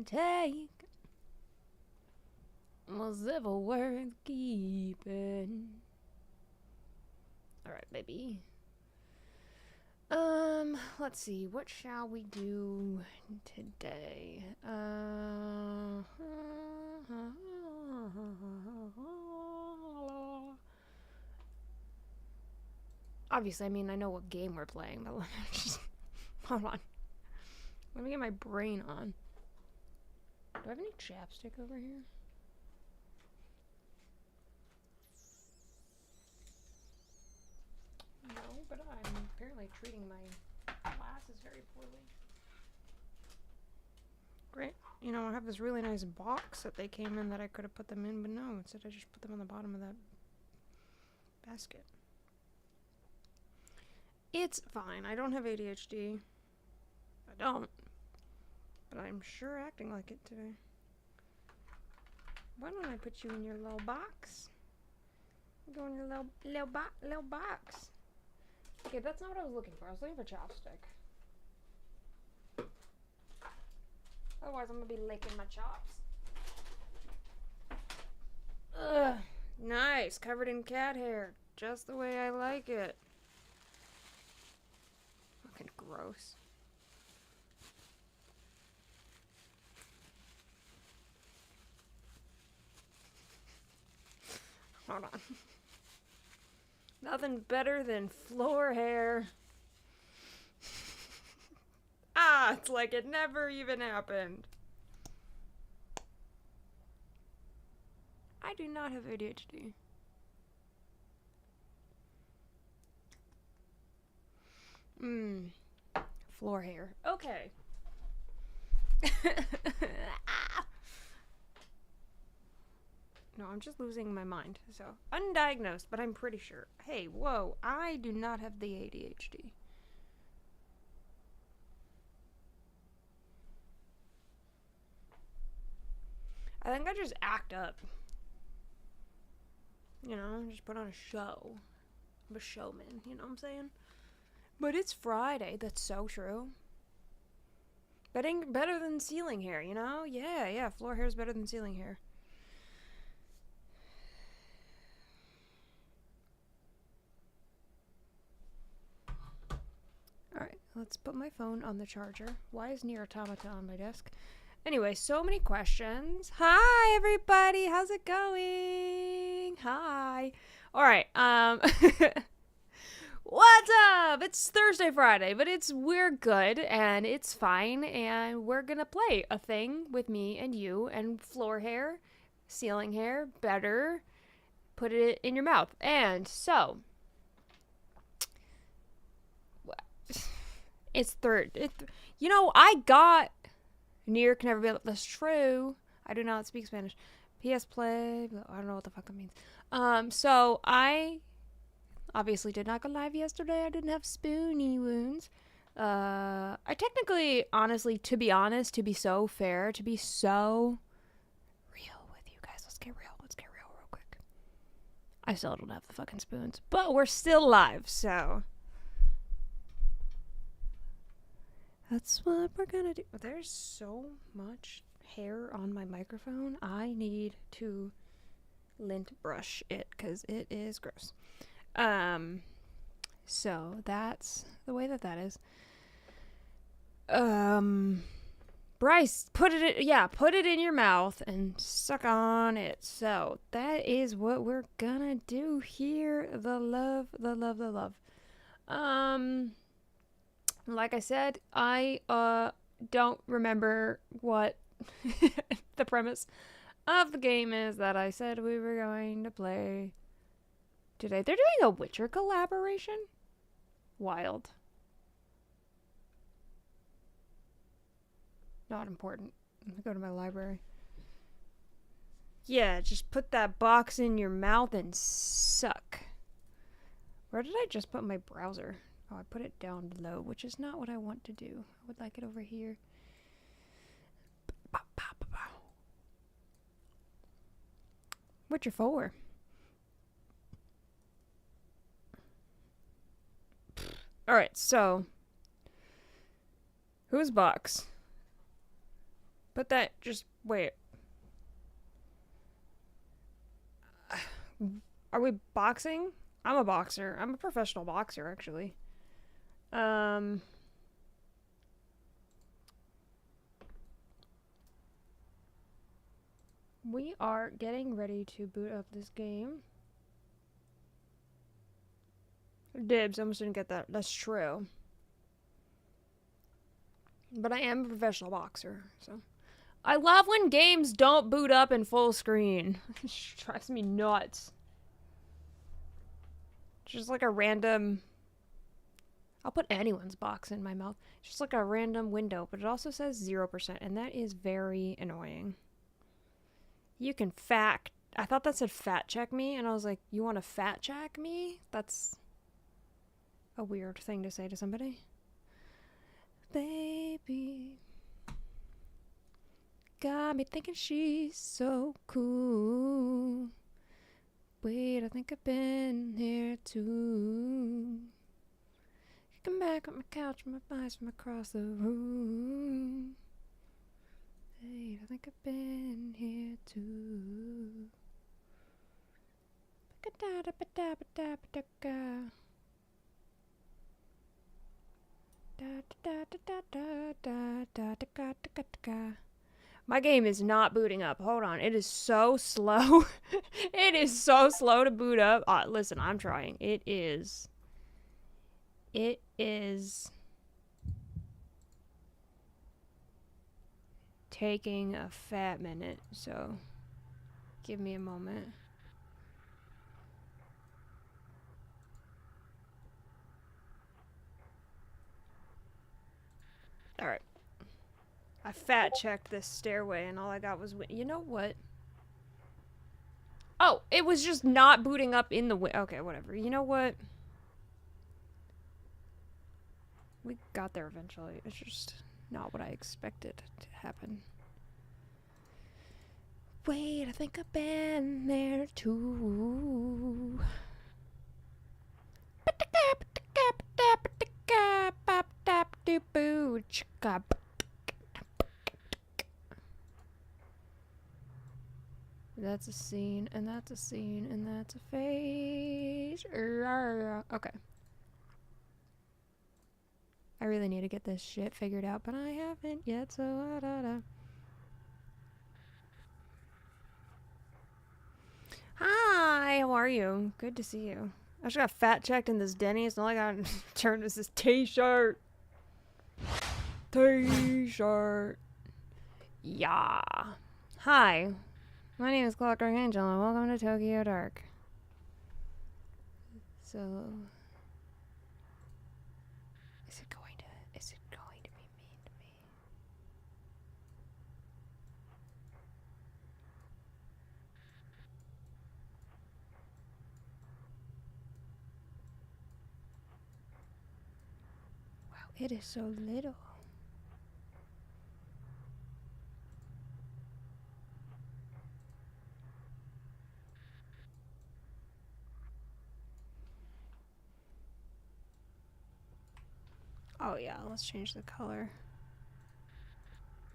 didn't take was ever worth keeping. Alright, baby. Let's see, what shall we do today? Obviously, I mean, I know what game we're playing, but let me just... Hold on. Let me get my brain on. Do I have any chapstick over here? No, but I'm apparently treating my glasses very poorly. Great. You know, I have this really nice box that they came in that I could have put them in, but no, instead I just put them on the bottom of that basket. It's fine. I don't have ADHD. I don't. But I'm sure acting like it today. Why don't I put you in your little box? Go in your little box. Okay, that's not what I was looking for. I was looking for chopstick. Otherwise, I'm gonna be licking my chops. Ugh. Nice. Covered in cat hair. Just the way I like it. Fucking gross. Hold on. Nothing better than floor hair. Ah, it's like it never even happened. I do not have ADHD. Floor hair. Okay. No, I'm just losing my mind. So, undiagnosed, but I'm pretty sure. Hey, whoa, I do not have the ADHD. I think I just act up. You know, just put on a show. I'm a showman, you know what I'm saying? But it's Friday, that's so true. Better than ceiling hair, you know? Yeah, floor hair is better than ceiling hair. Alright, let's put my phone on the charger. Why is Nier Automata on my desk? Anyway, so many questions. Hi, everybody. How's it going? Hi. Alright, what's up? It's Thursday, Friday, but we're good, and it's fine, and we're gonna play a thing with me and you, and floor hair, ceiling hair, better, put it in your mouth. And so... It's you know, I got Nier can never be. That's true. I do not speak Spanish. PS Play. I don't know what the fuck it means. So I obviously did not go live yesterday. I didn't have spoony wounds. I technically, honestly, to be honest, to be so fair, to be so real with you guys. Let's get real. Let's get real real quick. I still don't have the fucking spoons, but we're still live, so. That's what we're gonna do. There's so much hair on my microphone. I need to lint brush it because it is gross. So that's the way that is. Bryce, put it in your mouth and suck on it. So that is what we're gonna do here. The love. Like I said, I don't remember what the premise of the game is that I said we were going to play today. They're doing a Witcher collaboration? Wild. Not important. Let me go to my library. Yeah, just put that box in your mouth and suck. Where did I just put my browser? Oh, I put it down below, which is not what I want to do. I would like it over here. Witcher 4. Alright, so. Whose box? But that just wait. Are we boxing? I'm a boxer. I'm a professional boxer, actually. We are getting ready to boot up this game. Dibs, I almost didn't get that. That's true. But I am a professional boxer, so. I love when games don't boot up in full screen. It drives me nuts. Just like a random... I'll put anyone's box in my mouth. It's just like a random window, but it also says 0%, and that is very annoying. You can fact... I thought that said fat check me, and I was like, you want to fat check me? That's a weird thing to say to somebody. Baby... got me thinking she's so cool. Wait, I think I've been here too. Come back on my couch, my eyes from across the room. Wait, I think I've been here too. My game is not booting up. Hold on. It is so slow. It is so slow to boot up. Listen, I'm trying. It is taking a fat minute. So give me a moment. All right. I fat checked this stairway and all I got was... You know what? Oh, it was just not booting up in the... Okay, whatever. You know what? We got there eventually. It's just not what I expected to happen. Wait, I think I've been there too. That's a scene, and that's a scene, and that's a face. Okay. I really need to get this shit figured out, but I haven't yet, so Hi, how are you? Good to see you. I just got fat checked in this Denny's, and all I got turned is this t-shirt. T-shirt. Yeah. Hi. My name is Clockwork Angel, and welcome to Tokyo Dark. So, is it going to be mean to me? Wow, it is so little. Oh yeah, let's change the color.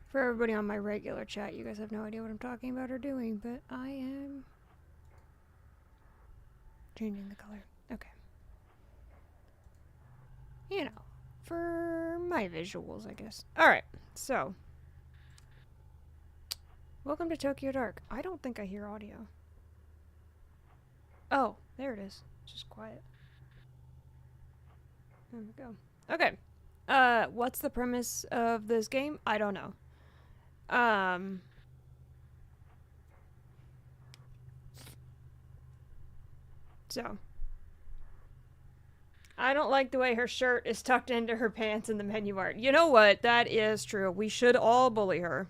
For everybody on my regular chat, you guys have no idea what I'm talking about or doing, but I am changing the color. Okay. You know, for my visuals, I guess. Alright, so. Welcome to Tokyo Dark. I don't think I hear audio. Oh, there it is. It's just quiet. There we go. Okay. What's the premise of this game? I don't know. So. I don't like the way her shirt is tucked into her pants in the menu art. You know what? That is true. We should all bully her.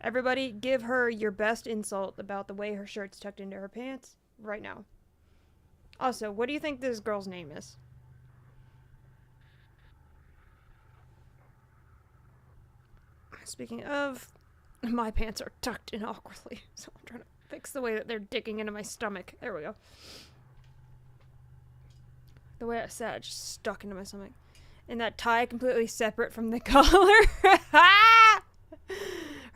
Everybody, give her your best insult about the way her shirt's tucked into her pants right now. Also, what do you think this girl's name is? Speaking of, my pants are tucked in awkwardly, so I'm trying to fix the way that they're digging into my stomach. There we go. The way I sat, it just stuck into my stomach. And that tie completely separate from the collar.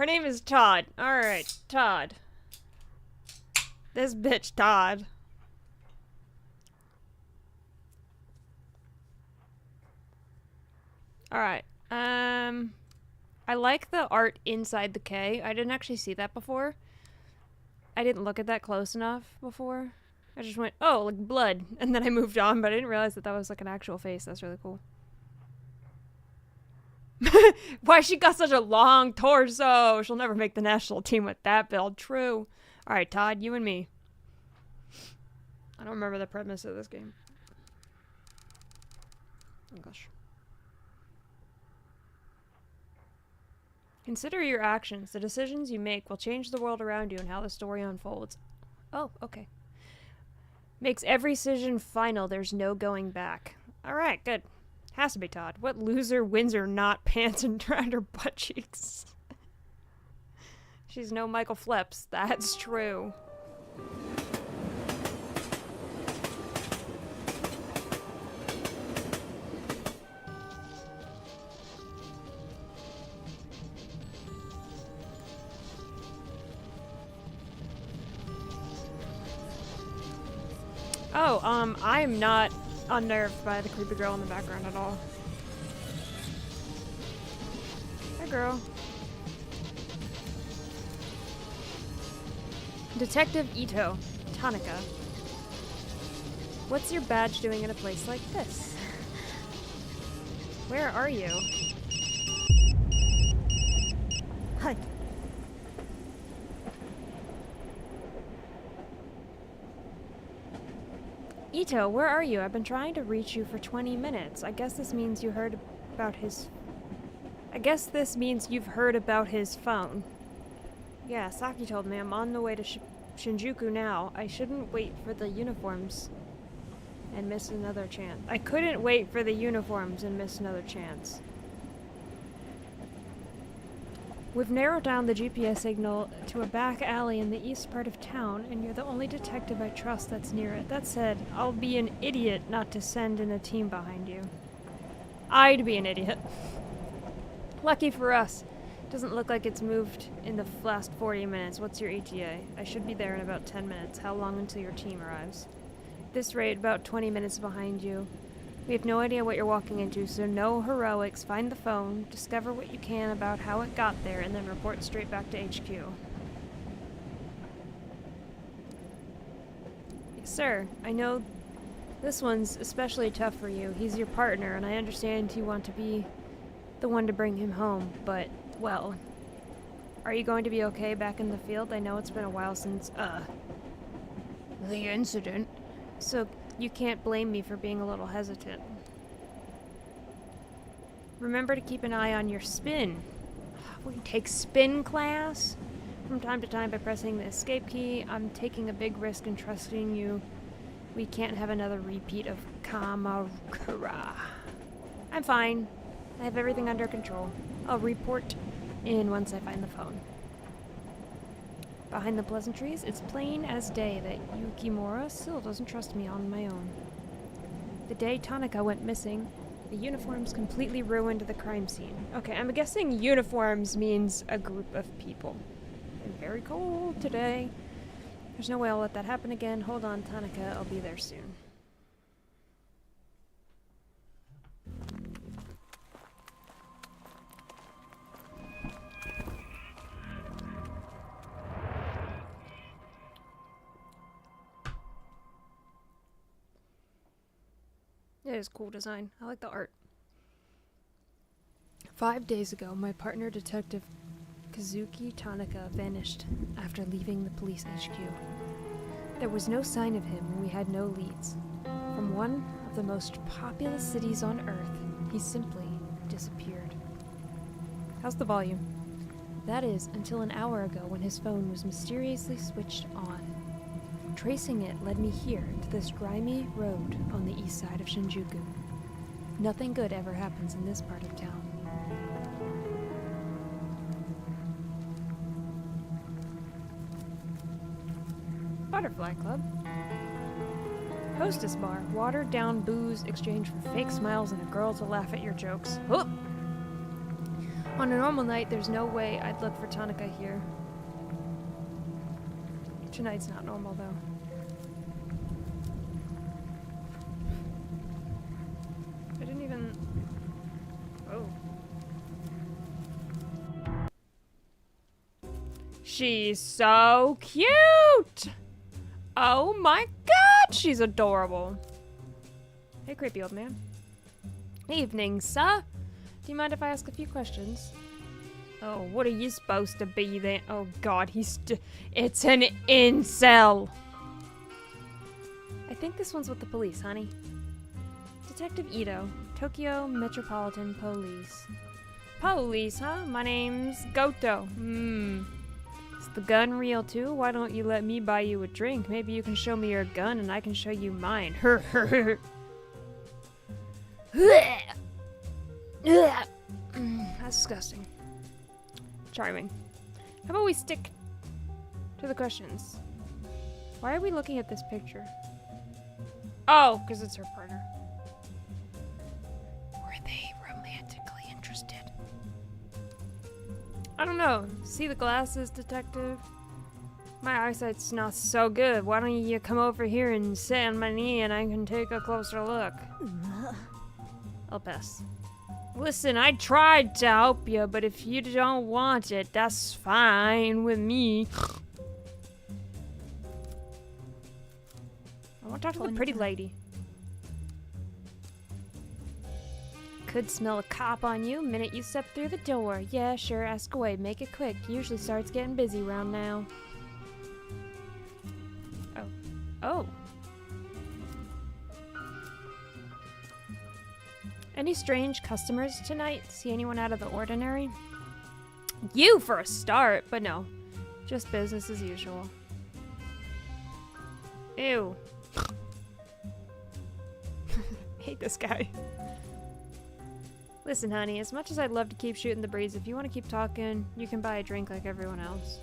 Her name is Todd. Alright, Todd. This bitch, Todd. Alright. I like the art inside the K. I didn't actually see that before. I didn't look at that close enough before. I just went, oh, like blood. And then I moved on, but I didn't realize that that was like an actual face. That's really cool. Why she got such a long torso? She'll never make the national team with that build. True. Alright, Todd, you and me. I don't remember the premise of this game. Oh gosh. Consider your actions. The decisions you make will change the world around you and how the story unfolds. Oh, okay. Makes every decision final. There's no going back. Alright, good. Has to be Todd. What loser wins her not pants and around her butt cheeks? She's no Michael Phelps. That's true. Oh, I'm not unnerved by the creepy girl in the background at all. Hi, girl. Detective Ito, Tanaka. What's your badge doing in a place like this? Where are you? Hi. Ito, where are you? I've been trying to reach you for 20 minutes. I guess this means you heard about his... I guess this means you've heard about his phone. Yeah, Saki told me I'm on the way to Shinjuku now. I shouldn't wait for the uniforms and miss another chance. I couldn't wait for the uniforms and miss another chance. We've narrowed down the GPS signal to a back alley in the east part of town, and you're the only detective I trust that's near it. That said, I'll be an idiot not to send in a team behind you. I'd be an idiot. Lucky for us. Doesn't look like it's moved in the last 40 minutes. What's your ETA? I should be there in about 10 minutes. How long until your team arrives? At this rate, about 20 minutes behind you. We have no idea what you're walking into, so no heroics. Find the phone, discover what you can about how it got there, and then report straight back to HQ. Yes, sir. I know this one's especially tough for you. He's your partner, and I understand you want to be the one to bring him home, but, well, are you going to be okay back in the field? I know it's been a while since, the incident. So you can't blame me for being a little hesitant. Remember to keep an eye on your spin. We take spin class from time to time by pressing the escape key. I'm taking a big risk in trusting you. We can't have another repeat of Kamakura. I'm fine. I have everything under control. I'll report in once I find the phone. Behind the pleasantries, it's plain as day that Yukimura still doesn't trust me on my own. The day Tanaka went missing, the uniforms completely ruined the crime scene. Okay, I'm guessing uniforms means a group of people. I'm very cold today. There's no way I'll let that happen again. Hold on, Tanaka, I'll be there soon. It is cool design. I like the art. 5 days ago, my partner, Detective Kazuki Tanaka, vanished after leaving the police HQ. There was no sign of him, and we had no leads. From one of the most populous cities on Earth, he simply disappeared. How's the volume? That is, until an hour ago when his phone was mysteriously switched on. Tracing it led me here, to this grimy road on the east side of Shinjuku. Nothing good ever happens in this part of town. Butterfly Club. Hostess bar. Watered down booze exchanged for fake smiles and a girl to laugh at your jokes. Oh! On a normal night, there's no way I'd look for Tanaka here. Tonight's not normal, though. I didn't even... Oh. She's so cute! Oh my god, she's adorable. Hey, creepy old man. Evening, sir. Do you mind if I ask a few questions? Oh, what are you supposed to be then? Oh god, it's an incel! I think this one's with the police, honey. Detective Ito, Tokyo Metropolitan Police. Police, huh? My name's Goto. Is the gun real too? Why don't you let me buy you a drink? Maybe you can show me your gun and I can show you mine. That's disgusting. Charming. How about we stick to the questions? Why are we looking at this picture? Oh, because it's her partner. Were they romantically interested? I don't know. See the glasses, detective? My eyesight's not so good. Why don't you come over here and sit on my knee and I can take a closer look? I'll pass. Listen, I tried to help you, but if you don't want it, that's fine with me. I want to talk to the pretty lady. Could smell a cop on you minute you step through the door. Yeah, sure, ask away. Make it quick. Usually starts getting busy around now. Oh. Oh. Any strange customers tonight? See anyone out of the ordinary? You for a start, but no. Just business as usual. Ew. Hate this guy. Listen, honey, as much as I'd love to keep shooting the breeze, if you want to keep talking, you can buy a drink like everyone else.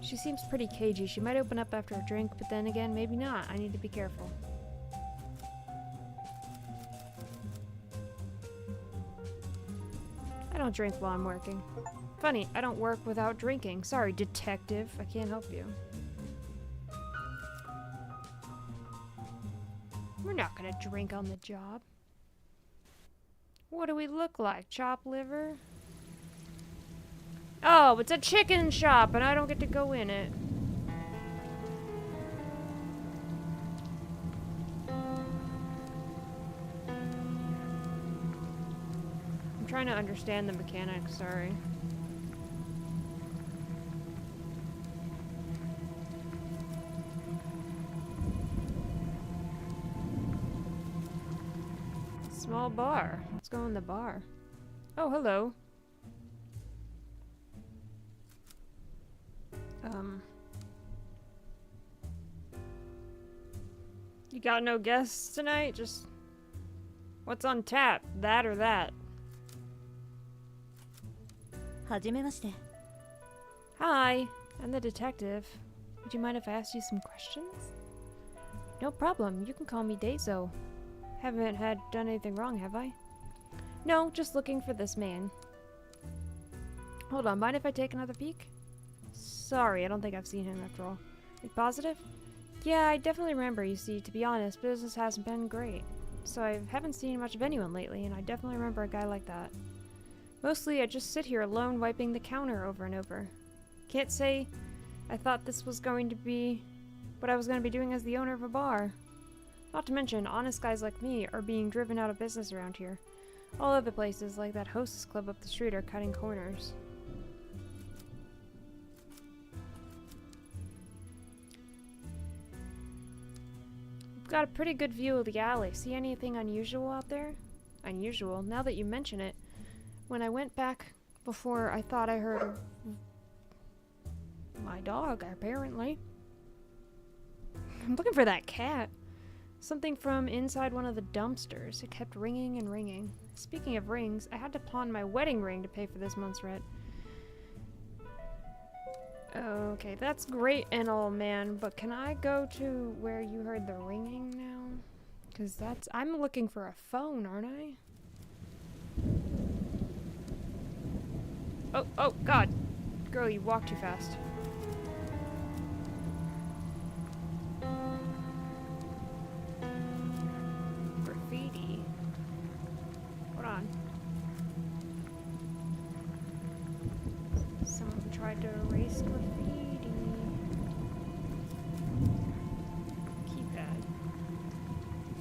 She seems pretty cagey. She might open up after a drink, but then again, maybe not. I need to be careful. I don't drink while I'm working. Funny, I don't work without drinking. Sorry, detective. I can't help you. We're not gonna drink on the job. What do we look like? Chopped liver? Oh, it's a chicken shop and I don't get to go in it. I'm trying to understand the mechanics, sorry. Small bar. Let's go in the bar. Oh, hello. You got no guests tonight? Just what's on tap? That or that? Hajimemashite. Hi, I'm the detective. Would you mind if I asked you some questions? No problem. You can call me Deizo. Haven't done anything wrong, have I? No, just looking for this man. Hold on, mind if I take another peek? Sorry, I don't think I've seen him after all. You positive? Yeah, I definitely remember. You see, to be honest, business hasn't been great. So I haven't seen much of anyone lately, and I definitely remember a guy like that. Mostly, I just sit here alone wiping the counter over and over. Can't say I thought this was going to be what I was going to be doing as the owner of a bar. Not to mention, honest guys like me are being driven out of business around here. All other places, like that hostess club up the street, are cutting corners. We've got a pretty good view of the alley. See anything unusual out there? Unusual? Now that you mention it, when I went back before, I thought I heard my dog, apparently. I'm looking for that cat. Something from inside one of the dumpsters. It kept ringing and ringing. Speaking of rings, I had to pawn my wedding ring to pay for this month's rent. Okay, that's great and all, man, but can I go to where you heard the ringing now? Because I'm looking for a phone, aren't I? Oh, God. Girl, you walk too fast. Graffiti. Hold on. Someone tried to erase graffiti. Keypad.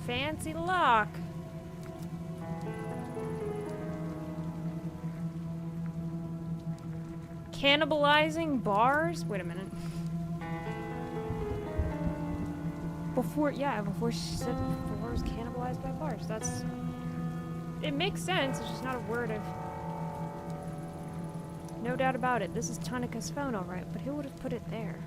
Fancy lock. Cannibalizing bars? Wait a minute. Before she said before was cannibalized by bars. That's... It makes sense, it's just not a word I've... No doubt about it. This is Tanika's phone, alright, but who would have put it there?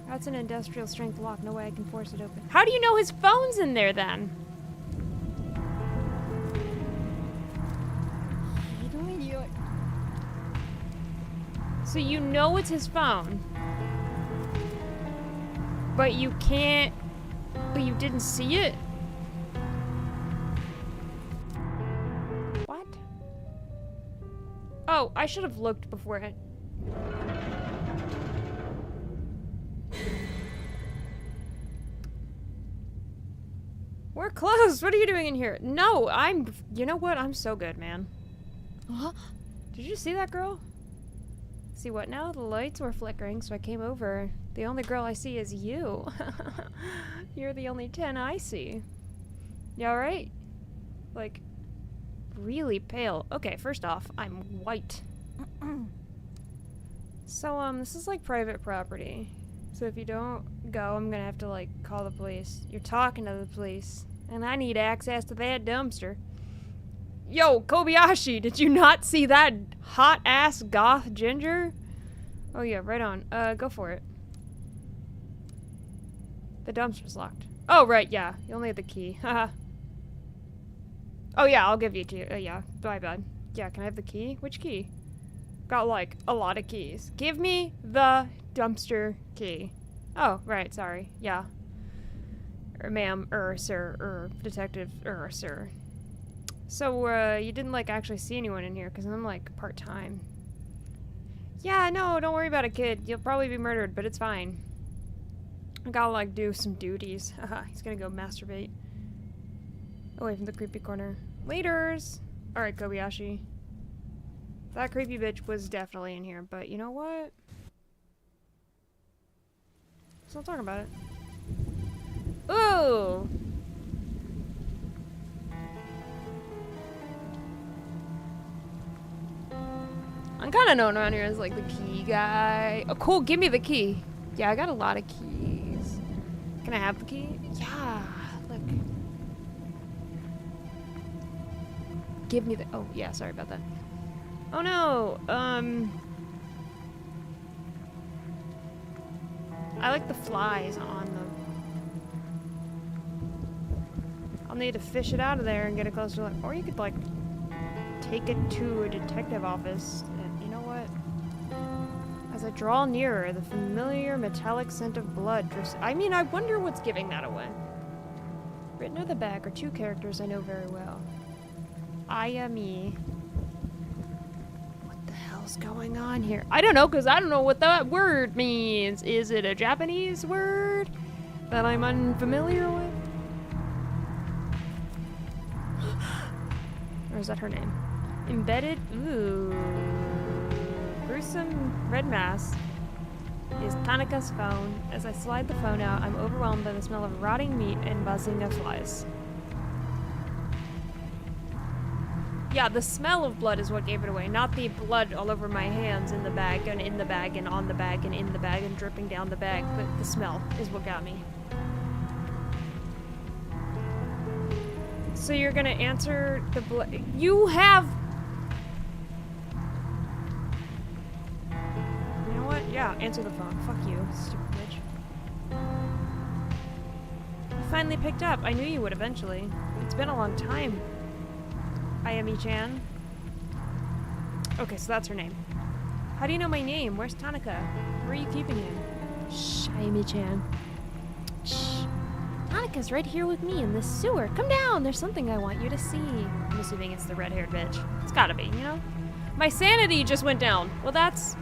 That's an industrial strength lock. No way I can force it open. How do you know his phone's in there, then? So you know it's his phone, but you can't, but you didn't see it? What? Oh, I should have looked beforehand. We're closed. What are you doing in here? No, you know what? I'm so good, man. Huh? Did you see that girl? See what now? The lights were flickering, so I came over. The only girl I see is you. You're the only 10 I see. You alright? Like, really pale. Okay, first off, I'm white. So, this is like private property. So if you don't go, I'm gonna have to, like, call the police. You're talking to the police. And I need access to that dumpster. Yo, Kobayashi, did you not see that hot-ass goth ginger? Oh yeah, right on. Go for it. The dumpster's locked. Oh, right, yeah. You only have the key. Haha. Oh yeah, I'll give you two. Yeah, my bad. Yeah, can I have the key? Which key? Got, like, a lot of keys. Give me the dumpster key. Oh, right, sorry. Yeah. Ma'am, sir, detective, sir. So, you didn't, like, actually see anyone in here, because I'm, like, part-time. Yeah, no, don't worry about it, kid. You'll probably be murdered, but it's fine. I gotta, like, do some duties. Haha, he's gonna go masturbate. Away from the creepy corner. Laters! Alright, Kobayashi. That creepy bitch was definitely in here, but you know what? Let's not talk about it. Ooh! I'm kind of known around here as, like, the key guy. Oh, cool, give me the key. Yeah, I got a lot of keys. Can I have the key? Yeah, look. Give me the... Oh, yeah, sorry about that. Oh, no, I like the flies on the... I'll need to fish it out of there and get it closer. Like, or you could, like, take it to a detective office. And you know what? As I draw nearer, the familiar metallic scent of blood drifts. I mean, I wonder what's giving that away. Written on the back are two characters I know very well. Aya me. What the hell's going on here? I don't know, because I don't know what that word means. Is it a Japanese word that I'm unfamiliar with? Or is that her name? Embedded, ooh. Gruesome red mass is Tanika's phone. As I slide the phone out, I'm overwhelmed by the smell of rotting meat and buzzing of flies. Yeah, the smell of blood is what gave it away, not the blood all over my hands in the bag and in the bag and on the bag and in the bag and dripping down the bag, but the smell is what got me. So you're gonna answer the you have... You know what? Yeah, answer the phone. Fuck you, stupid bitch. You finally picked up. I knew you would eventually. It's been a long time. Ayami-chan. Okay, so that's her name. How do you know my name? Where's Tanika? Where are you keeping him? Shh, Ayami-chan. Shh. Tanika! fuck is right here with me in this sewer? Come down, there's something I want you to see. I'm assuming it's the red-haired bitch. It's gotta be, you know? My sanity just went down. Well, that's...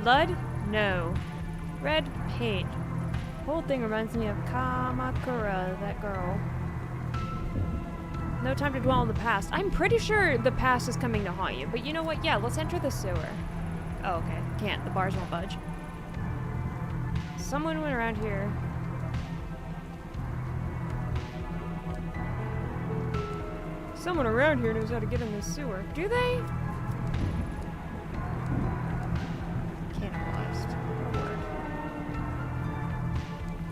blood? No. Red paint. Whole thing reminds me of Kamakura, that girl. No time to dwell on the past. I'm pretty sure the past is coming to haunt you, but you know what? Yeah, let's enter the sewer. Oh, okay. Can't. The bars won't budge. Someone went around here. Someone around here knows how to get in this sewer. Do they? Cannibalized. Oh, word.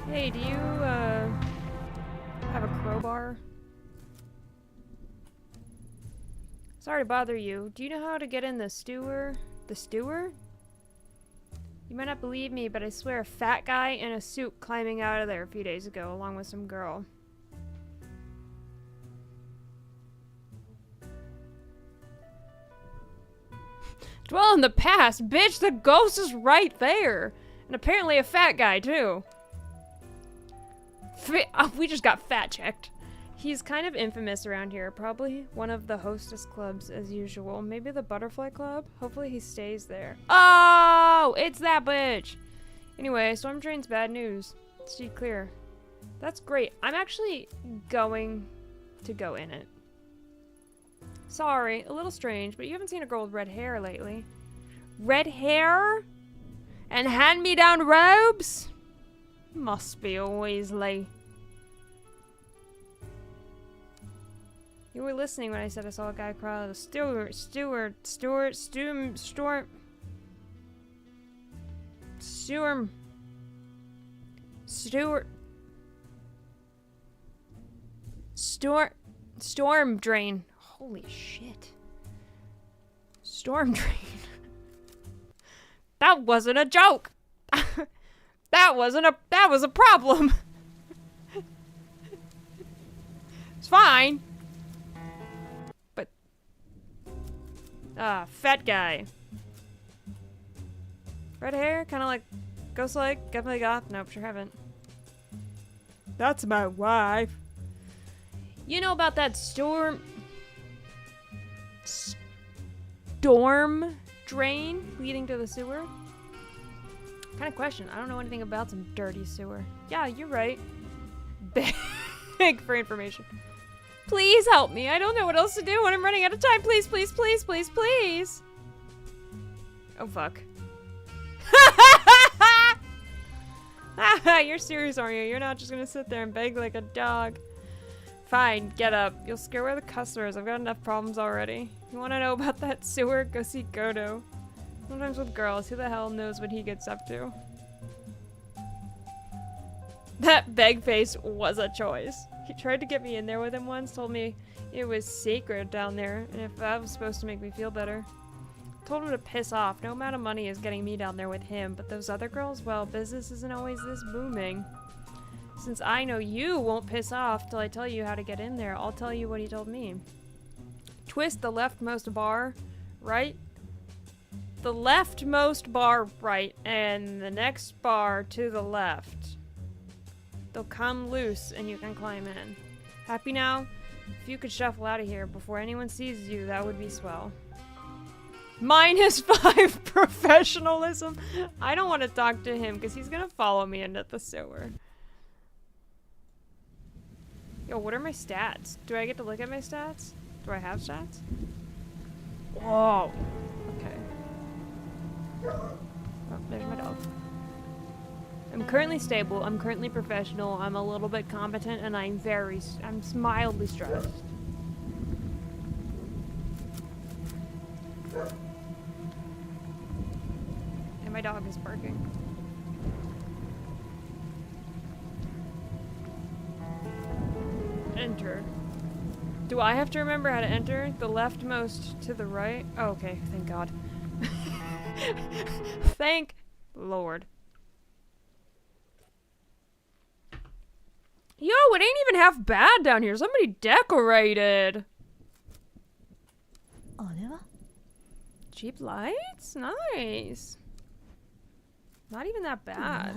Hey, do you, have a crowbar? Sorry to bother you. Do you know how to get in the sewer? The sewer? You might not believe me, but I swear a fat guy in a suit climbing out of there a few days ago, along with some girl. Dwell in the past, bitch! The ghost is right there! And apparently a fat guy, too. We just got fat checked. He's kind of infamous around here. Probably one of the hostess clubs as usual. Maybe the butterfly club? Hopefully he stays there. Oh! It's that bitch! Anyway, storm drain's bad news. Steed clear. That's great. I'm actually going to go in it. Sorry, a little strange, but you haven't seen a girl with red hair lately. Red hair? And hand-me-down robes? Must be a Weasley. You were listening when I said I saw a guy crawl out of the storm drain. Holy shit. Storm drain. That wasn't a joke. That was a problem. It's fine. But fat guy. Red hair, kind of like ghost-like, definitely goth. Nope, sure haven't. That's my wife. You know about that storm drain leading to the sewer? Kind of question. I don't know anything about some dirty sewer. Yeah, you're right. Big for information. Please help me. I don't know what else to do when I'm running out of time. Please, please, please, please, please. Oh, fuck. You're serious, aren't you? You're not just gonna sit there and beg like a dog. Fine, get up. You'll scare away the customers. I've got enough problems already. You want to know about that sewer? Go see Godo. Sometimes with girls, who the hell knows what he gets up to? That beg face was a choice. He tried to get me in there with him once, told me it was sacred down there, and if that was supposed to make me feel better. Told him to piss off. No amount of money is getting me down there with him, but those other girls, well, business isn't always this booming. Since I know you won't piss off till I tell you how to get in there, I'll tell you what he told me. Twist the leftmost bar right. The leftmost bar right, and the next bar to the left. They'll come loose and you can climb in. Happy now? If you could shuffle out of here before anyone sees you, that would be swell. -5 professionalism. I don't want to talk to him because he's gonna follow me into the sewer. Yo, what are my stats? Do I get to look at my stats? Do I have stats? Whoa. Okay. Oh, there's my dog. I'm currently stable, I'm currently professional, I'm a little bit competent, and I'm mildly stressed. And my dog is barking. Enter. Do I have to remember how to enter? The leftmost to the right? Oh, okay, thank God. Thank Lord. Yo, it ain't even half bad down here. Somebody decorated. Cheap lights? Nice. Not even that bad.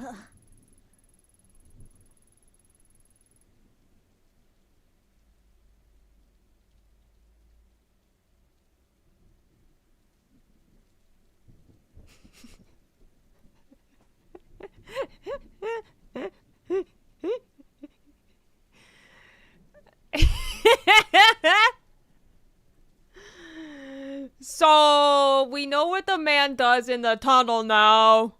So, we know what the man does in the tunnel now.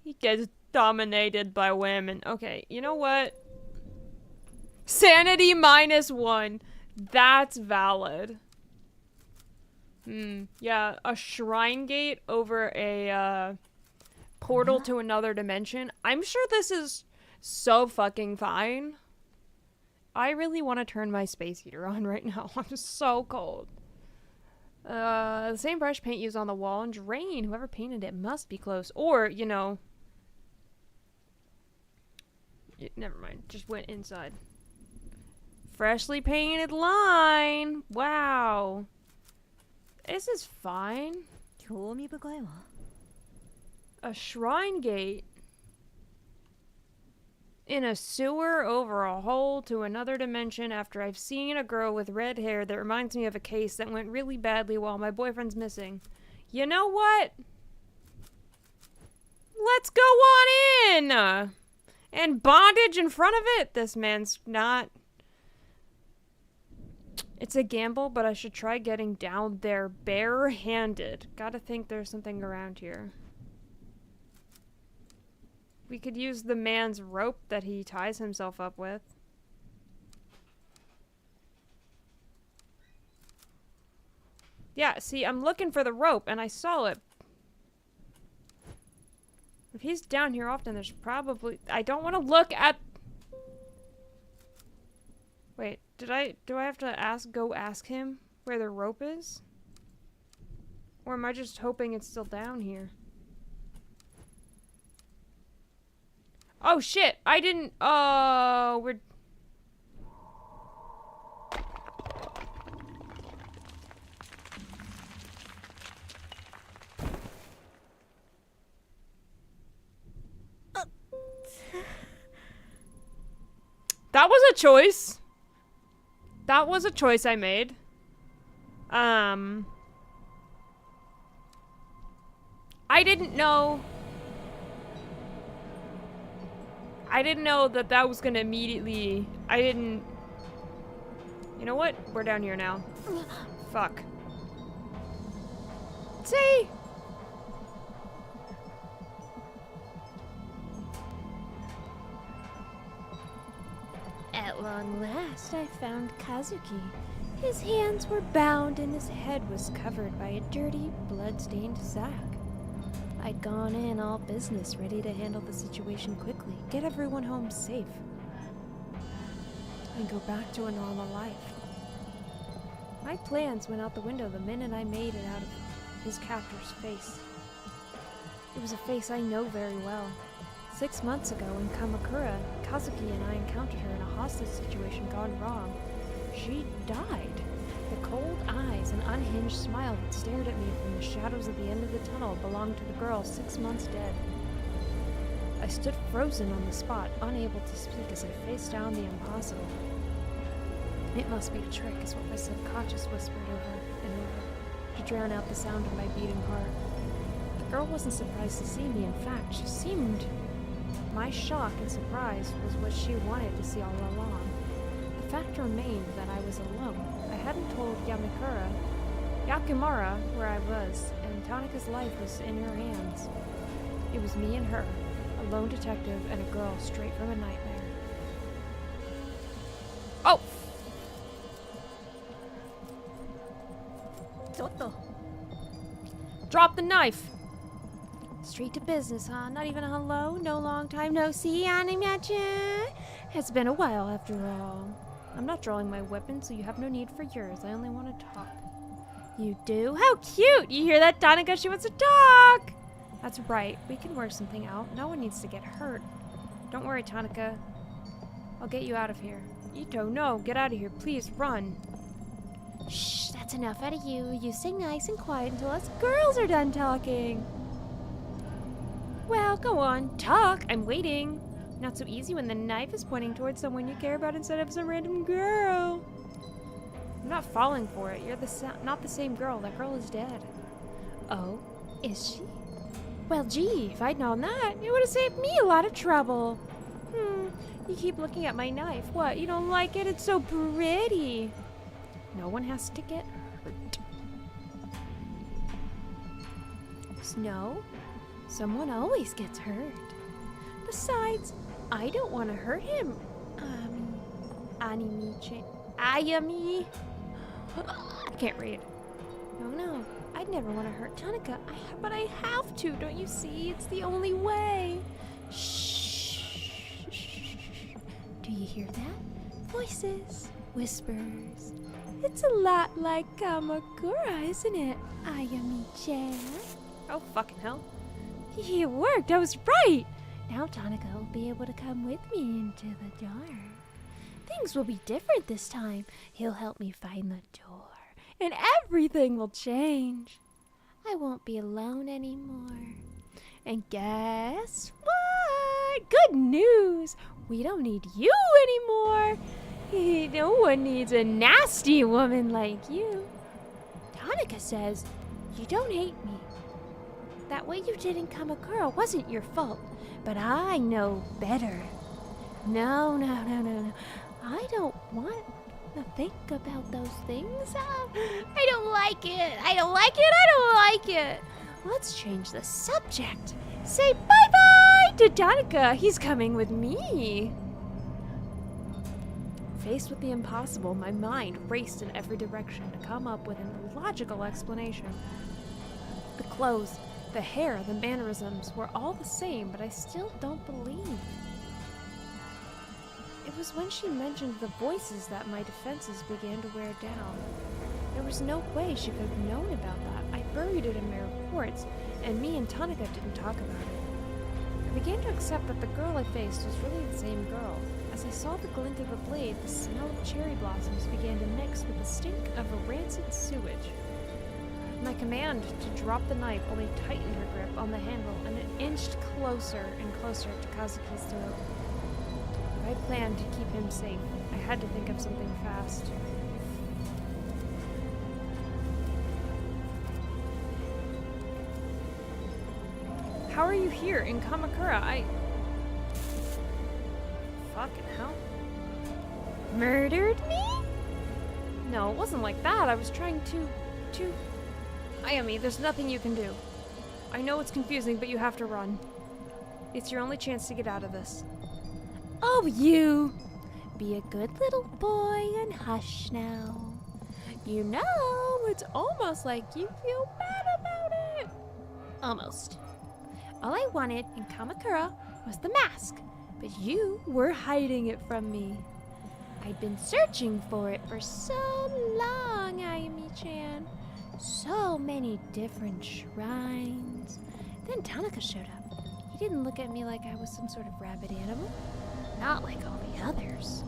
He gets dominated by women. Okay, you know what? Sanity -1. That's valid. Yeah, a shrine gate over a, portal to another dimension. I'm sure this is so fucking fine. I really want to turn my space heater on right now. I'm so cold. The same brush paint used on the wall and drain. Whoever painted it must be close. Or, you know... never mind. Just went inside. Freshly painted line. Wow. This is fine. 興味深いわ A shrine gate. In a sewer over a hole to another dimension after I've seen a girl with red hair that reminds me of a case that went really badly while my boyfriend's missing. You know what? Let's go on in! And bondage in front of it? This man's not... It's a gamble, but I should try getting down there bare-handed. Gotta think there's something around here. We could use the man's rope that he ties himself up with. Yeah, see, I'm looking for the rope, and I saw it. If he's down here often, there's probably... I don't want to look at... Wait, do I have to go ask him where the rope is? Or am I just hoping it's still down here? Oh shit, I didn't, we're... That was a choice. That was a choice I made. I didn't know that that was gonna immediately... You know what? We're down here now. Fuck. See? At long last, I found Kazuki. His hands were bound and his head was covered by a dirty, blood-stained sack. I'd gone in all business, ready to handle the situation quickly, get everyone home safe, and go back to a normal life. My plans went out the window the minute I made it out of his captor's face. It was a face I know very well. 6 months ago in Kamakura, Kazuki and I encountered her in a hostage situation gone wrong. She died. The cold eyes and unhinged smile that stared at me from the shadows at the end of the tunnel belonged to the girl 6 months dead. I stood frozen on the spot, unable to speak as I faced down the impossible. It must be a trick, is what my subconscious whispered over and over, to drown out the sound of my beating heart. The girl wasn't surprised to see me. In fact, she seemed... My shock and surprise was what she wanted to see all along. The fact remained that I was alone. I hadn't told Yakimura where I was, and Tanika's life was in her hands. It was me and her, a lone detective and a girl straight from a nightmare. Oh! ちょっと Drop the knife! Straight to business, huh? Not even a hello? No long time no see, Animacha? It's been a while after all. I'm not drawing my weapon, so you have no need for yours. I only want to talk. You do? How cute! You hear that, Tanika? She wants to talk! That's right. We can work something out. No one needs to get hurt. Don't worry, Tanika. I'll get you out of here. Ito, no. Get out of here. Please, run. Shh, that's enough out of you. You stay nice and quiet until us girls are done talking. Well, go on. Talk. I'm waiting. Not so easy when the knife is pointing towards someone you care about instead of some random girl. I'm not falling for it. You're not the same girl. That girl is dead. Oh, is she? Well, gee, if I'd known that, it would have saved me a lot of trouble. You keep looking at my knife. What? You don't like it? It's so pretty. No one has to get hurt. Snow? Someone always gets hurt. Besides, I don't want to hurt him. Ayami. I can't read. No. I'd never want to hurt Tanaka. But I have to, don't you see? It's the only way. Shh. Do you hear that? Voices. Whispers. It's a lot like Kamakura, isn't it? Ayami-chan. Oh, fucking hell. It worked. I was right. Now Tanaka will be able to come with me into the door. Things will be different this time. He'll help me find the door. And everything will change. I won't be alone anymore. And guess what? Good news. We don't need you anymore. No one needs a nasty woman like you. Tanaka says, you don't hate me. That way you did in Kamakura wasn't your fault. But I know better. No. I don't want to think about those things. I don't like it. Let's change the subject. Say bye-bye to Tanaka. He's coming with me. Faced with the impossible, my mind raced in every direction to come up with a logical explanation. The clothes, the hair, the mannerisms were all the same, but I still don't believe. It was when she mentioned the voices that my defenses began to wear down. There was no way she could have known about that. I buried it in my reports, and me and Tanaka didn't talk about it. I began to accept that the girl I faced was really the same girl. As I saw the glint of the blade, the smell of cherry blossoms began to mix with the stink of a rancid sewage. My command to drop the knife only tightened her grip on the handle, and it inched closer and closer to Kazuki's throat. If I planned to keep him safe, I had to think of something fast. How are you here in Kamakura? Fucking hell. Murdered me? No, it wasn't like that. I was trying to... Ayami, there's nothing you can do. I know it's confusing, but you have to run. It's your only chance to get out of this. Oh, you! Be a good little boy and hush now. You know, it's almost like you feel bad about it. Almost. All I wanted in Kamakura was the mask, but you were hiding it from me. I'd been searching for it for so long, Ayami-chan. So many different shrines. Then Tanaka showed up. He didn't look at me like I was some sort of rabid animal. Not like all the others.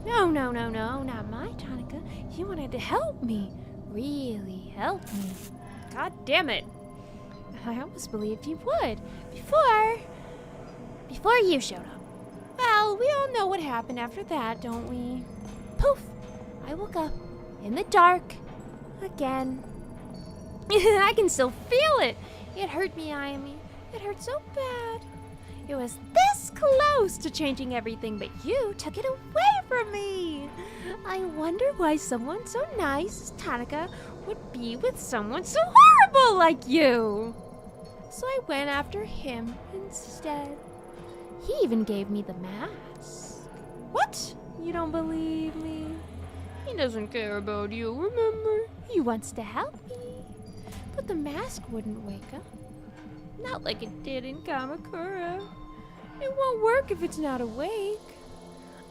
No, not my Tanaka. He wanted to help me. Really help me. God damn it. I almost believed he would. Before you showed up. Well, we all know what happened after that, don't we? Poof! I woke up in the dark again. I can still feel it. It hurt me, Ayami. It hurt so bad. It was this close to changing everything, but you took it away from me. I wonder why someone so nice as Tanaka would be with someone so horrible like you. So I went after him instead. He even gave me the mask. What? You don't believe me? He doesn't care about you, remember? He wants to help me. But the mask wouldn't wake up. Not like it did in Kamakura. It won't work if it's not awake.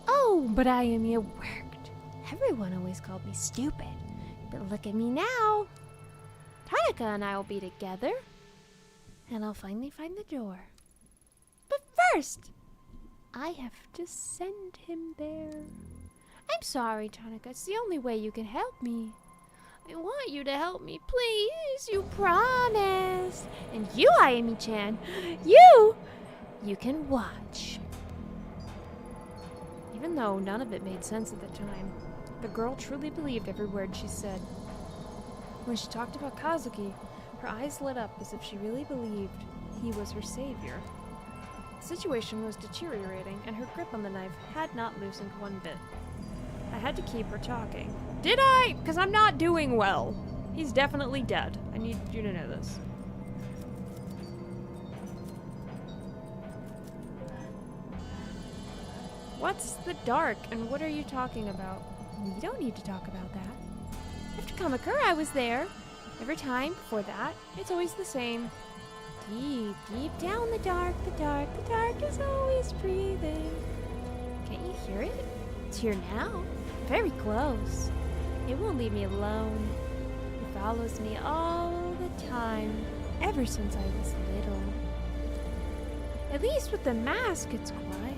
Oh, but Ayami, it worked. Everyone always called me stupid. But look at me now. Tanaka and I will be together. And I'll finally find the door. But first, I have to send him there. I'm sorry, Tanaka. It's the only way you can help me. I want you to help me, please. You promised. And you, Ayami-chan, you can watch. Even though none of it made sense at the time, the girl truly believed every word she said. When she talked about Kazuki, her eyes lit up as if she really believed he was her savior. The situation was deteriorating, and her grip on the knife had not loosened one bit. I had to keep her talking. Did I? Because I'm not doing well. He's definitely dead. I need you to know this. What's the dark, and what are you talking about? We don't need to talk about that. After Kamakura, I was there. Every time before that, it's always the same. Deep, deep down the dark is always breathing. Can't you hear it? It's here now. Very close. It won't leave me alone. It follows me all the time, ever since I was little. At least with the mask, it's quiet.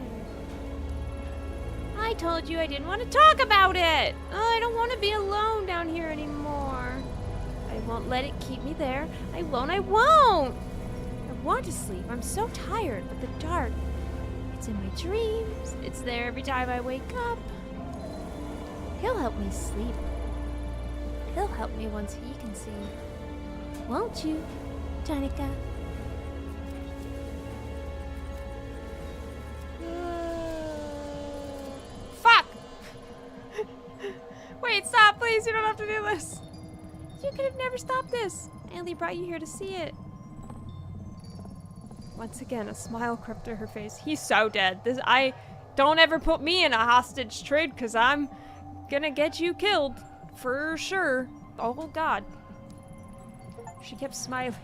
I told you I didn't want to talk about it! Oh, I don't want to be alone down here anymore. I won't let it keep me there. I won't! I want to sleep. I'm so tired, but the dark, it's in my dreams. It's there every time I wake up. He'll help me sleep. He'll help me once he can see. Won't you, Tanika? Fuck! Wait, stop, please. You don't have to do this. You could have never stopped this. I only brought you here to see it. Once again, a smile crept to her face. He's so dead. Don't ever put me in a hostage trade, because I'm gonna get you killed. For sure. Oh, God. She kept smiling.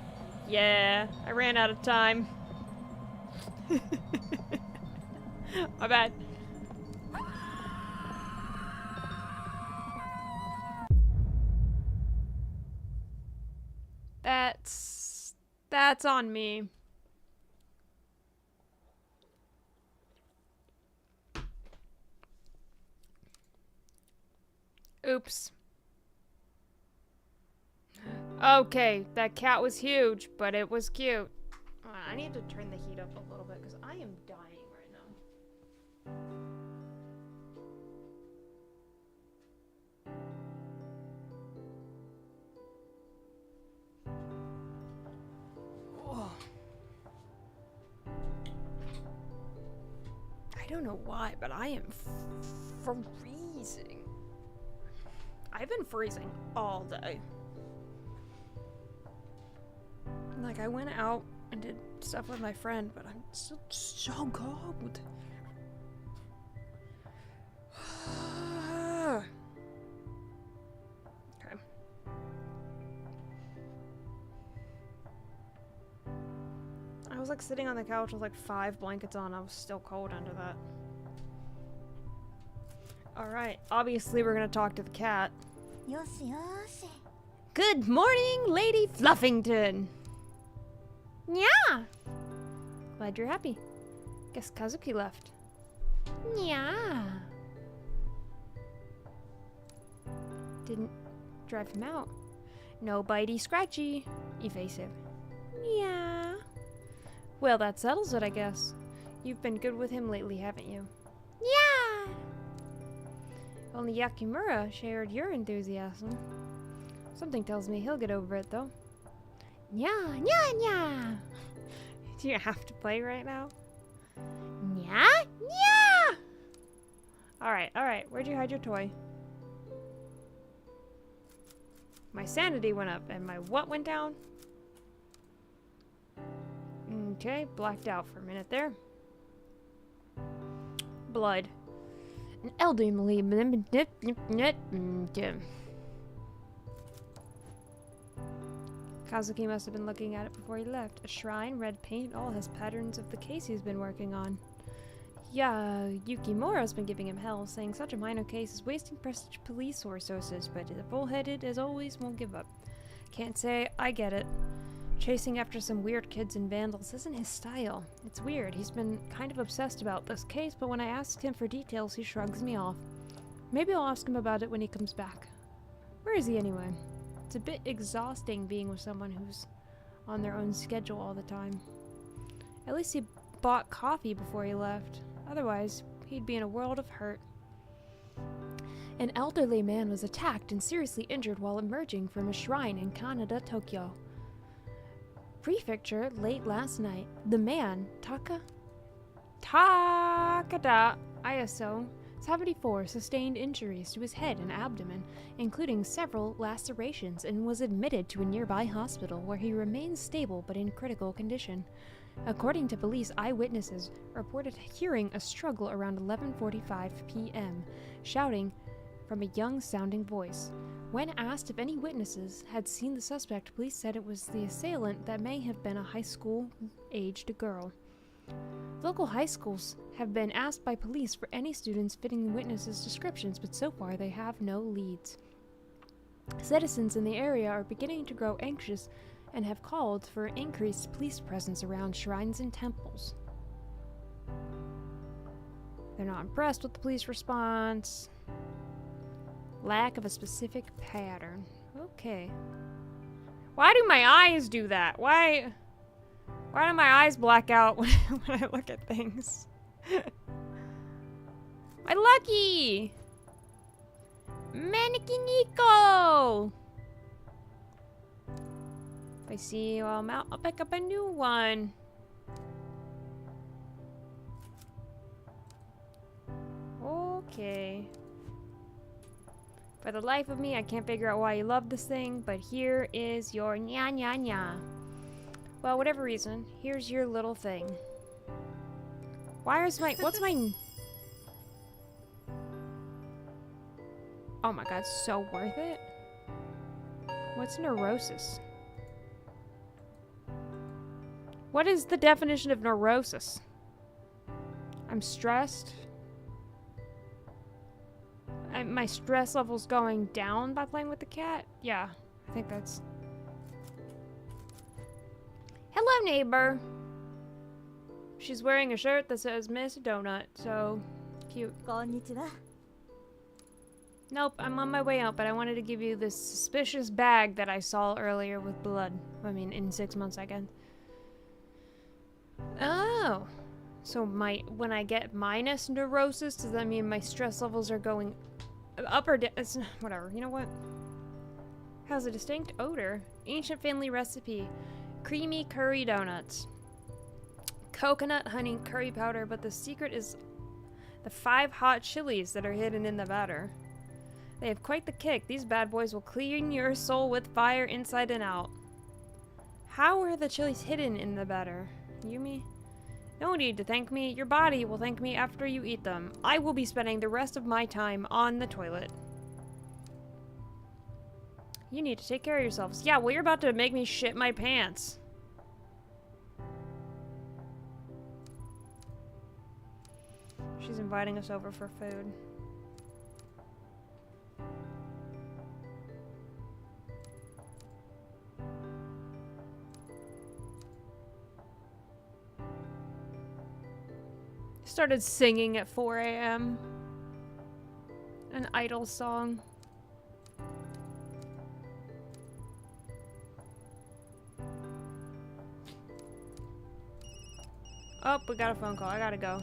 Yeah, I ran out of time. My bad. That's on me. Oops. Okay, that cat was huge, but it was cute. I need to turn the heat up a little bit because I am dying right now. Oh. I don't know why, but I am freezing. I've been freezing all day. Like, I went out and did stuff with my friend, but I'm still so cold. Okay. I was like sitting on the couch with like 5 blankets on. I was still cold under that. Alright, obviously we're gonna talk to the cat. Good morning, Lady Fluffington! Yeah. Glad you're happy. Guess Kazuki left. Yeah. Didn't drive him out. No bitey scratchy. Evasive. Yeah. Well, that settles it, I guess. You've been good with him lately, haven't you? Yeah. Only Yakimura shared your enthusiasm. Something tells me he'll get over it, though. Yeah, yeah, yeah. Do you have to play right now? Yeah, yeah. Alright. Where'd you hide your toy? My sanity went up, and my what went down? Okay, blacked out for a minute there. Blood. An elderly... Kazuki must have been looking at it before he left. A shrine, red paint, all has patterns of the case he's been working on. Yeah, Yukimura's been giving him hell, saying such a minor case is wasting prestige police resources, but the bullheaded, as always, won't give up. Can't say I get it. Chasing after some weird kids and vandals isn't his style. It's weird, he's been kind of obsessed about this case, but when I ask him for details, he shrugs me off. Maybe I'll ask him about it when he comes back. Where is he anyway? It's a bit exhausting being with someone who's on their own schedule all the time. At least he bought coffee before he left. Otherwise, he'd be in a world of hurt. An elderly man was attacked and seriously injured while emerging from a shrine in Kaneda, Tokyo. Prefecture late last night. The man, Takada Ayaso, 74 sustained injuries to his head and abdomen, including several lacerations, and was admitted to a nearby hospital where he remains stable but in critical condition. According to police, eyewitnesses reported hearing a struggle around 11:45 p.m., shouting from a young-sounding voice. When asked if any witnesses had seen the suspect, police said it was the assailant that may have been a high school-aged girl. Local high schools have been asked by police for any students fitting the witnesses' descriptions, but so far they have no leads. Citizens in the area are beginning to grow anxious and have called for increased police presence around shrines and temples. They're not impressed with the police response. Lack of a specific pattern. Okay. Why do my eyes do that? Why do my eyes black out when I look at things? My lucky! Manikiniko! If I see you while I'm out, I'll pick up a new one. Okay. For the life of me, I can't figure out why you love this thing, but here is your nya nya nya. Well, whatever reason, here's your little thing. What's my... Oh my god, so worth it. What's neurosis? What is the definition of neurosis? I'm stressed. My stress level's going down by playing with the cat? Yeah, I think that's... Hello, neighbor! She's wearing a shirt that says Miss Donut, so cute. Konnichiwa. Nope, I'm on my way out, but I wanted to give you this suspicious bag that I saw earlier with blood. I mean, in 6 months, I guess. Oh! So when I get minus neurosis, does that mean my stress levels are going up or down? Whatever, you know what? Has a distinct odor. Ancient family recipe. Creamy curry donuts. Coconut honey curry powder, but the secret is the 5 hot chilies that are hidden in the batter. They have quite the kick. These bad boys will clean your soul with fire inside and out. How are the chilies hidden in the batter? Yumi? No need to thank me. Your body will thank me after you eat them. I will be spending the rest of my time on the toilet. You need to take care of yourselves. Yeah, well, you're about to make me shit my pants. She's inviting us over for food. Started singing at 4 a.m. An idol song. Oh, we got a phone call. I gotta go.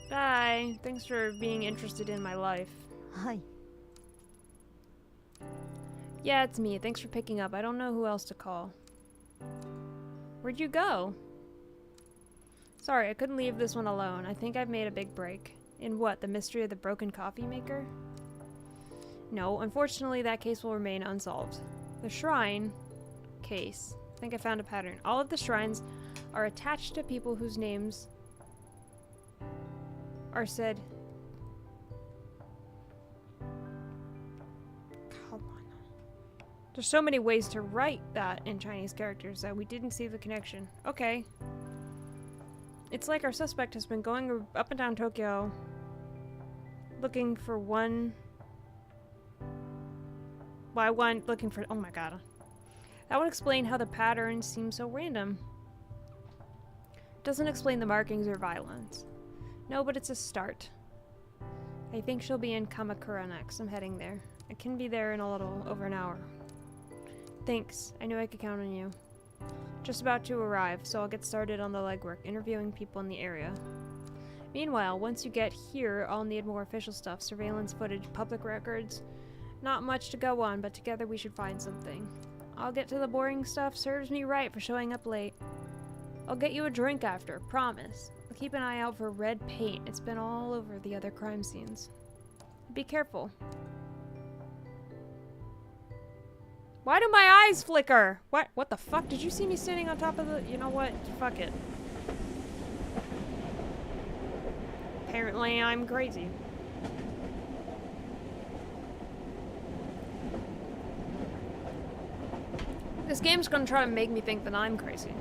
Bye. Thanks for being interested in my life. Hi. Yeah, it's me. Thanks for picking up. I don't know who else to call. Where'd you go? Sorry, I couldn't leave this one alone. I think I've made a big break. In what? The mystery of the broken coffee maker? No, unfortunately that case will remain unsolved. The shrine case. I think I found a pattern. All of the shrines are attached to people whose names are said... Come on. There's so many ways to write that in Chinese characters that we didn't see the connection. Okay. It's like our suspect has been going up and down Tokyo looking for one by one, looking for... Oh my god. That would explain how the patterns seem so random. Doesn't explain the markings or violence. No, but it's a start. I think she'll be in Kamakura next. I'm heading there. I can be there in a little over an hour. Thanks. I knew I could count on you. Just about to arrive, so I'll get started on the legwork, interviewing people in the area. Meanwhile, once you get here, I'll need more official stuff. Surveillance footage, public records. Not much to go on, but together we should find something. I'll get to the boring stuff. Serves me right for showing up late. I'll get you a drink after, promise. Keep an eye out for red paint. It's been all over the other crime scenes. Be careful. Why do my eyes flicker? What the fuck? Did you see me standing on top of the... You know what? Fuck it. Apparently I'm crazy. This game's gonna try to make me think that I'm crazy.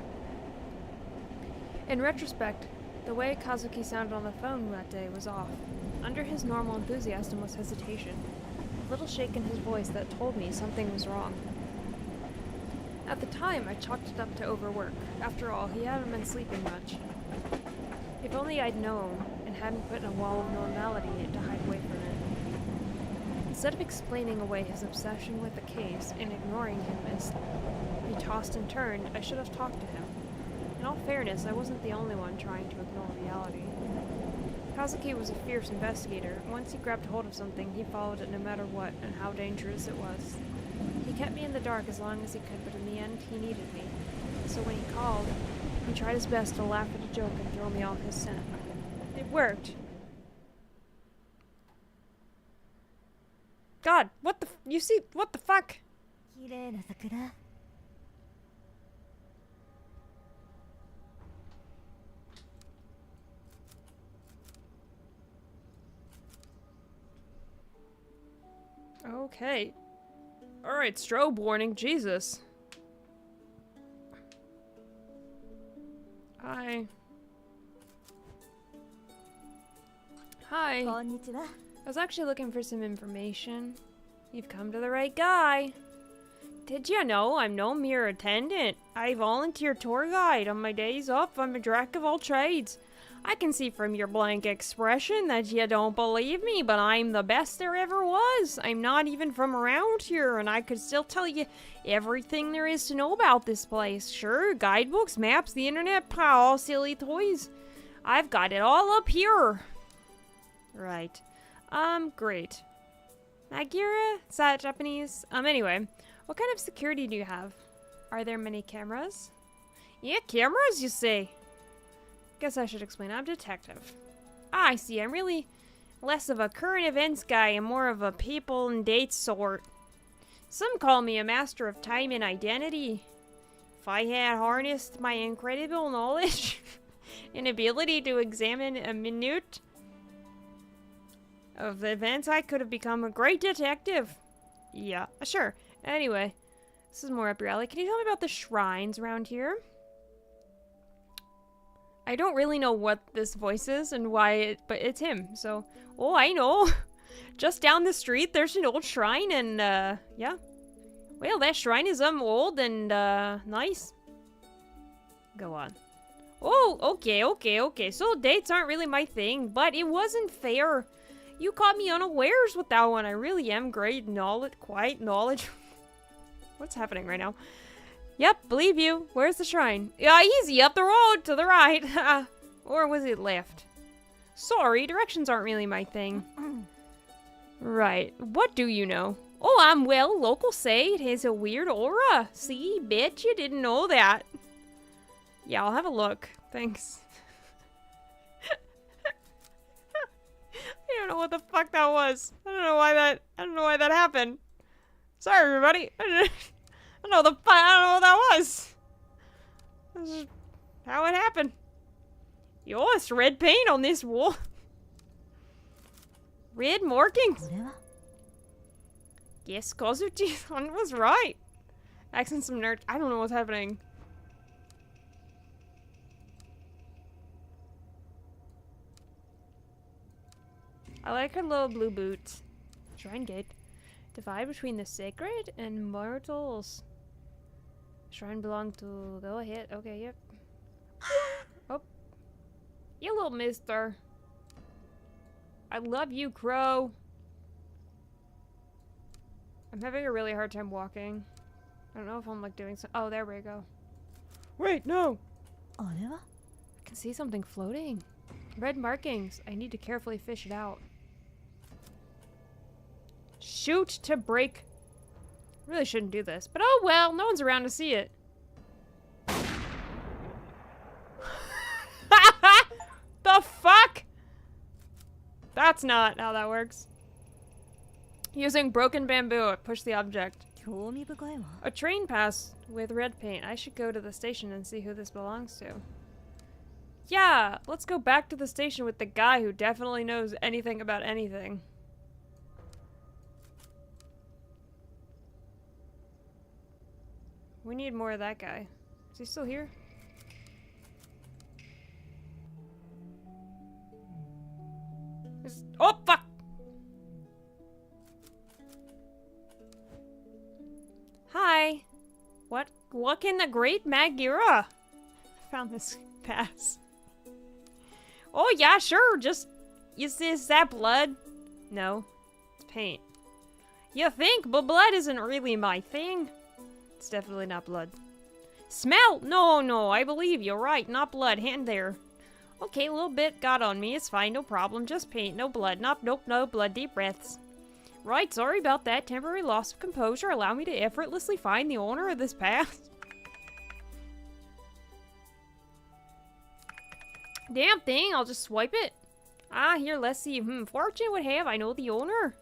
In retrospect, the way Kazuki sounded on the phone that day was off. Under his normal enthusiasm was hesitation, a little shake in his voice that told me something was wrong. At the time, I chalked it up to overwork. After all, he hadn't been sleeping much. If only I'd known and hadn't put a wall of normality to hide away from it. Instead of explaining away his obsession with the case and ignoring him as he tossed and turned, I should have talked to him. In all fairness, I wasn't the only one trying to ignore reality. Kazuki was a fierce investigator. Once he grabbed hold of something, he followed it no matter what and how dangerous it was. He kept me in the dark as long as he could, but in the end, he needed me. So when he called, he tried his best to laugh at a joke and throw me off his scent. It worked. God, what the you see, what the fuck? 綺麗な桜 Okay. Alright, strobe warning, Jesus. Hi. Hi. こんにちは I was actually looking for some information. You've come to the right guy. Did you know I'm no mere attendant? I volunteer tour guide on my days off. I'm a jack of all trades. I can see from your blank expression that you don't believe me, but I'm the best there ever was. I'm not even from around here, and I could still tell you everything there is to know about this place. Sure, guidebooks, maps, the internet, all silly toys. I've got it all up here. Right. Great. Nagira? Is that Japanese? Anyway, what kind of security do you have? Are there many cameras? Yeah, cameras, you say? Guess I should explain. I'm a detective. Ah, I see. I'm really less of a current events guy and more of a people and dates sort. Some call me a master of time and identity. If I had harnessed my incredible knowledge and ability to examine a minute of the events, I could have become a great detective. Yeah, sure. Anyway, this is more up your alley. Can you tell me about the shrines around here? I don't really know what this voice is and why but it's him, so... Oh, I know! Just down the street, there's an old shrine and, yeah. Well, that shrine is, old and, nice. Go on. Oh, okay. So dates aren't really my thing, but it wasn't fair. You caught me unawares with that one. I really am great knowledge. What's happening right now? Yep, believe you. Where's the shrine? Yeah, easy, up the road, to the right. Or was it left? Sorry, directions aren't really my thing. Right, what do you know? Oh, well, locals say it has a weird aura. See, bet you didn't know that. Yeah, I'll have a look. Thanks. I don't know what the fuck that was. I don't know why that happened. Sorry, everybody. I don't know what that was. This is how it happened. Yo, it's red paint on this wall. Red markings. これは Yes, Kazuchi was right. Accent some nerd. I don't know what's happening. I like her little blue boots. Shrine gate. Divide between the sacred and mortals. Shrine belong to... Go ahead. Okay, yep. Oh. You little mister. I love you, Crow. I'm having a really hard time walking. I don't know if I'm like doing so. Oh, there we go. Wait, no. あれは I can see something floating. Red markings. I need to carefully fish it out. Shoot to break. Really shouldn't do this, but oh well, no one's around to see it. That's not how that works. Using broken bamboo, push the object. 興味深いわ A train pass with red paint. I should go to the station and see who this belongs to. Yeah, let's go back to the station with the guy who definitely knows anything about anything. We need more of that guy. Is he still here? Oh, fuck! Hi. What in the great Magira? Found this pass. Oh, yeah, sure. Just, is that blood? No. It's paint. You think, but blood isn't really my thing. It's definitely not blood. Smell? No, I believe you're right. Not blood. Hand there. Okay, a little bit got on me. It's fine, no problem. Just paint, no blood. Nope, no blood. Deep breaths. Right, sorry about that. Temporary loss of composure. Allow me to effortlessly find the owner of this pass. Damn thing, I'll just swipe it. Here, let's see. Fortune would have I know the owner.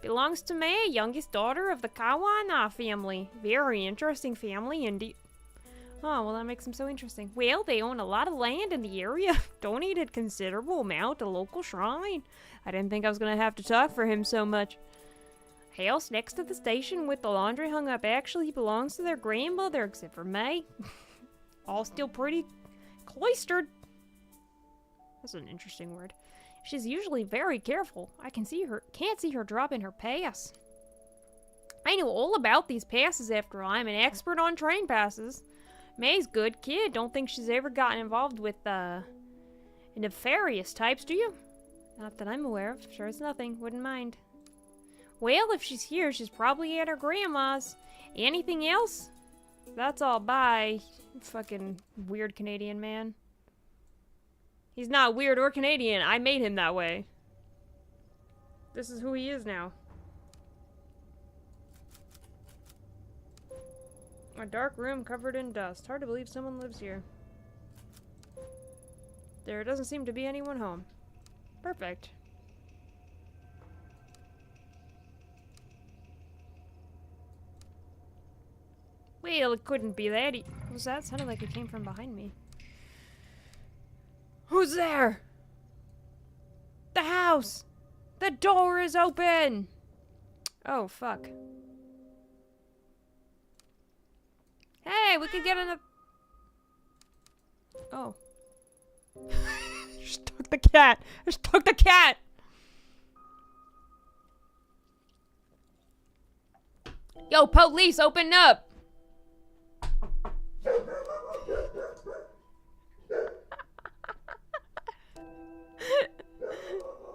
Belongs to May, youngest daughter of the Kawana family. Very interesting family indeed. Oh, well, that makes them so interesting. Well, they own a lot of land in the area. Donated considerable amount to local shrine. I didn't think I was going to have to talk for him so much. House next to the station with the laundry hung up actually belongs to their grandmother, except for May. All still pretty cloistered. That's an interesting word. She's usually very careful. I can't see her dropping her pass. I know all about these passes after all. I'm an expert on train passes. May's good kid. Don't think she's ever gotten involved with, nefarious types, do you? Not that I'm aware of. Sure as nothing. Wouldn't mind. Well, if she's here, she's probably at her grandma's. Anything else? That's all. Bye. Fucking weird Canadian man. He's not weird or Canadian. I made him that way. This is who he is now. A dark room covered in dust. Hard to believe someone lives here. There doesn't seem to be anyone home. Perfect. Well, it couldn't be that. What was that? Sounded like it came from behind me. Who's there? The house! The door is open! Oh, fuck. Hey, we could get in the... Oh. Just took the cat! Just took the cat! Yo, police, open up!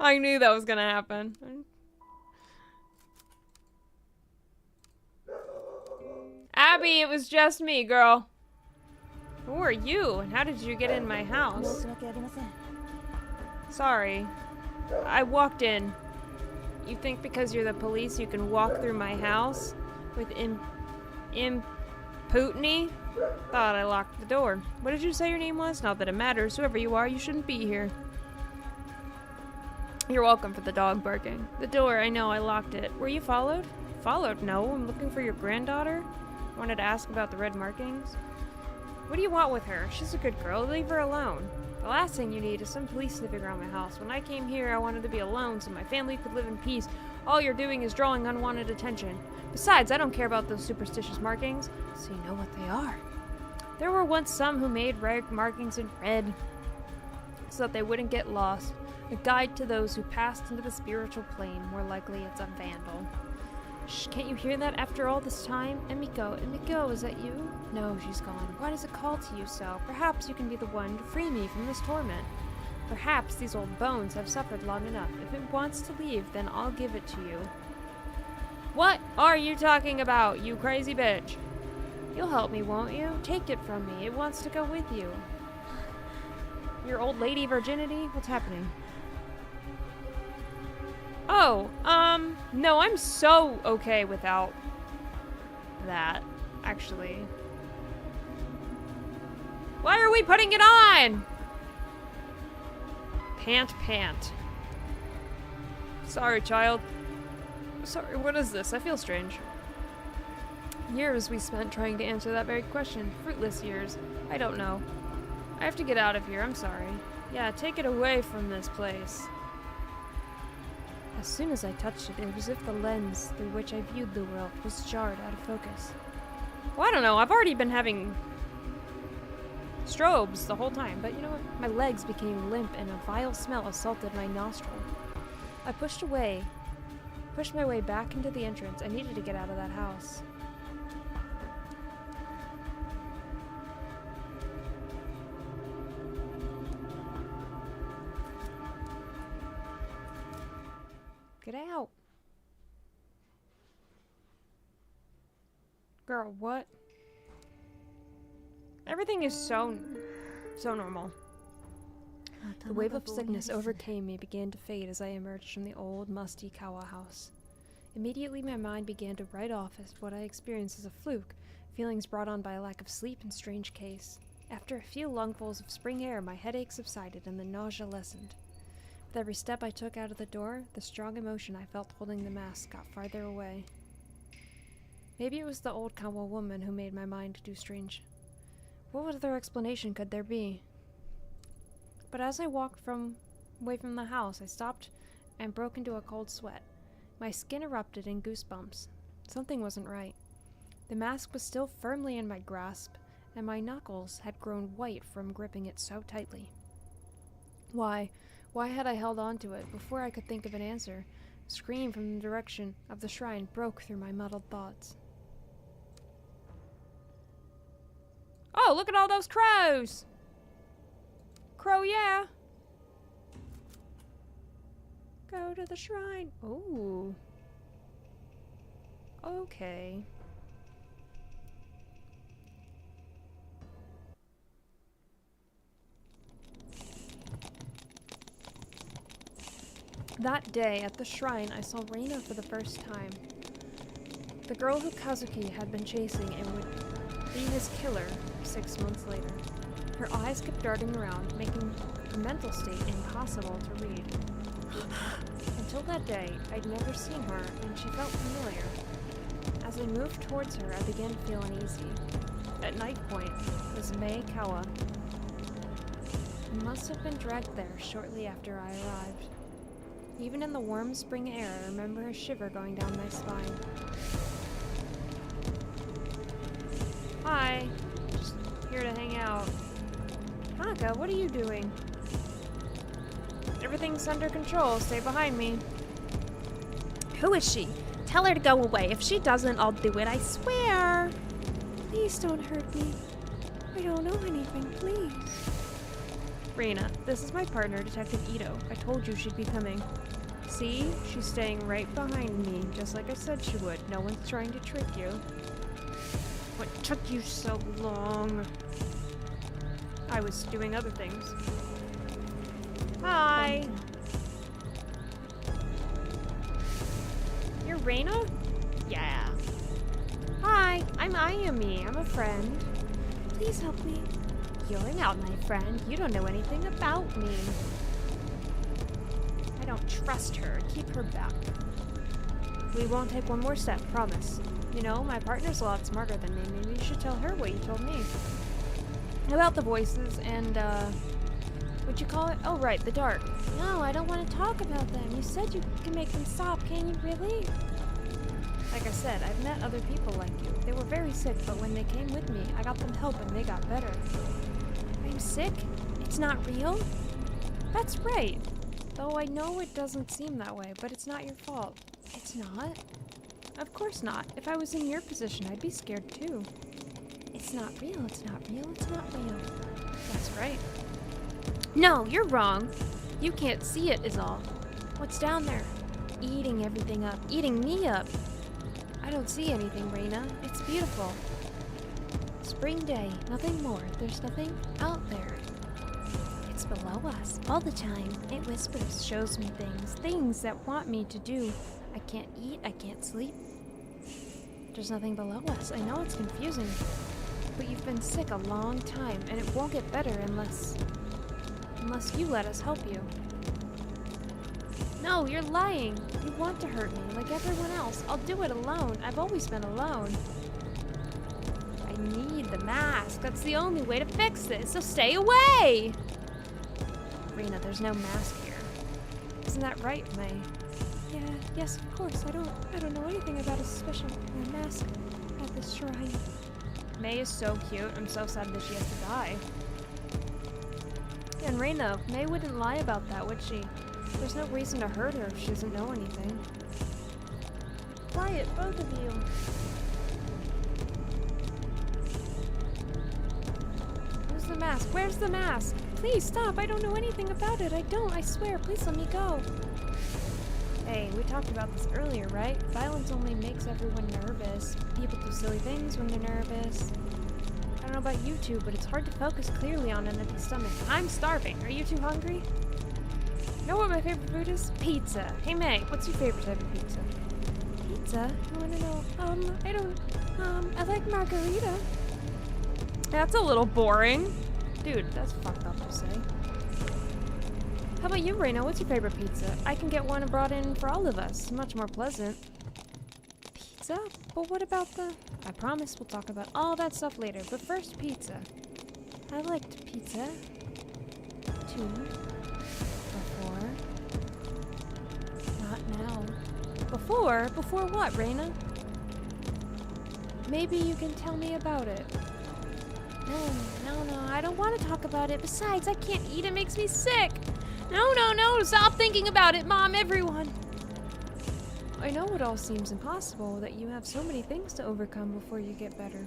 I knew that was gonna happen. Abby, it was just me, girl. Who are you, and how did you get in my house? 申し訳ありません Sorry. I walked in. You think because you're the police you can walk through my house with imputiny? Thought I locked the door. What did you say your name was? Not that it matters. Whoever you are, you shouldn't be here. You're welcome for the dog barking. The door, I know, I locked it. Were you followed? Followed? No, I'm looking for your granddaughter. Wanted to ask about the red markings. What do you want with her? She's a good girl. Leave her alone. The last thing you need is some police sniffing around my house. When I came here, I wanted to be alone so my family could live in peace. All you're doing is drawing unwanted attention. Besides, I don't care about those superstitious markings, so you know what they are. There were once some who made red markings in red so that they wouldn't get lost. A guide to those who passed into the spiritual plane. More likely it's a vandal. Shh, can't you hear that after all this time? Emiko, is that you? No, she's gone. Why does it call to you so? Perhaps you can be the one to free me from this torment. Perhaps these old bones have suffered long enough. If it wants to leave, then I'll give it to you. What are you talking about, you crazy bitch? You'll help me, won't you? Take it from me. It wants to go with you. Your old lady virginity? What's happening? Oh, no, I'm so okay without that, actually. Why are we putting it on? Pant. Sorry, child. Sorry, what is this? I feel strange. Years we spent trying to answer that very question. Fruitless years. I don't know. I have to get out of here. I'm sorry. Yeah, take it away from this place. As soon as I touched it, it was as if the lens through which I viewed the world was jarred out of focus. Well, I don't know. I've already been having strobes the whole time, but you know what? My legs became limp and a vile smell assaulted my nostril. I pushed my way back into the entrance. I needed to get out of that house. Get out. Girl, what? Everything is so normal. The wave of sickness overcame me, began to fade as I emerged from the old, musty Kawa house. Immediately my mind began to write off as what I experienced as a fluke, feelings brought on by a lack of sleep and strange case. After a few lungfuls of spring air, my headache subsided and the nausea lessened. With every step I took out of the door, the strong emotion I felt holding the mask got farther away. Maybe it was the old Kawa woman who made my mind do strange. What other explanation could there be? But as I walked away from the house, I stopped and broke into a cold sweat. My skin erupted in goosebumps. Something wasn't right. The mask was still firmly in my grasp, and my knuckles had grown white from gripping it so tightly. Why had I held on to it? Before I could think of an answer, a scream from the direction of the shrine broke through my muddled thoughts. Oh, look at all those crows! Crow, yeah! Go to the shrine. Ooh. Okay. That day, at the shrine, I saw Reina for the first time. The girl who Kazuki had been chasing and would be his killer 6 months later. Her eyes kept darting around, making her mental state impossible to read. Until that day, I'd never seen her, and she felt familiar. As I moved towards her, I began to feel uneasy. At night point was Mei Kawa. He must have been dragged there shortly after I arrived. Even in the warm spring air, I remember a shiver going down my spine. Hi. Just here to hang out. Haka, what are you doing? Everything's under control. Stay behind me. Who is she? Tell her to go away. If she doesn't, I'll do it, I swear. Please don't hurt me. I don't know anything, please. Reina, this is my partner, Detective Ito. I told you she'd be coming. See? She's staying right behind me, just like I said she would. No one's trying to trick you. What took you so long? I was doing other things. Hi! You're Reina? Yeah. Hi, I'm Ayumi. I'm a friend. Please help me. You're not my friend. You don't know anything about me. I don't trust her. Keep her back. We won't take one more step, promise. You know, my partner's a lot smarter than me. Maybe you should tell her what you told me. About the voices and, what'd you call it? Oh, right, the dark. No, I don't want to talk about them. You said you can make them stop. Can you really? Like I said, I've met other people like you. They were very sick, but when they came with me, I got them help and they got better. I'm sick? It's not real? That's right. Though I know it doesn't seem that way, but it's not your fault. It's not? Of course not. If I was in your position, I'd be scared too. It's not real. It's not real. It's not real. That's right. No, you're wrong. You can't see it is all. What's down there? Eating everything up. Eating me up. I don't see anything, Reina. It's beautiful. Spring day. Nothing more. There's nothing out there. It's below us all the time. It whispers, Shows me things that want me to do. I can't eat. I can't sleep. There's nothing below us. I know it's confusing. But you've been sick a long time, and it won't get better unless you let us help you. No, you're lying. You want to hurt me, like everyone else. I'll do it alone. I've always been alone. I need the mask. That's the only way to fix this, so stay away! Rena, there's no mask here. Isn't that right, May? Yeah, yes, of course. I don't know anything about a special mask at this shrine. May is so cute. I'm so sad that she has to die. And Rena, May wouldn't lie about that, would she? There's no reason to hurt her if she doesn't know anything. Quiet, both of you. Where's the mask? Where's the mask? Please stop. I don't know anything about it. I don't. I swear. Please let me go. Hey, we talked about this earlier, right? Violence only makes everyone nervous. People do silly things when they're nervous. I don't know about you two, but it's hard to focus clearly on an empty stomach. I'm starving. Are you two hungry? You know what my favorite food is? Pizza. Hey May, what's your favorite type of pizza? Pizza? You wanna know? I like margarita. That's a little boring. Dude, that's fucked up to say. How about you, Reno? What's your favorite pizza? I can get one brought in for all of us. Much more pleasant. Pizza? But what about the... I promise we'll talk about all that stuff later, but first pizza. I liked pizza. Too. Before. Not now. Before? Before what, Rena? Maybe you can tell me about it. No, I don't want to talk about it. Besides, I can't eat. It makes me sick. No, stop thinking about it, Mom, everyone. I know it all seems impossible, that you have so many things to overcome before you get better.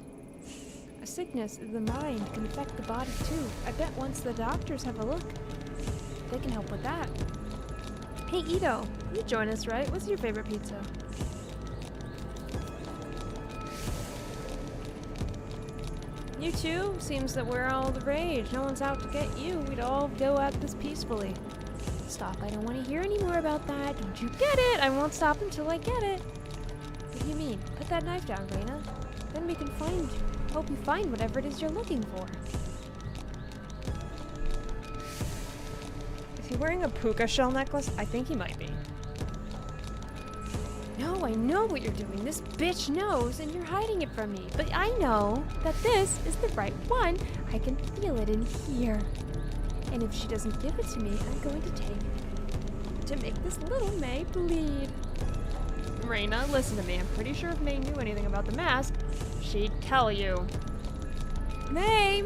A sickness of the mind can affect the body too. I bet once the doctors have a look, they can help with that. Hey, Ito, you join us, right? What's your favorite pizza? You too? Seems that we're all the rage. No one's out to get you. We'd all go at this peacefully. Stop. I don't want to hear any more about that. Don't you get it? I won't stop until I get it. What do you mean? Put that knife down, Rena. Then we can help you find whatever it is you're looking for. Is he wearing a puka shell necklace? I think he might be. No, I know what you're doing. This bitch knows, and you're hiding it from me. But I know that this is the right one. I can feel it in here. And if she doesn't give it to me, I'm going to take it to make this little May bleed. Rena, listen to me. I'm pretty sure if May knew anything about the mask, she'd tell you. May!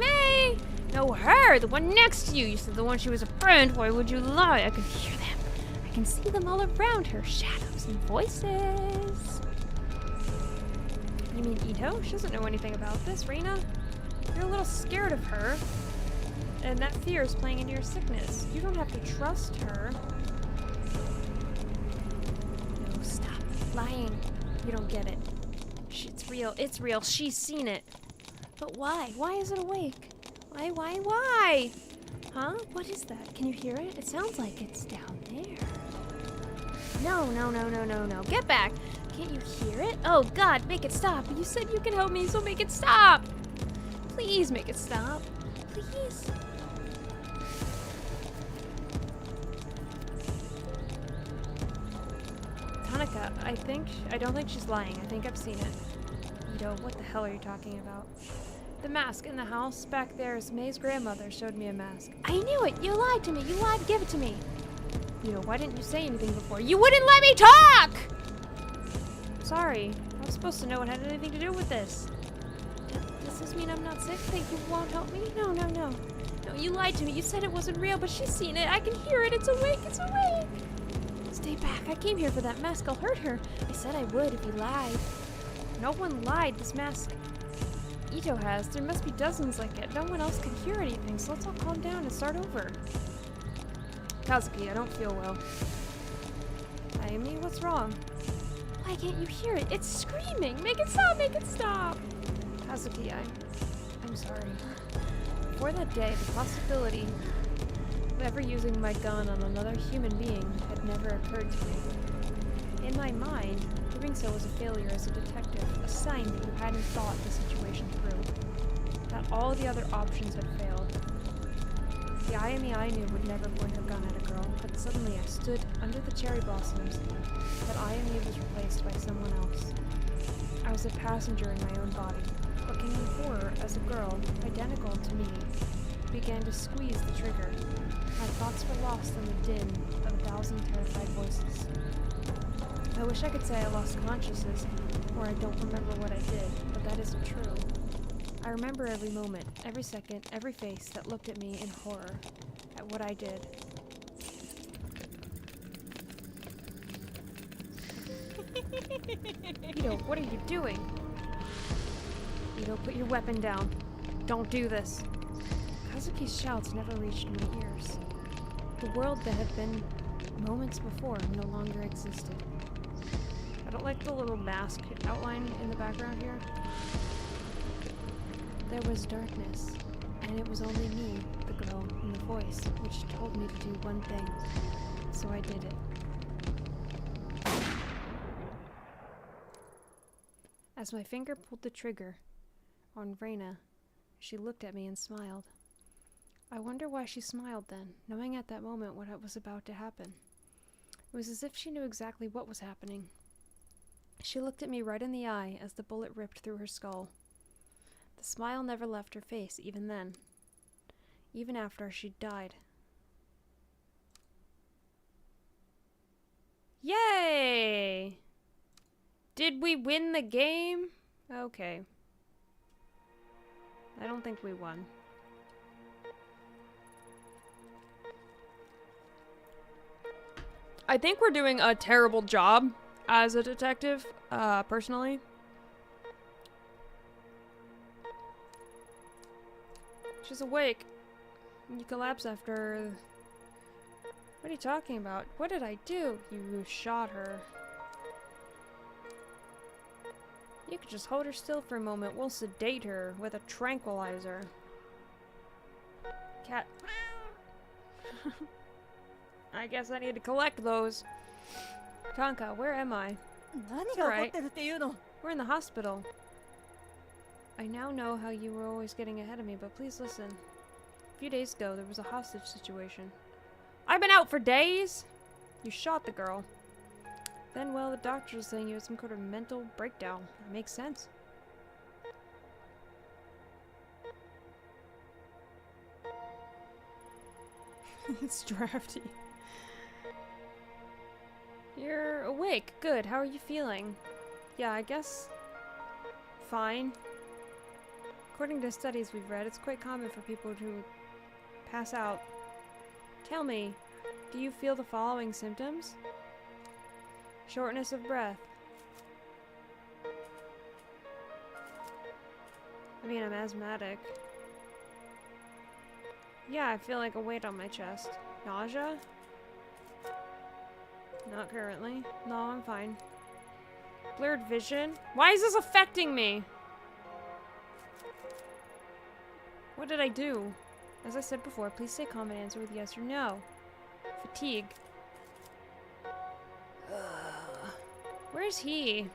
No, her! The one next to you! You said the one she was a friend. Why would you lie? I could hear them. I can see them all around her. Shadows and voices. You mean Ito? She doesn't know anything about this, Rena. You're a little scared of her. And that fear is playing into your sickness. You don't have to trust her. No, stop lying. You don't get it. It's real. It's real. She's seen it. But why? Why is it awake? Why? Huh? What is that? Can you hear it? It sounds like it's down there. No. Get back. Can't you hear it? Oh, God, make it stop. You said you can help me, so make it stop. Please make it stop. Please. Tanaka, I don't think she's lying. I think I've seen it. Ito, what the hell are you talking about? The mask in the house back there is May's grandmother showed me a mask. I knew it! You lied to me! You lied! Give it to me! Ito, why didn't you say anything before? You wouldn't let me talk! Sorry. I was supposed to know it had anything to do with this. Does this mean I'm not sick? That you won't help me? No. No, you lied to me. You said it wasn't real, but she's seen it. I can hear it. It's awake. Stay back. I came here for that mask. I'll hurt her. I said I would if you lied. No one lied. This mask Ito has. There must be dozens like it. No one else can hear anything, so let's all calm down and start over. Kazuki, I don't feel well. Ayumi, what's wrong? Why can't you hear it? It's screaming! Make it stop! Kazuki, I'm sorry. Before that day, the possibility of ever using my gun on another human being had never occurred to me. In my mind, doing so was a failure as a detective, a sign that you hadn't thought the situation through, that all the other options had failed. The Ayami I knew would never point her gun at a girl, but suddenly I stood under the cherry blossoms. That Ayami was replaced by someone else. I was a passenger in my own body, looking in horror as a girl, identical to me, began to squeeze the trigger. My thoughts were lost in the din of 1,000 terrified voices. I wish I could say I lost consciousness, or I don't remember what I did, but that isn't true. I remember every moment, every second, every face that looked at me in horror at what I did. Ito, what are you doing? Ito, put your weapon down. Don't do this. Kazuki's shouts never reached my ears. The world that had been moments before no longer existed. I don't like the little mask outline in the background here. There was darkness, and it was only me, the girl, and the voice, which told me to do one thing. So I did it. As my finger pulled the trigger on Reyna, she looked at me and smiled. I wonder why she smiled then, knowing at that moment what was about to happen. It was as if she knew exactly what was happening. She looked at me right in the eye as the bullet ripped through her skull. The smile never left her face, even then. Even after she'd died. Yay! Did we win the game? Okay. I don't think we won. I think we're doing a terrible job as a detective, personally. She's awake. You collapse after... What are you talking about? What did I do? You shot her. You could just hold her still for a moment. We'll sedate her with a tranquilizer. Cat. I guess I need to collect those. Tonka, where am I? It's alright. We're in the hospital. I now know how you were always getting ahead of me, but please listen. A few days ago, there was a hostage situation. I've been out for days! You shot the girl. Then, well, the doctor was saying you had some kind of mental breakdown. That makes sense. It's drafty. You're awake. Good. How are you feeling? Yeah, I guess... fine. According to studies we've read, it's quite common for people to pass out. Tell me, do you feel the following symptoms? Shortness of breath. I mean, I'm asthmatic. Yeah, I feel like a weight on my chest. Nausea? Not currently. No, I'm fine. Blurred vision? Why is this affecting me? What did I do? As I said before, please stay calm and answer with yes or no. Fatigue. Where's he?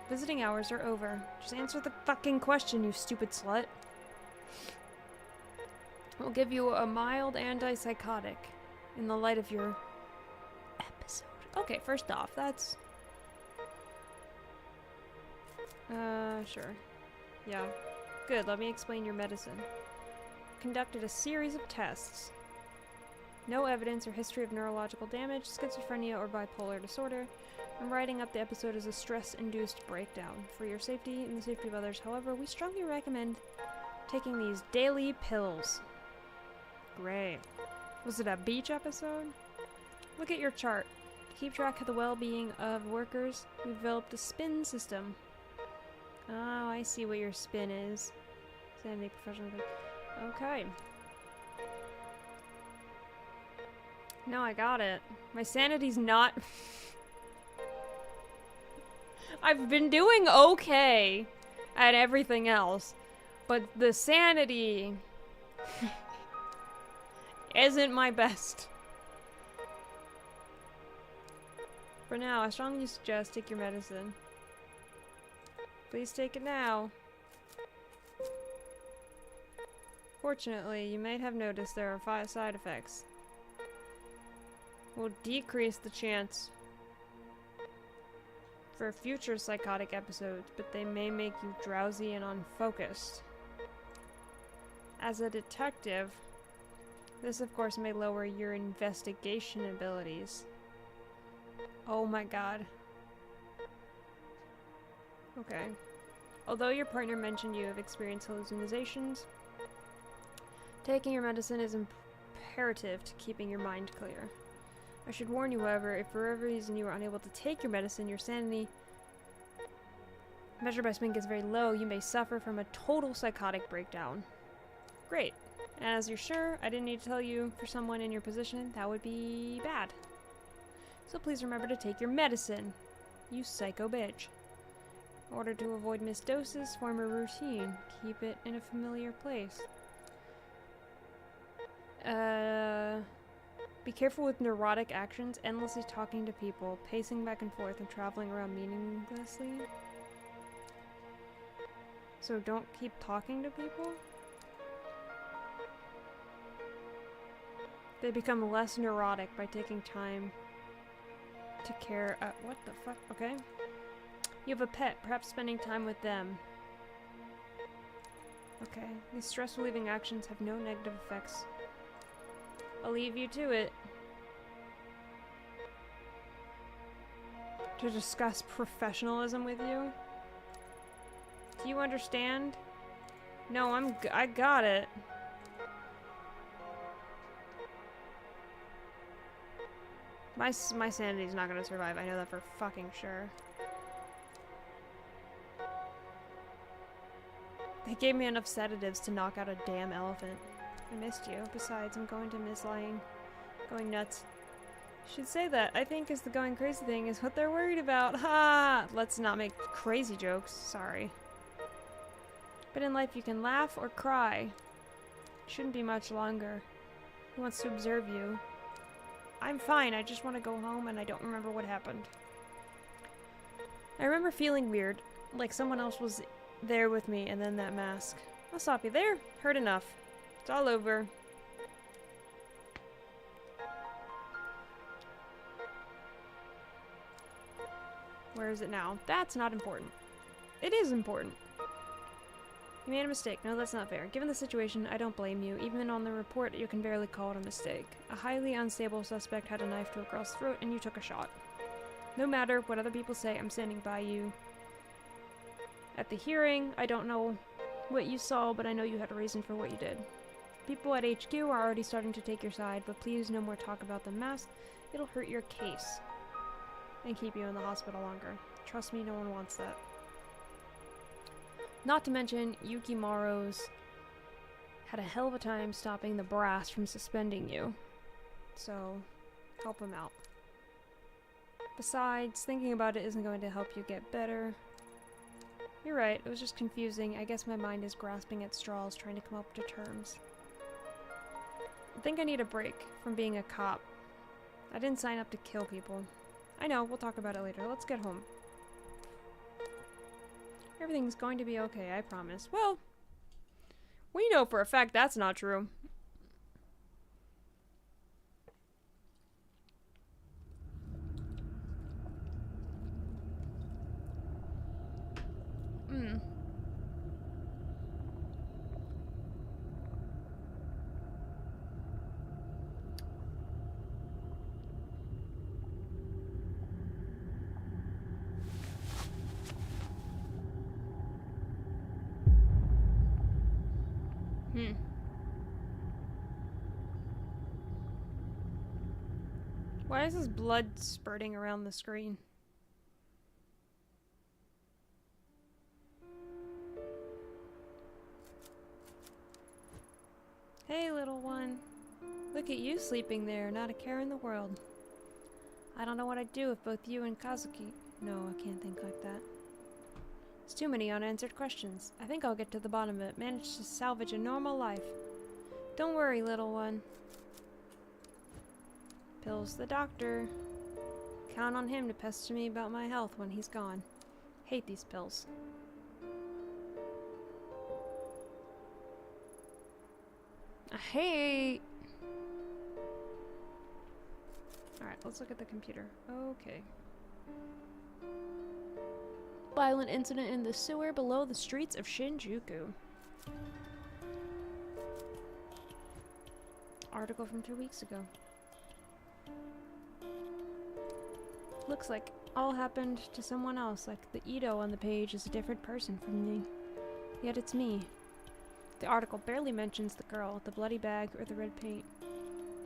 Visiting hours are over. Just answer the fucking question, you stupid slut. We'll give you a mild antipsychotic in the light of your episode. Okay, first off, that's... sure. Yeah. Good, let me explain your medicine. Conducted a series of tests. No evidence or history of neurological damage, schizophrenia, or bipolar disorder. I'm writing up the episode as a stress-induced breakdown. For your safety and the safety of others, however, we strongly recommend taking these daily pills. Great. Was it a beach episode? Look at your chart. To keep track of the well-being of workers, we've developed a spin system. Oh, I see what your spin is. Sanity professional. Okay. No, I got it. My sanity's not... I've been doing okay at everything else, but the sanity isn't my best. For now, I strongly suggest take your medicine. Please take it now. Fortunately, you might have noticed there are 5 side effects. Will decrease the chance for future psychotic episodes, but they may make you drowsy and unfocused. As a detective, this of course may lower your investigation abilities. Oh my god. Okay. Although your partner mentioned you have experienced hallucinations, taking your medicine is imperative to keeping your mind clear. I should warn you, however, if for whatever reason you are unable to take your medicine, your sanity measured by spin gets very low, you may suffer from a total psychotic breakdown. Great. And as you're sure, I didn't need to tell you, for someone in your position, that would be bad. So please remember to take your medicine, you psycho bitch. In order to avoid missed doses, form a routine. Keep it in a familiar place. Be careful with neurotic actions, endlessly talking to people, pacing back and forth, and traveling around meaninglessly. So don't keep talking to people? They become less neurotic by taking time to care. What the fuck? Okay. You have a pet, perhaps spending time with them. Okay. These stress relieving actions have no negative effects. I'll leave you to it. To discuss professionalism with you? Do you understand? No, I got it. My sanity's not gonna survive. I know that for fucking sure. They gave me enough sedatives to knock out a damn elephant. I missed you. Besides, I'm going to miss going nuts. Should say that. I think is the going crazy thing is what they're worried about. Ha! Let's not make crazy jokes. Sorry. But in life you can laugh or cry. Shouldn't be much longer. Who wants to observe you? I'm fine. I just want to go home and I don't remember what happened. I remember feeling weird. Like someone else was there with me and then that mask. I'll stop you there. Heard enough. It's all over. Where is it now? That's not important. It is important. You made a mistake. No, that's not fair. Given the situation, I don't blame you. Even on the report, you can barely call it a mistake. A highly unstable suspect had a knife to a girl's throat, and you took a shot. No matter what other people say, I'm standing by you. At the hearing, I don't know what you saw, but I know you had a reason for what you did. People at HQ are already starting to take your side, but please no more talk about the mask. It'll hurt your case and keep you in the hospital longer. Trust me, no one wants that. Not to mention, Yukimaru's had a hell of a time stopping the brass from suspending you. So, help him out. Besides, thinking about it isn't going to help you get better. You're right, it was just confusing. I guess my mind is grasping at straws, trying to come up to terms. I think I need a break from being a cop. I didn't sign up to kill people. I know, we'll talk about it later. Let's get home. Everything's going to be okay, I promise. Well, we know for a fact that's not true. Why is this blood spurting around the screen? Hey, little one. Look at you sleeping there, not a care in the world. I don't know what I'd do if both you and Kazuki... No, I can't think like that. It's too many unanswered questions. I think I'll get to the bottom of it, manage to salvage a normal life. Don't worry, little one. Pills the doctor. Count on him to pester me about my health when he's gone. Hate these pills. I hate. Alright, let's look at the computer. Okay. Violent incident in the sewer below the streets of Shinjuku. Article from 2 weeks ago. Looks like all happened to someone else, like the Ito on the page is a different person from me. Yet it's me. The article barely mentions the girl, the bloody bag, or the red paint.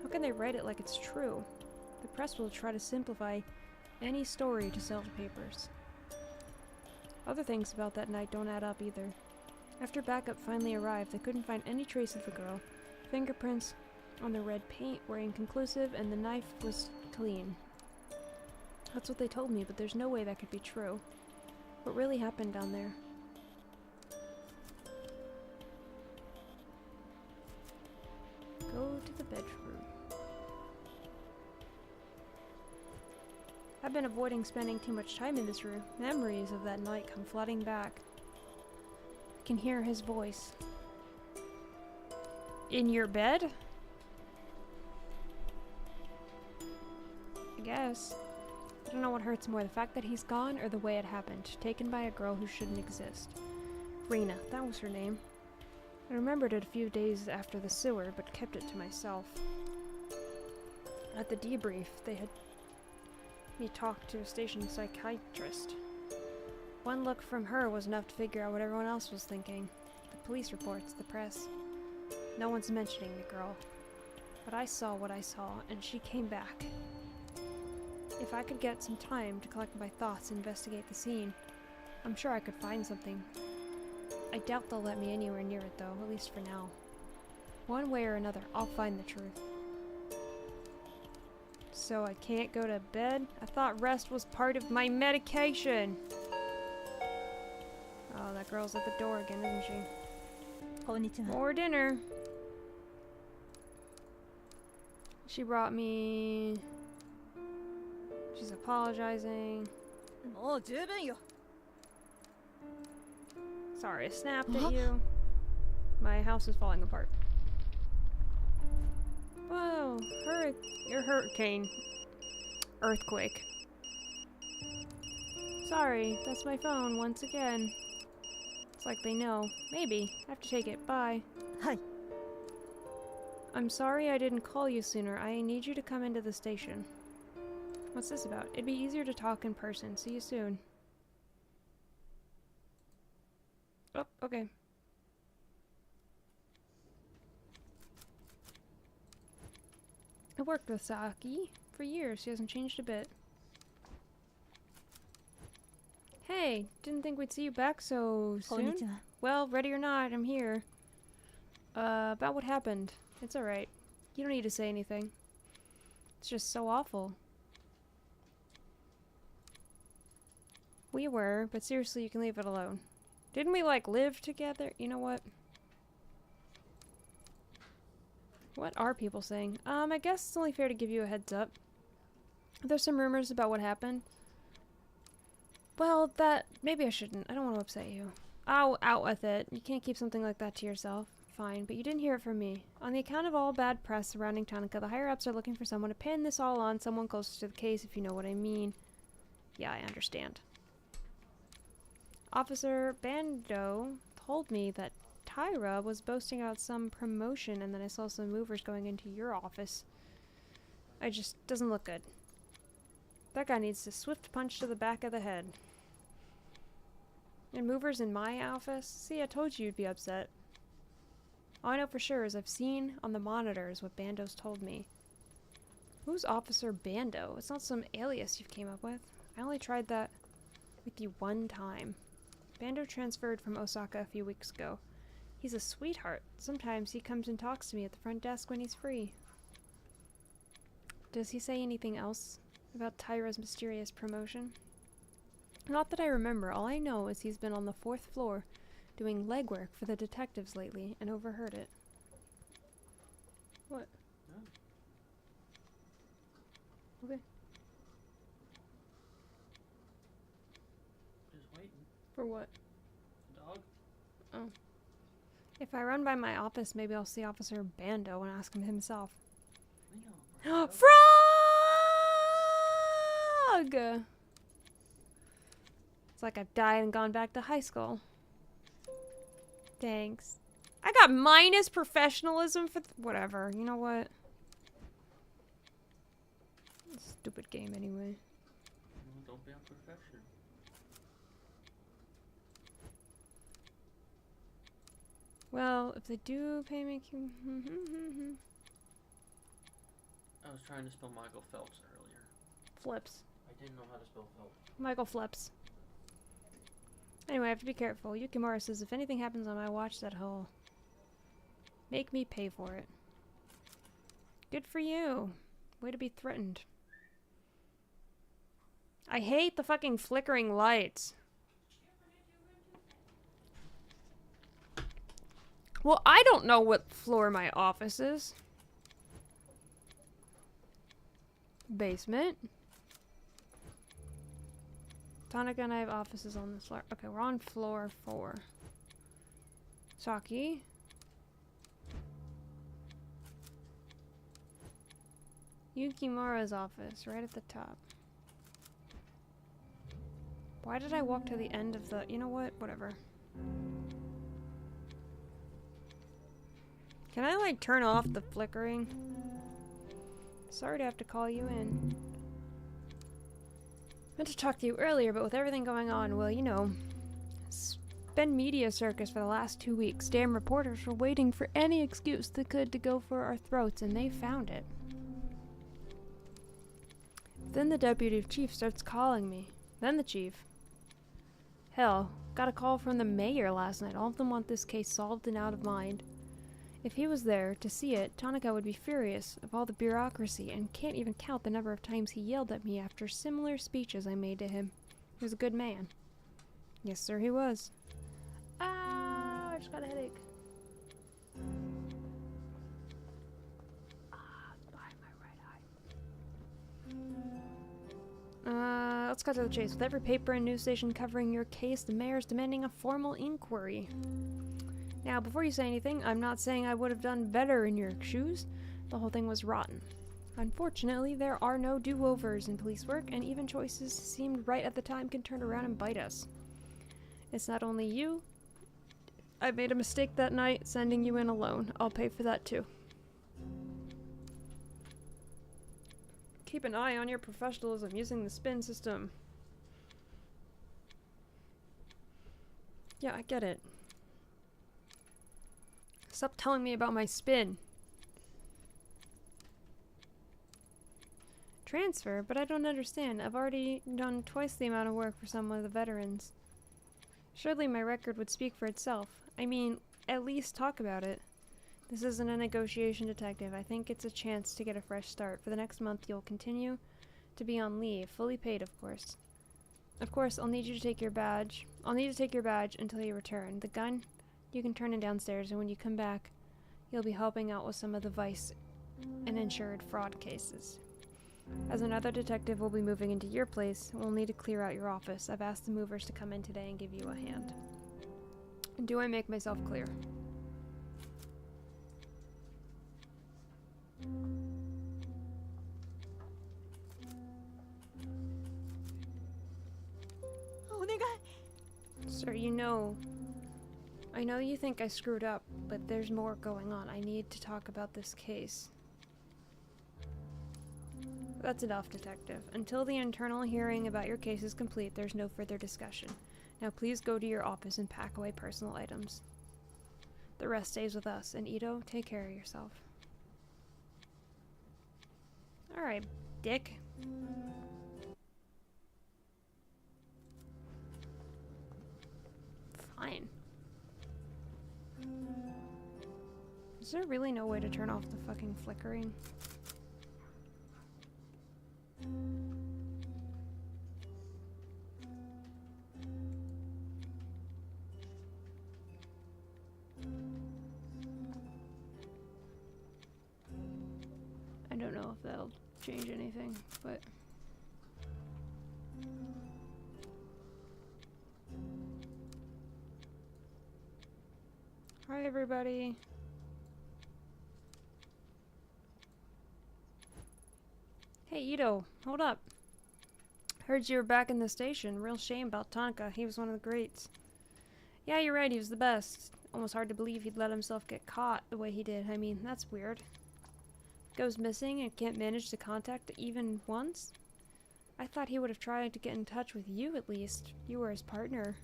How can they write it like it's true? The press will try to simplify any story to sell the papers. Other things about that night don't add up either. After backup finally arrived, they couldn't find any trace of the girl. Fingerprints on the red paint were inconclusive, and the knife was clean. That's what they told me, but there's no way that could be true. What really happened down there? Go to the bedroom. I've been avoiding spending too much time in this room. Memories of that night come flooding back. I can hear his voice. In your bed? I guess. I don't know what hurts more, the fact that he's gone or the way it happened. Taken by a girl who shouldn't exist. Rena, that was her name. I remembered it a few days after the sewer, but kept it to myself. At the debrief, they had me talk to a station psychiatrist. One look from her was enough to figure out what everyone else was thinking. The police reports, the press. No one's mentioning the girl. But I saw what I saw, and she came back. If I could get some time to collect my thoughts and investigate the scene, I'm sure I could find something. I doubt they'll let me anywhere near it though, at least for now. One way or another, I'll find the truth. So I can't go to bed? I thought rest was part of my medication! Oh, that girl's at the door again, isn't she? Konnichiwa. More dinner! She brought me... She's apologizing. もう十分よ。 Sorry, I snapped at you. My house is falling apart. Whoa, hurricane. Earthquake. Sorry, that's my phone once again. It's like they know. Maybe. I have to take it. Bye. はい。 I'm sorry I didn't call you sooner. I need you to come into the station. What's this about? It'd be easier to talk in person. See you soon. Oh, okay. I worked with Saki for years. She hasn't changed a bit. Hey, didn't think we'd see you back so soon. こんにちは。 Well, ready or not, I'm here. About what happened. It's alright. You don't need to say anything. It's just so awful. We were, but seriously, you can leave it alone. Didn't we, like, live together? You know what? What are people saying? I guess it's only fair to give you a heads up. There's some rumors about what happened. Well, maybe I shouldn't. I don't want to upset you. Oh, out with it. You can't keep something like that to yourself. Fine, but you didn't hear it from me. On the account of all bad press surrounding Tanaka, the higher-ups are looking for someone to pin this all on, someone closer to the case, if you know what I mean. Yeah, I understand. Officer Bando told me that Tyra was boasting about some promotion, and then I saw some movers going into your office. I just doesn't look good. That guy needs a swift punch to the back of the head. And movers in my office? See, I told you you'd be upset. All I know for sure is I've seen on the monitors what Bando's told me. Who's Officer Bando? It's not some alias you came up with. I only tried that with you one time. Bando transferred from Osaka a few weeks ago. He's a sweetheart. Sometimes he comes and talks to me at the front desk when he's free. Does he say anything else about Tyra's mysterious promotion? Not that I remember. All I know is he's been on the 4th floor doing legwork for the detectives lately and overheard it. What? No. Okay. Just waiting. For what? Dog? Oh. If I run by my office, maybe I'll see Officer Bando and ask him himself. Frog! It's like I've died and gone back to high school. Thanks. I got minus professionalism for whatever. You know what? Stupid game anyway. Don't be unprofessional. Well, if they do pay me... I was trying to spell Michael Phelps earlier. Flips. I didn't know how to spell Phelps. Michael Flips. Anyway, I have to be careful. Yukimura says if anything happens on my watch, that he'll make me pay for it. Good for you. Way to be threatened. I hate the fucking flickering lights. Well, I don't know what floor my office is. Basement. Tonica and I have offices on this floor. Okay, we're on floor 4. Saki. Yukimura's office, right at the top. Why did I walk to the end of the... You know what? Whatever. Can I, like, turn off the flickering? Sorry to have to call you in. Meant to talk to you earlier, but with everything going on, well, you know, it's been media circus for the last 2 weeks. Damn reporters were waiting for any excuse they could to go for our throats, and they found it. Then the deputy chief starts calling me. Then the chief. Hell, got a call from the mayor last night. All of them want this case solved and out of mind. If he was there to see it, Tonica would be furious of all the bureaucracy and can't even count the number of times he yelled at me after similar speeches I made to him. He was a good man. Yes, sir, he was. Ah, I just got a headache. It's behind my right eye. Let's cut to the chase. With every paper and news station covering your case, the mayor's demanding a formal inquiry. Now, before you say anything, I'm not saying I would have done better in your shoes. The whole thing was rotten. Unfortunately, there are no do-overs in police work, and even choices seemed right at the time can turn around and bite us. It's not only you. I made a mistake that night, sending you in alone. I'll pay for that too. Keep an eye on your professionalism using the spin system. Yeah, I get it. Stop telling me about my spin. Transfer? But I don't understand. I've already done twice the amount of work for some of the veterans. Surely my record would speak for itself. I mean, at least talk about it. This isn't a negotiation, detective. I think it's a chance to get a fresh start. For the next month, you'll continue to be on leave. Fully paid, of course. Of course, I'll need you to take your badge. I'll need to take your badge until you return. The gun? You can turn it downstairs, and when you come back, you'll be helping out with some of the vice and insured fraud cases. As another detective will be moving into your place, we'll need to clear out your office. I've asked the movers to come in today and give you a hand. Do I make myself clear? Sir, you know... I know you think I screwed up, but there's more going on. I need to talk about this case. That's enough, detective. Until the internal hearing about your case is complete, there's no further discussion. Now please go to your office and pack away personal items. The rest stays with us. And Ito, take care of yourself. Alright, dick. Fine. Is there really no way to turn off the fucking flickering? I don't know if that'll change anything, but... Hi, everybody. Hey, Ito, hold up. Heard you were back in the station. Real shame about Tonka. He was one of the greats. Yeah, you're right. He was the best. Almost hard to believe he'd let himself get caught the way he did. I mean, that's weird. Goes missing and can't manage to contact even once? I thought he would have tried to get in touch with you at least. You were his partner.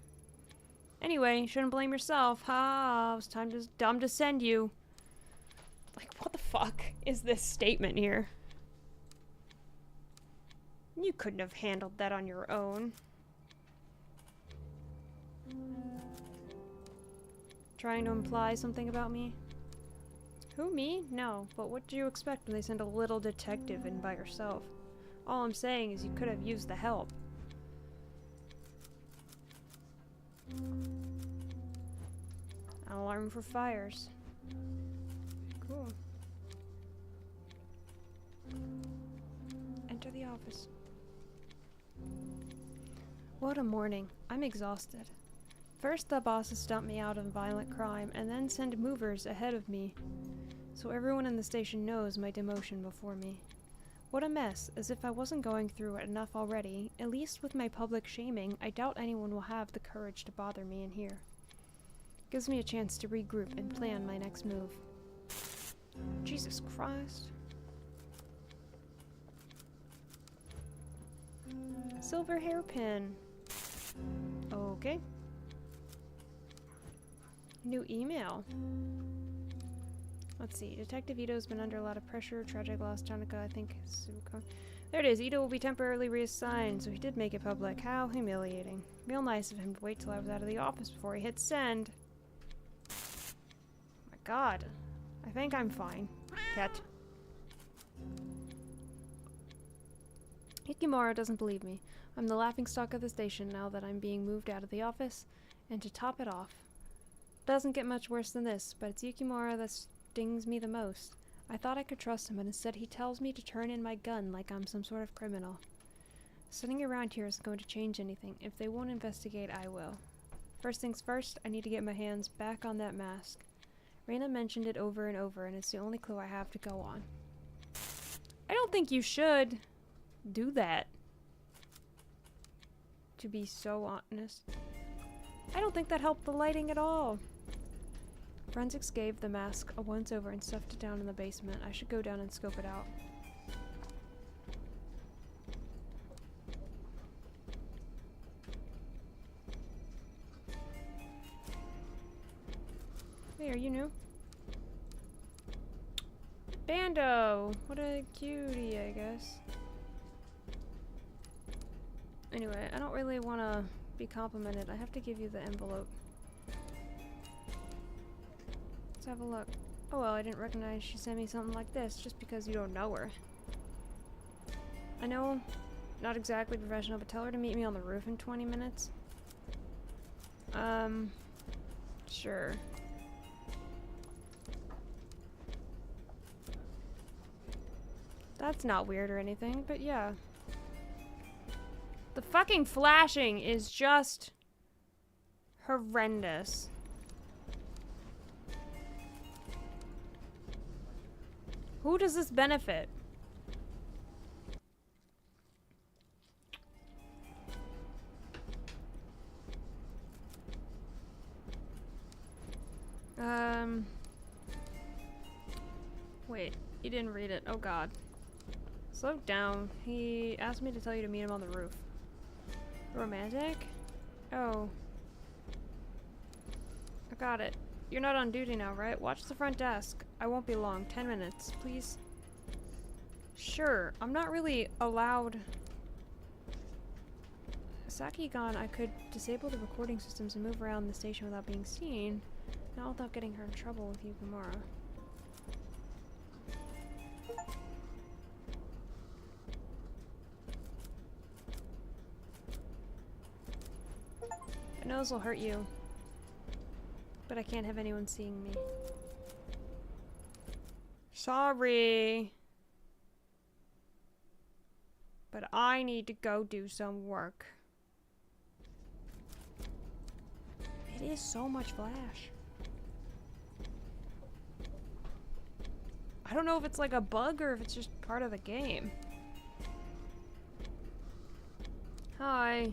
Anyway, you shouldn't blame yourself. Ha, it was dumb to send you. Like, what the fuck is this statement here? You couldn't have handled that on your own. Trying to imply something about me? Who, me? No, but what do you expect when they send a little detective in by herself? All I'm saying is you could have used the help. An alarm for fires. Cool. Enter the office. What a morning. I'm exhausted. First, the bosses stomp me out on violent crime, and then send movers ahead of me, so everyone in the station knows my demotion before me. What a mess, as if I wasn't going through it enough already. At least with my public shaming, I doubt anyone will have the courage to bother me in here. Gives me a chance to regroup and plan my next move. Jesus Christ. Silver hairpin. Okay. New email. Let's see. Detective Ito's been under a lot of pressure. Tragic loss. Tonica, I think. There it is. Ito will be temporarily reassigned, so he did make it public. How humiliating. Real nice of him to wait till I was out of the office before he hit send. My god. I think I'm fine. Cat. Hikimura doesn't believe me. I'm the laughingstock of the station now that I'm being moved out of the office. And to top it off, doesn't get much worse than this, but it's Yukimura that stings me the most. I thought I could trust him, but instead he tells me to turn in my gun like I'm some sort of criminal. Sitting around here isn't going to change anything. If they won't investigate, I will. First things first, I need to get my hands back on that mask. Reina mentioned it over and over, and it's the only clue I have to go on. I don't think you should do that. To be so honest. I don't think that helped the lighting at all. Forensics gave the mask a once-over and stuffed it down in the basement. I should go down and scope it out. Hey, are you new? Bando! What a cutie, I guess. Anyway, I don't really want to be complimented. I have to give you the envelope. Let's have a look. Oh well, I didn't recognize she sent me something like this just because you don't know her. I know, not exactly professional, but tell her to meet me on the roof in 20 minutes. Sure. That's not weird or anything, but yeah. The fucking flashing is just horrendous. Who does this benefit? Wait, you didn't read it. Oh god. Slow down. He asked me to tell you to meet him on the roof. Romantic? Oh. I got it. You're not on duty now, right? Watch the front desk. I won't be long. 10 minutes, please. Sure. I'm not really allowed... Saki-gon, I could disable the recording systems and move around the station without being seen. Not without getting her in trouble with Yukimura. I know this will hurt you, but I can't have anyone seeing me. Sorry. But I need to go do some work. It is so much flash. I don't know if it's like a bug or if it's just part of the game. Hi.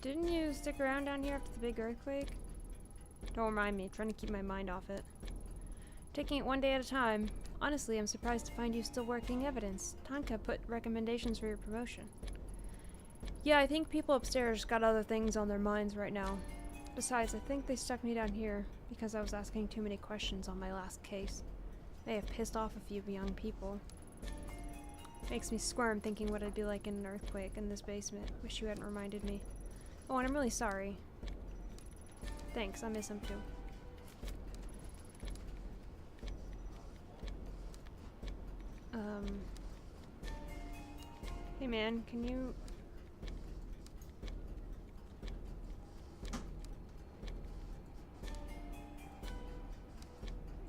Didn't you stick around down here after the big earthquake? Don't remind me, trying to keep my mind off it. Taking it one day at a time. Honestly, I'm surprised to find you still working evidence. Tonka put recommendations for your promotion. Yeah, I think people upstairs got other things on their minds right now. Besides, I think they stuck me down here because I was asking too many questions on my last case. May have pissed off a few young people. Makes me squirm thinking what it'd be like in an earthquake in this basement. Wish you hadn't reminded me. Oh, and I'm really sorry. Thanks, I miss him too. Hey man, can you...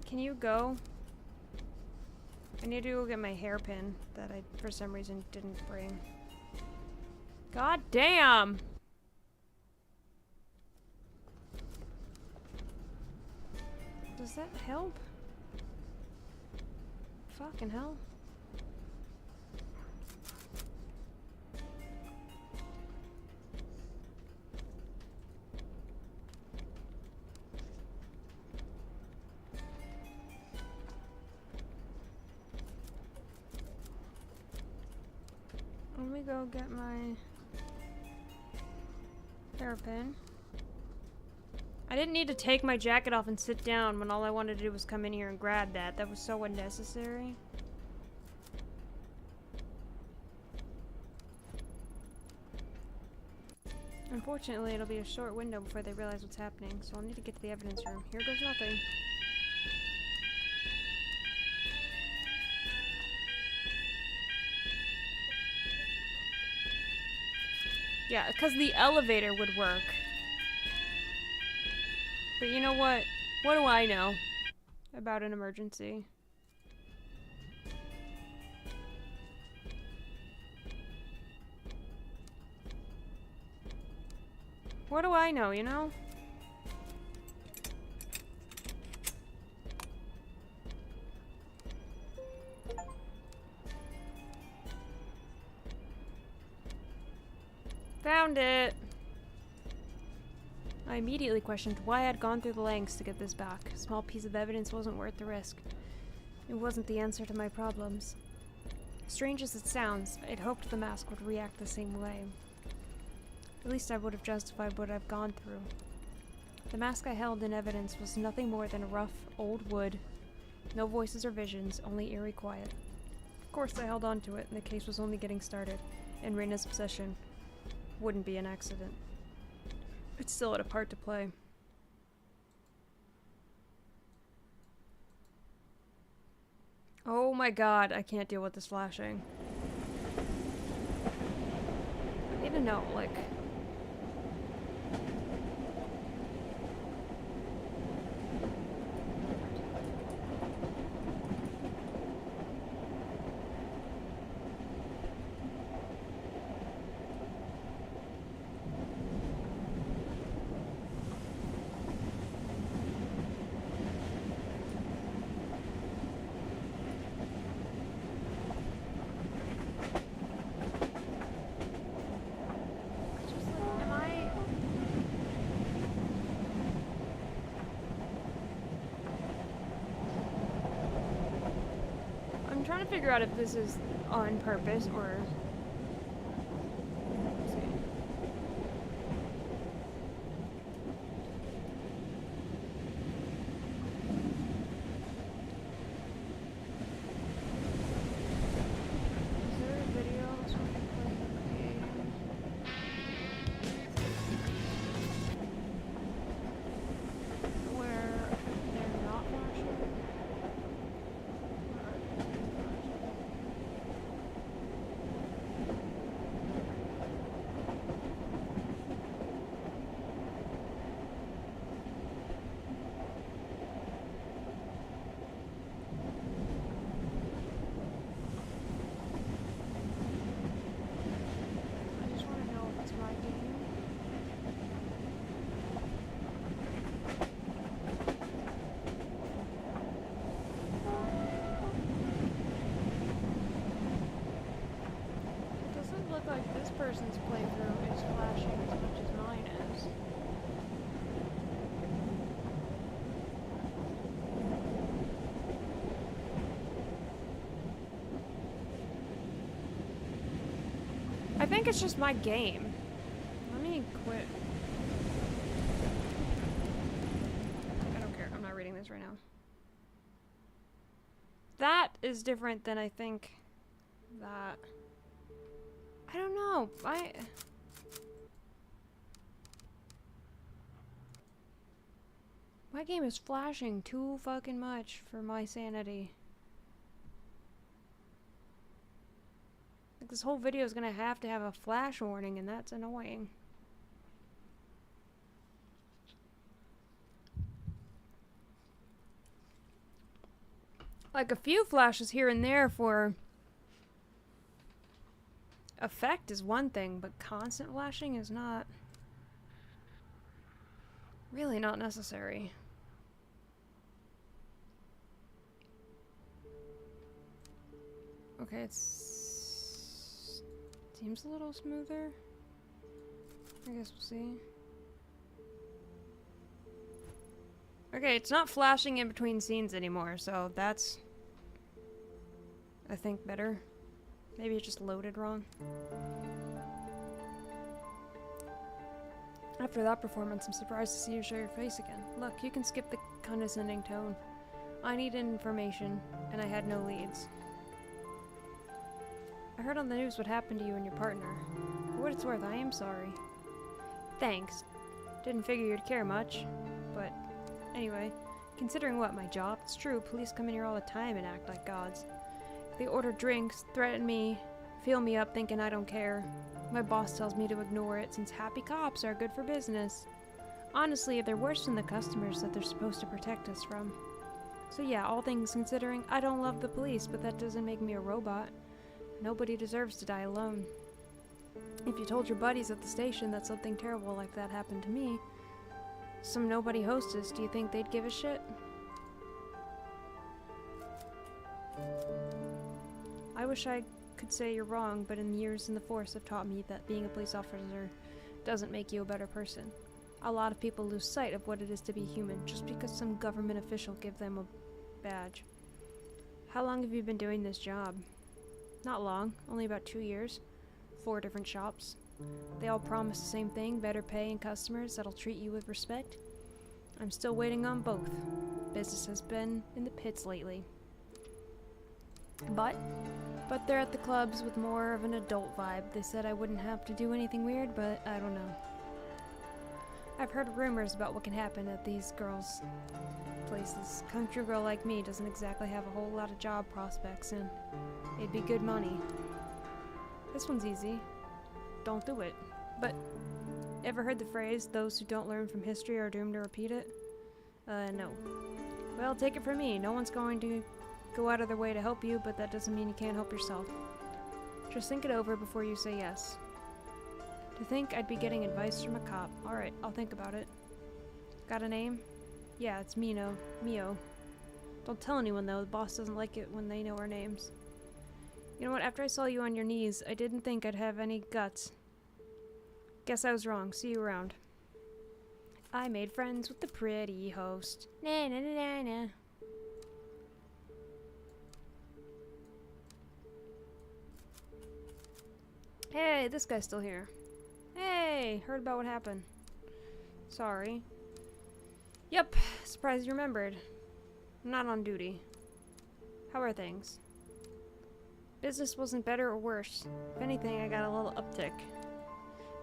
Can you go? I need to go get my hairpin that I, for some reason, didn't bring. God damn! Does that help? Fucking hell. Let me go get my hairpin. I didn't need to take my jacket off and sit down when all I wanted to do was come in here and grab that. That was so unnecessary. Unfortunately, it'll be a short window before they realize what's happening, so I'll need to get to the evidence room. Here goes nothing. Yeah, because the elevator would work. But you know what? What do I know about an emergency? What do I know, you know? Found it! I immediately questioned why I had gone through the lengths to get this back. A small piece of evidence wasn't worth the risk. It wasn't the answer to my problems. Strange as it sounds, I'd hoped the mask would react the same way. At least I would have justified what I've gone through. The mask I held in evidence was nothing more than a rough, old wood. No voices or visions, only eerie quiet. Of course I held on to it, and the case was only getting started, and Reina's obsession wouldn't be an accident. It still had a part to play. Oh my god, I can't deal with this flashing. I need to know, like... I'm trying to figure out if this is on purpose or... Let's see. Is there a video of someone playing a game? Where they're not flashing? person's playthrough is flashing as much as mine is. I think it's just my game. Let me quit. I don't care. I'm not reading this right now. That is different than I think that. I don't know. My game is flashing too fucking much for my sanity. Like, this whole video is gonna have to have a flash warning, and that's annoying. Like, a few flashes here and there for effect is one thing, but constant flashing is not really not necessary. Okay, it's seems a little smoother. I guess we'll see. Okay, it's not flashing in between scenes anymore, so that's, I think, better. Maybe it just loaded wrong. After that performance, I'm surprised to see you show your face again. Look, you can skip the condescending tone. I needed information, and I had no leads. I heard on the news what happened to you and your partner. For what it's worth, I am sorry. Thanks. Didn't figure you'd care much, but anyway, considering what, my job? It's true, police come in here all the time and act like gods. They order drinks, threaten me, feel me up thinking I don't care. My boss tells me to ignore it since happy cops are good for business. Honestly, they're worse than the customers that they're supposed to protect us from. So yeah, all things considering, I don't love the police, but that doesn't make me a robot. Nobody deserves to die alone. If you told your buddies at the station that something terrible like that happened to me, some nobody hostess, do you think they'd give a shit? I wish I could say you're wrong, but in years in the force have taught me that being a police officer doesn't make you a better person. A lot of people lose sight of what it is to be human just because some government official gave them a badge. How long have you been doing this job? Not long, only about 2 years. 4 different shops. They all promise the same thing, better pay and customers that'll treat you with respect. I'm still waiting on both. Business has been in the pits lately. But they're at the clubs with more of an adult vibe. They said I wouldn't have to do anything weird, but I don't know. I've heard rumors about what can happen at these girls' places. Country girl like me doesn't exactly have a whole lot of job prospects, and it'd be good money. This one's easy. Don't do it. But, ever heard the phrase, those who don't learn from history are doomed to repeat it? No. Well, take it from me. No one's going to go out of their way to help you, but that doesn't mean you can't help yourself. Just think it over before you say yes. To think I'd be getting advice from a cop. Alright, I'll think about it. Got a name? Yeah, it's Mio. Don't tell anyone though, the boss doesn't like it when they know our names. You know what, after I saw you on your knees, I didn't think I'd have any guts. Guess I was wrong. See you around. I made friends with the pretty host. Na na na na na. Hey, this guy's still here. Hey, heard about what happened. Sorry. Yep, surprised you remembered. I'm not on duty. How are things? Business wasn't better or worse. If anything, I got a little uptick.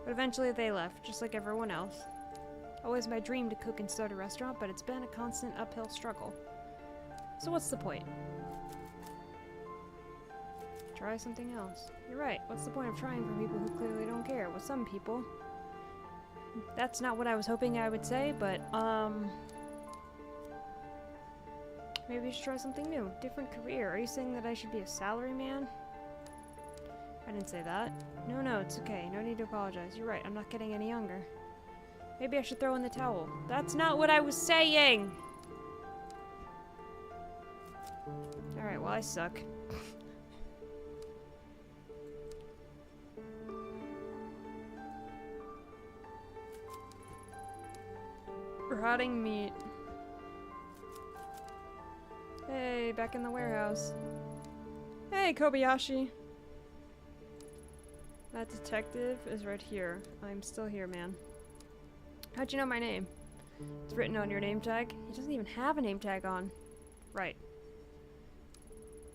But eventually they left, just like everyone else. Always my dream to cook and start a restaurant, but it's been a constant uphill struggle. So what's the point? Try something else. You're right. What's the point of trying for people who clearly don't care? With some people. That's not what I was hoping I would say, but, maybe you should try something new. Different career. Are you saying that I should be a salaryman? I didn't say that. No, it's okay. No need to apologize. You're right. I'm not getting any younger. Maybe I should throw in the towel. That's not what I was saying! Alright, well, I suck. Rotting meat. Hey, back in the warehouse. Hey, Kobayashi. That detective is right here. I'm still here, man. How'd you know my name? It's written on your name tag. He doesn't even have a name tag on. Right.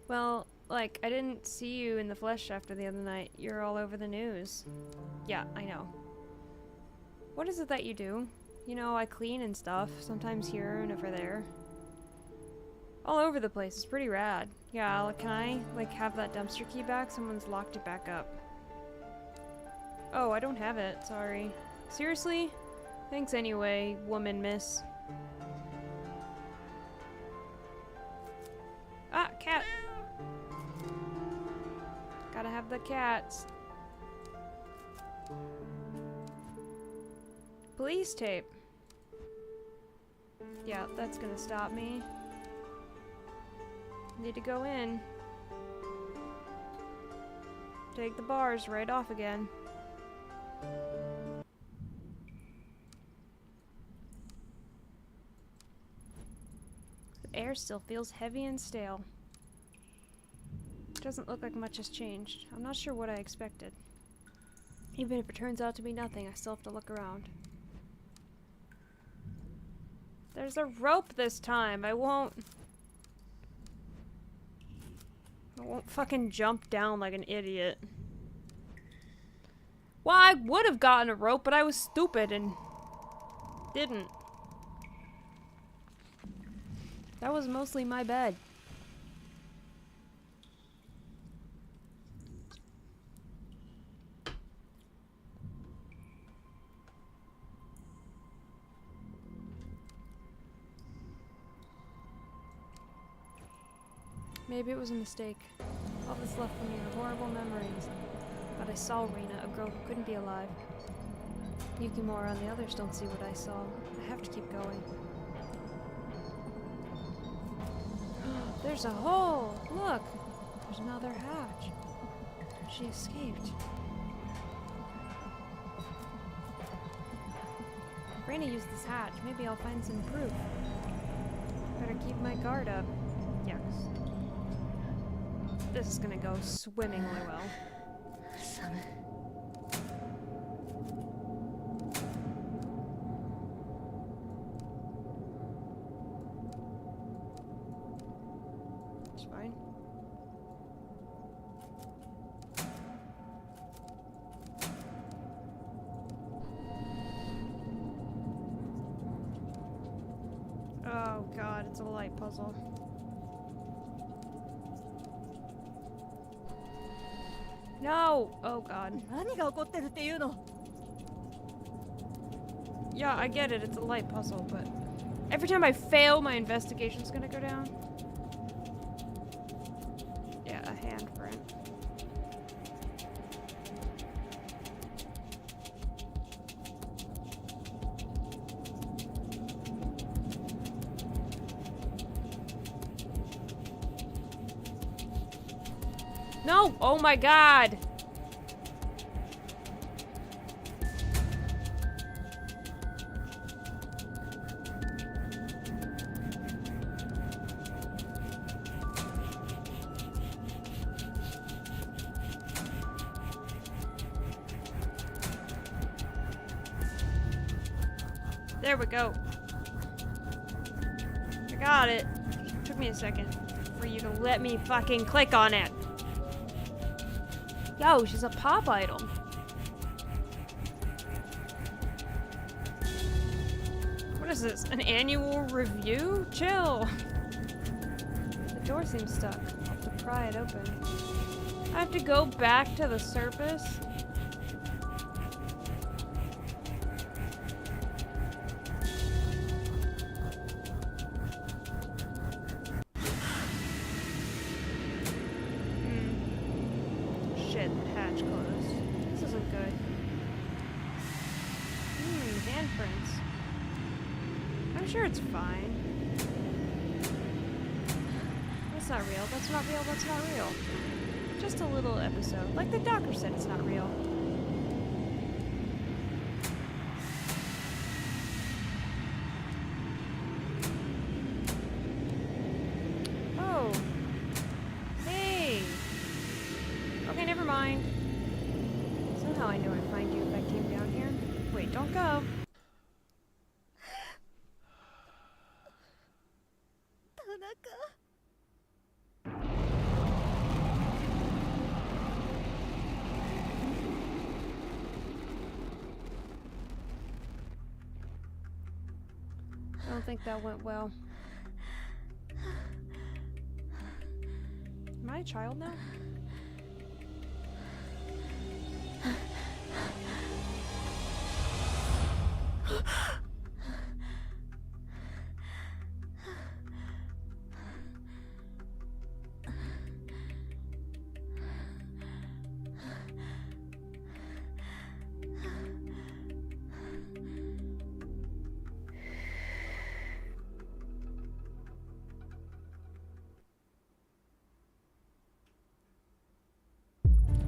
Well, like, I didn't see you in the flesh after the other night. You're all over the news. Yeah, I know. What is it that you do? You know, I clean and stuff. Sometimes here and over there. All over the place. It's pretty rad. Yeah, like, can I, like, have that dumpster key back? Someone's locked it back up. Oh, I don't have it. Sorry. Seriously? Thanks anyway, woman miss. Ah, cat! Gotta have the cats. Police tape. Yeah, that's gonna stop me. Need to go in. Take the bars right off again. The air still feels heavy and stale. Doesn't look like much has changed. I'm not sure what I expected. Even if it turns out to be nothing, I still have to look around. There's a rope this time. I won't fucking jump down like an idiot. Well, I would have gotten a rope, but I was stupid and didn't. That was mostly my bed. Maybe it was a mistake. All that's left for me are horrible memories. But I saw Rena, a girl who couldn't be alive. Yukimura and the others don't see what I saw. I have to keep going. There's a hole! Look! There's another hatch. She escaped. If Rena used this hatch, maybe I'll find some proof. Better keep my guard up. Yes. This is gonna go swimmingly well. It's fine. Oh god, it's a light puzzle. No! Oh god. Yeah, I get it, it's a light puzzle, but every time I fail, my investigation's gonna go down. Yeah, a handprint. No! Oh my god! There we go. I got it. Took me a second for you to let me fucking click on it. Yo, she's a pop idol. What is this? An annual review? Chill. The door seems stuck. I'll have to pry it open. I have to go back to the surface. Shit, the hatch closed. This isn't good. Handprints. I'm sure it's fine. That's not real, that's not real, that's not real. Just a little episode. Like the doctor said, it's not real. Don't go. Tanaka. I don't think that went well. Am I a child now?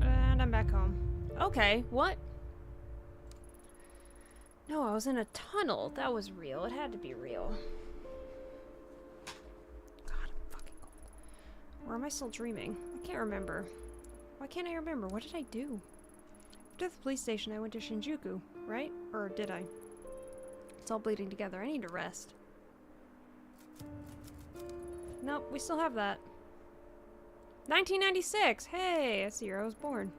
And I'm back home. Okay, what? No, I was in a tunnel. That was real. It had to be real. God, I'm fucking cold. Or am I still dreaming? I can't remember. Why can't I remember? What did I do? After the police station, I went to Shinjuku, right? Or did I? It's all bleeding together. I need to rest. Nope, we still have that. 1996! Hey, that's the year I was born.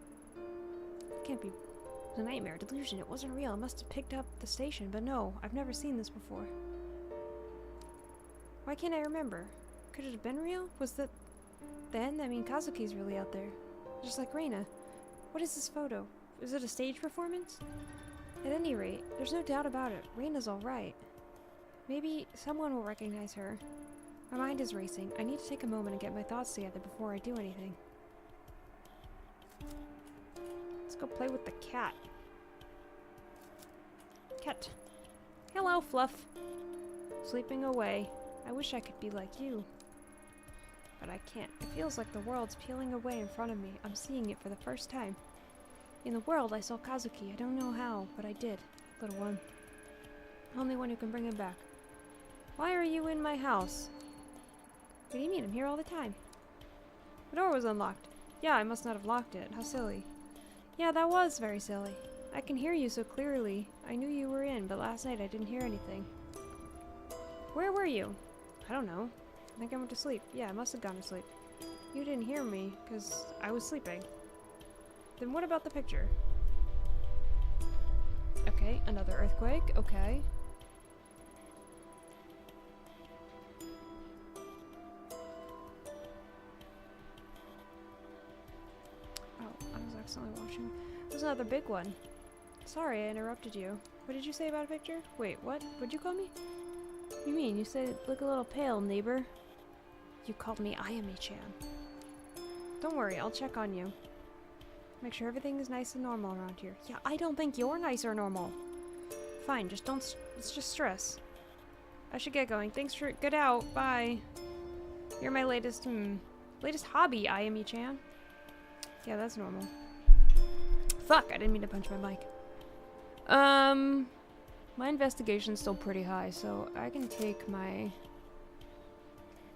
Can't be. It was a nightmare, delusion. It wasn't real. I must have picked up the station, but no, I've never seen this before. Why can't I remember? Could it have been real? Was that then? I mean, Kazuki's really out there. Just like Reina. What is this photo? Is it a stage performance? At any rate, there's no doubt about it. Reina's alright. Maybe someone will recognize her. My mind is racing. I need to take a moment and get my thoughts together before I do anything. Let's go play with the cat. Cat. Hello, Fluff. Sleeping away. I wish I could be like you. But I can't. It feels like the world's peeling away in front of me. I'm seeing it for the first time. In the world, I saw Kazuki. I don't know how, but I did. Little one. Only one who can bring him back. Why are you in my house? What do you mean? I'm here all the time. The door was unlocked. Yeah, I must not have locked it. How silly. Yeah, that was very silly. I can hear you so clearly. I knew you were in, but last night I didn't hear anything. Where were you? I don't know. I think I went to sleep. Yeah, I must have gone to sleep. You didn't hear me, because I was sleeping. Then what about the picture? Okay, another earthquake. Okay. Oh, I was accidentally watching. It was another big one. Sorry, I interrupted you. What did you say about a picture? Wait, what? What'd you call me? What do you mean? You said look a little pale, neighbor. You called me Ayami-chan. Don't worry, I'll check on you. Make sure everything is nice and normal around here. Yeah, I don't think you're nice or normal. Fine, just don't. It's just stress. I should get going. Thanks for. Get out. Bye. You're my latest hobby, Ayami-chan. Yeah, that's normal. Fuck, I didn't mean to punch my mic. My investigation's still pretty high, so I can take my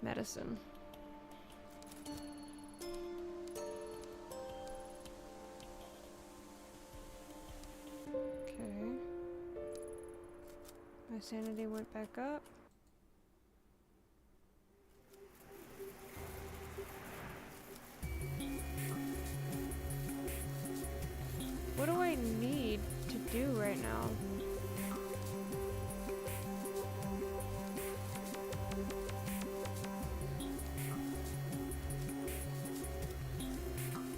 medicine. Okay. My sanity went back up. What do I need to do right now?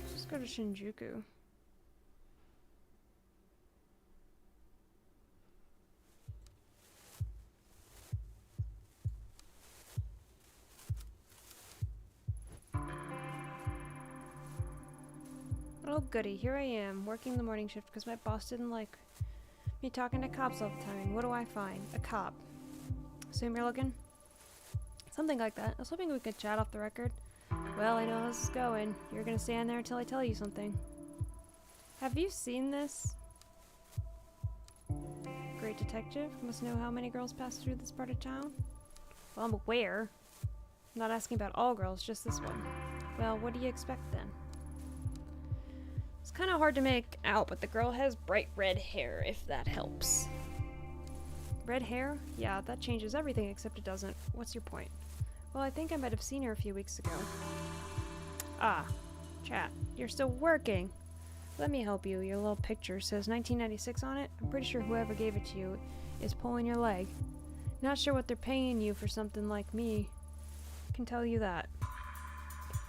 Let's just go to Shinjuku. Oh goody, here I am, working the morning shift because my boss didn't like me talking to cops all the time. And what do I find? A cop. Assume you're looking? Something like that. I was hoping we could chat off the record. Well, I know how this is going. You're gonna stand there until I tell you something. Have you seen this? Great detective. Must know how many girls pass through this part of town. Well, I'm aware. I'm not asking about all girls, just this one. Well, what do you expect then? This kind of hard to make out, but the girl has bright red hair, if that helps. Red hair? Yeah, that changes everything, except it doesn't. What's your point? Well, I think I might have seen her a few weeks ago. Ah, chat. You're still working. Let me help you. Your little picture says 1996 on it. I'm pretty sure whoever gave it to you is pulling your leg. Not sure what they're paying you for something like me. I can tell you that.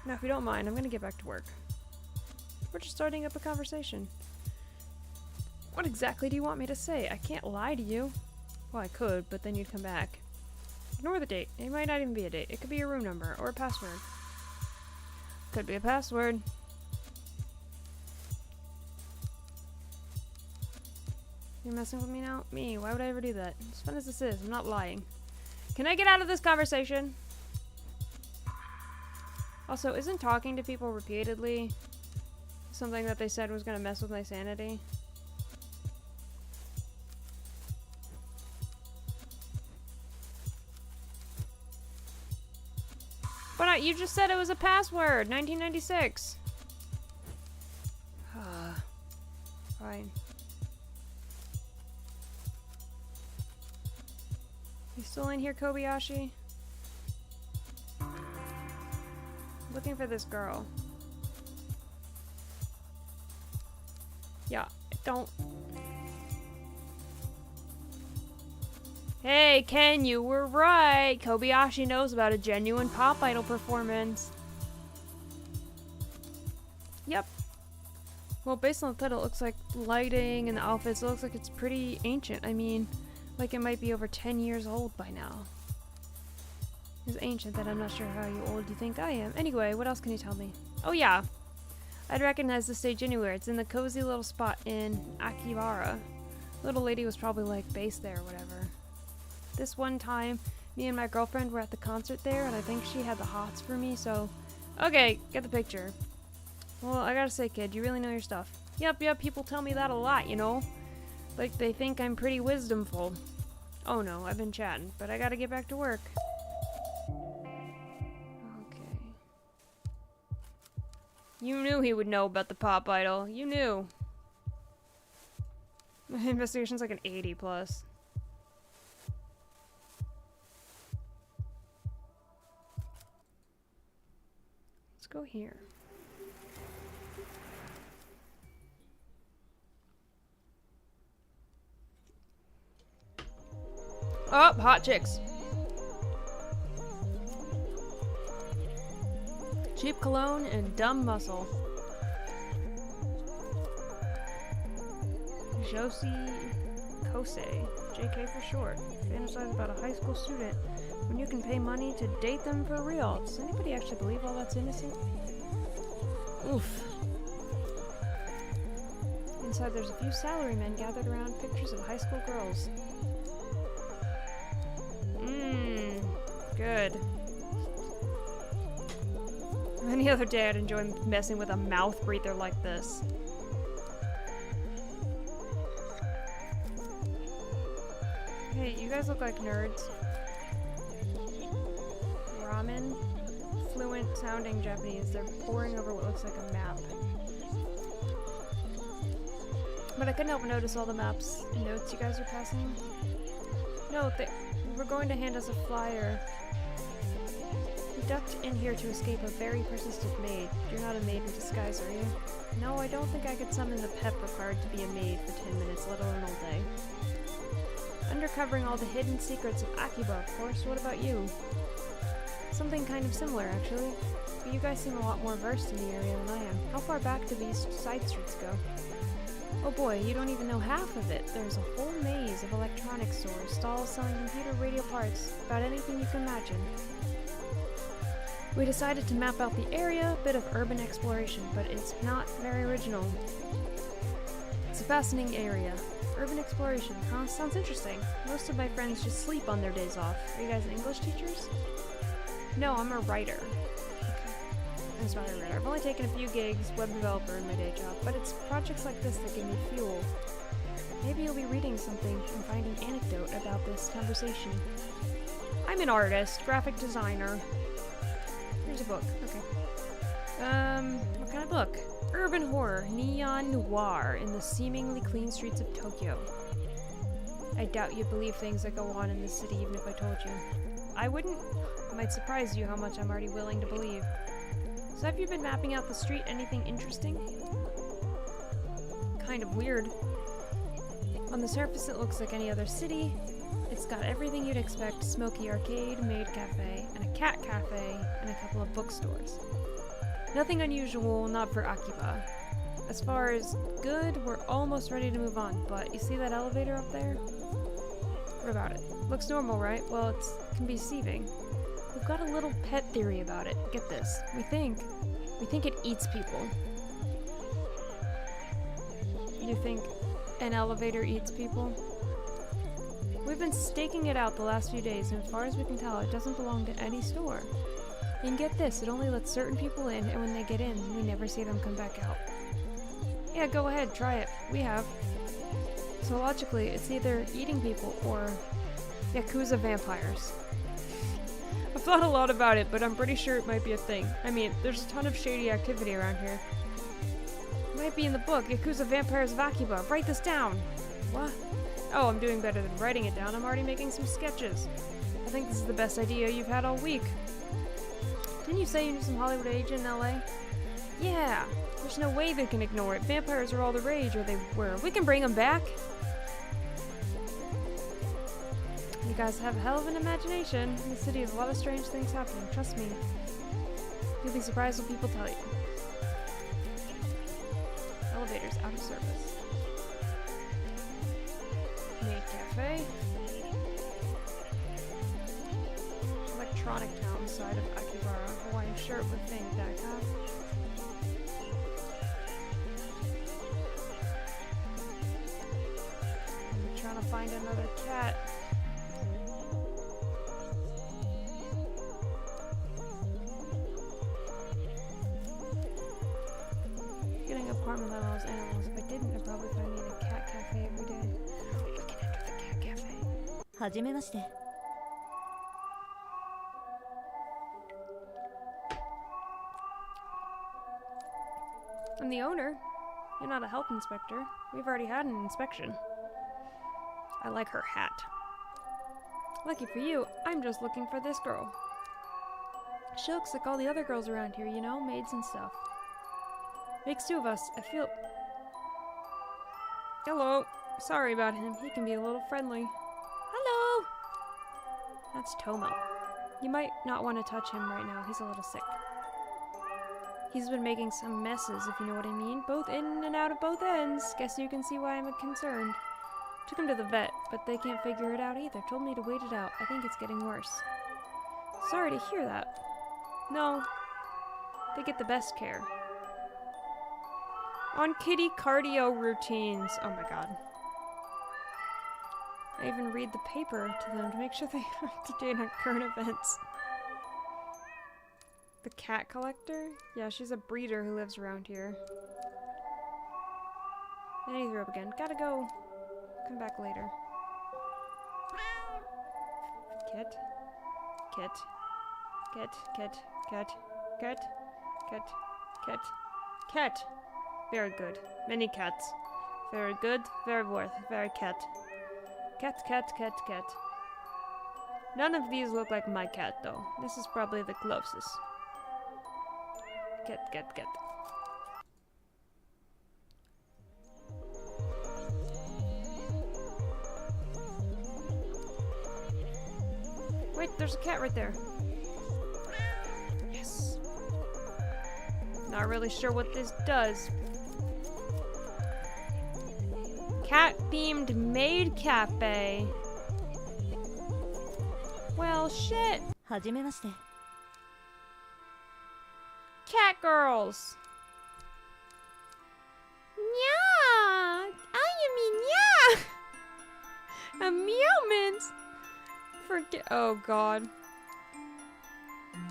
Now, if you don't mind, I'm gonna get back to work. We're just starting up a conversation. What exactly do you want me to say? I can't lie to you. Well, I could, but then you'd come back. Ignore the date. It might not even be a date. It could be a room number or a password. Could be a password. You're messing with me now? Me? Why would I ever do that? As fun as this is, I'm not lying. Can I get out of this conversation? Also, isn't talking to people repeatedly something that they said was gonna mess with my sanity? But you just said it was a password! 1996! Fine. You still in here, Kobayashi? Looking for this girl. Yeah, don't... Hey, Ken, you were right! Kobayashi knows about a genuine pop idol performance. Yep. Well, based on the title, it looks like lighting and the outfits, it looks like it's pretty ancient. I mean, like it might be over 10 years old by now. It's ancient that I'm not sure how old you think I am. Anyway, what else can you tell me? Oh yeah, I'd recognize the stage anywhere. It's in the cozy little spot in Akihabara. Little lady was probably like based there or whatever. This one time, me and my girlfriend were at the concert there, and I think she had the hots for me, so... Okay, get the picture. Well, I gotta say, kid, you really know your stuff. Yep, people tell me that a lot, you know? Like, they think I'm pretty wisdomful. Oh no, I've been chatting, but I gotta get back to work. Okay. You knew he would know about the pop idol. You knew. My investigation's like an 80 plus. Let's go here. Oh, hot chicks. Cheap cologne and dumb muscle. Josie Kosei, JK for short. Fantasize about a high school student when you can pay money to date them for real. Does anybody actually believe all that's innocent? Oof. Inside there's a few salarymen gathered around pictures of high school girls. Good. Any other day I'd enjoy messing with a mouth breather like this. Hey, you guys look like nerds. Ramen. Fluent sounding Japanese. They're poring over what looks like a map. But I couldn't help but notice all the maps and notes you guys are passing. No, they were going to hand us a flyer. You ducked in here to escape a very persistent maid. You're not a maid in disguise, are you? No, I don't think I could summon the pep required to be a maid for 10 minutes, let alone all day. Undercovering all the hidden secrets of Akiba, of course. What about you? Something kind of similar, actually. But you guys seem a lot more versed in the area than I am. How far back do these side streets go? Oh boy, you don't even know half of it. There's a whole maze of electronics stores, stalls selling computer radio parts, about anything you can imagine. We decided to map out the area, a bit of urban exploration, but it's not very original. It's a fascinating area. Urban exploration, huh? Sounds interesting. Most of my friends just sleep on their days off. Are you guys English teachers? No, I'm a writer. That's rather rare. I've only taken a few gigs, web developer in my day job, but it's projects like this that give me fuel. Maybe you'll be reading something and finding anecdote about this conversation. I'm an artist, graphic designer. Here's a book. Okay. What kind of book? Urban horror, neon noir in the seemingly clean streets of Tokyo. I doubt you'd believe things that go on in this city even if I told you. I wouldn't. It might surprise you how much I'm already willing to believe. So have you been mapping out the street? Anything interesting? Kind of weird. On the surface it looks like any other city. It's got everything you'd expect: smoky arcade, maid cafe, and a cat cafe, and a couple of bookstores. Nothing unusual, not for Akiba. As far as good, we're almost ready to move on, but you see that elevator up there? What about it? Looks normal, right? Well, it can be deceiving. We've got a little pet theory about it. Get this. We think it eats people. You think an elevator eats people? We've been staking it out the last few days, and as far as we can tell, it doesn't belong to any store. And get this, it only lets certain people in, and when they get in, we never see them come back out. Yeah, go ahead, try it. We have. So logically, it's either eating people or Yakuza vampires. I've thought a lot about it, but I'm pretty sure it might be a thing. I mean, there's a ton of shady activity around here. It might be in the book, Yakuza Vampires of Akiba. Write this down. What? Oh, I'm doing better than writing it down. I'm already making some sketches. I think this is the best idea you've had all week. Didn't you say you knew some Hollywood agent in LA? Yeah. There's no way they can ignore it. Vampires are all the rage, or they were. We can bring them back. You guys have a hell of an imagination. In the city, there's a lot of strange things happening. Trust me. You'll be surprised when people tell you. Elevator's out of service. Maid cafe. Electronic town side of Akibara. Hawaiian shirt with thing deck, huh? I'm trying to find another cat. Getting an apartment that allows animals. If I didn't, I'd probably find me in a cat cafe every day. We can enter the cat cafe. はじめまして。I'm the owner. You're not a health inspector. We've already had an inspection. I like her hat. Lucky for you, I'm just looking for this girl. She looks like all the other girls around here, you know, maids and stuff. Makes two of us. I feel... Hello. Sorry about him. He can be a little friendly. Hello! That's Tomo. You might not want to touch him right now. He's a little sick. He's been making some messes, if you know what I mean. Both in and out of both ends. Guess you can see why I'm concerned. Took him to the vet, but they can't figure it out either. Told me to wait it out. I think it's getting worse. Sorry to hear that. No. They get the best care. On kitty cardio routines. Oh my god. I even read the paper to them to make sure they are up to date on current events. The cat collector? Yeah, she's a breeder who lives around here. And he threw up again. Gotta go. Come back later. Kit. Kit. Kit. Kit. Kit. Kit. Kit. Kit. Cat. Very good. Many cats. Very good. Very worth. Very cat. Cat, cat, cat, cat. None of these look like my cat, though. This is probably the closest. Cat, cat, cat. Wait, there's a cat right there. Yes. Not really sure what this does. Cat-themed maid cafe. Well, shit. はじめまして。 Cat girls. Yeah, I am yeah. A meowmint. Forget. Oh God.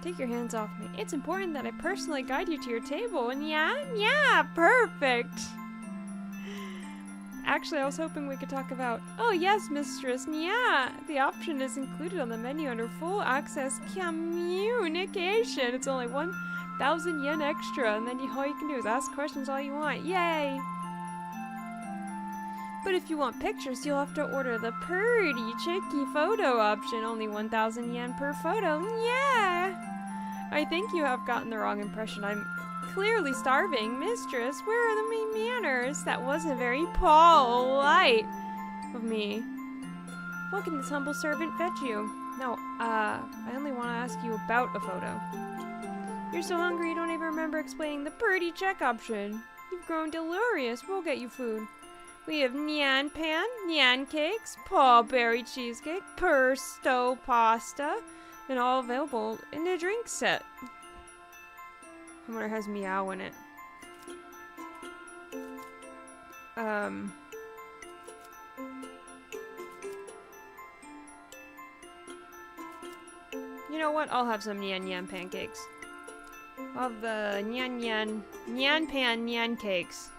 Take your hands off me. It's important that I personally guide you to your table. And yeah, perfect. Actually, I was hoping we could talk about... Oh, yes, mistress. Yeah, the option is included on the menu under full access communication. It's only one 1,000 yen extra, and then all you can do is ask questions all you want. Yay! But if you want pictures, you'll have to order the pretty chicky photo option. Only 1,000 yen per photo. Yeah! I think you have gotten the wrong impression. I'm clearly starving. Mistress, where are the manners? That wasn't very polite of me. What can this humble servant fetch you? No, I only want to ask you about a photo. You're so hungry you don't even remember explaining the pretty check option. You've grown delirious. We'll get you food. We have nyan pan, nyan cakes, pawberry cheesecake, pesto pasta, and all available in the drink set. I wonder if it has meow in it. You know what? I'll have some nyan pancakes. I'll have the nyan pan nyan cakes.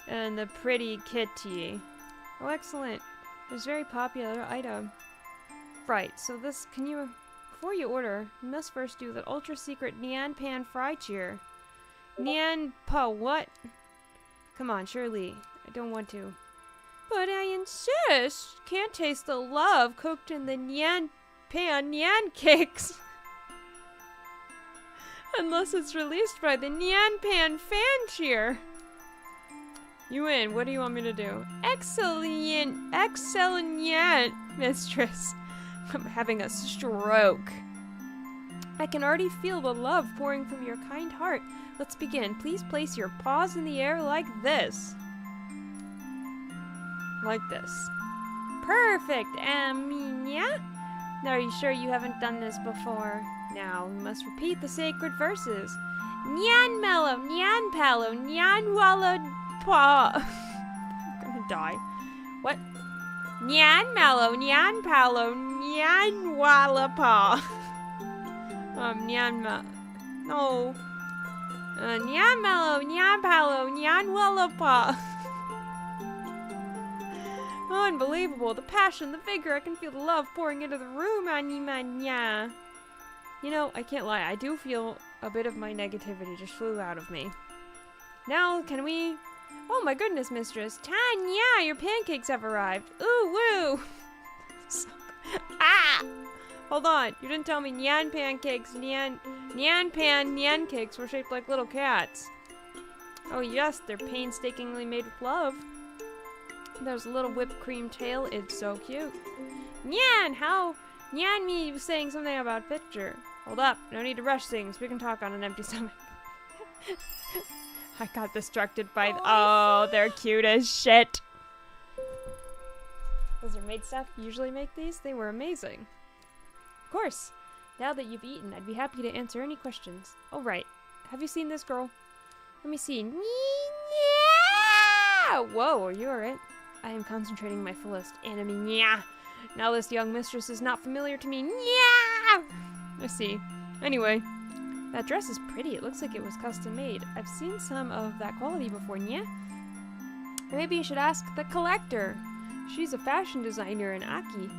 And the pretty kitty. Oh, excellent. It's a very popular item. Right, so this, before you order, you must first do the ultra secret nyan pan fry cheer. Nyan pa what? Come on, Shirley. I don't want to. But I insist. Can't taste the love cooked in the nyan pan nyan cakes. Unless it's released by the nyan pan fan cheer. You win. What do you want me to do? Excellent, mistress. I'm having a stroke. I can already feel the love pouring from your kind heart. Let's begin. Please place your paws in the air like this. Like this. Perfect, Aminia. Now, are you sure you haven't done this before? Now, we must repeat the sacred verses. Nyan mellow, nyan palo, nyan wallow pa. I'm gonna die. What? Nyan mallow, nyan palo, nyan walla pa. No. Nyan mallow, nyan palo, nyan walla pa. Unbelievable. The passion, the vigor. I can feel the love pouring into the room. Manya. You know, I can't lie. I do feel a bit of my negativity just flew out of me. Now, can we... Oh my goodness, mistress. Tanya, your pancakes have arrived. Ooh, woo. Ah! Hold on. You didn't tell me nyan pancakes, nyan pan, nyan cakes were shaped like little cats. Oh yes, they're painstakingly made with love. There's a little whipped cream tail. It's so cute. Nyan, how? Nyan me was saying something about picture. Hold up. No need to rush things. We can talk on an empty stomach. I got distracted by... Oh, they're cute as shit. Does your maid staff usually make these? They were amazing. Of course. Now that you've eaten, I'd be happy to answer any questions. Oh, right. Have you seen this girl? Let me see. Whoa, are you alright? I am concentrating my fullest. Enemy. Now this young mistress is not familiar to me. I see. Anyway. That dress is pretty. It looks like it was custom made. I've seen some of that quality before, Maybe you should ask the collector. She's a fashion designer in Aki,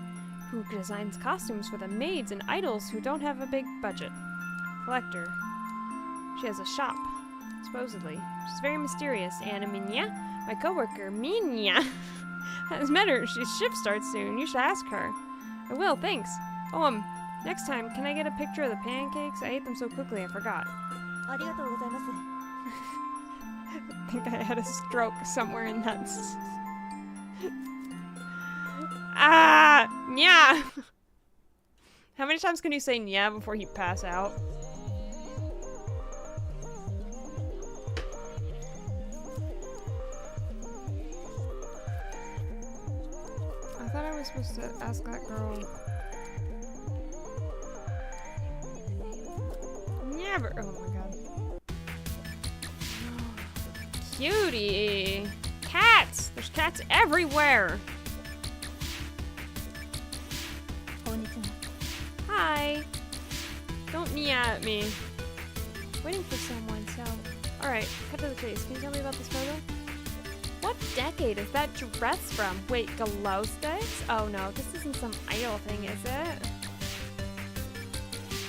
who designs costumes for the maids and idols who don't have a big budget. Collector. She has a shop, supposedly. She's very mysterious. Anna Minya, my coworker, Minya, has met her. She's shift starts soon. You should ask her. I will, thanks. Oh, next time, can I get a picture of the pancakes? I ate them so quickly, I forgot. I think I had a stroke somewhere in that. Nya! How many times can you say nya before you pass out? I thought I was supposed to ask that girl. Never. Oh my god. Cutie! Cats! There's cats everywhere! Hi! Don't nya at me. Waiting for someone, so... Alright, cut to the chase. Can you tell me about this photo? What decade is that dress from? Wait, glow sticks? Oh no, this isn't some idol thing, is it?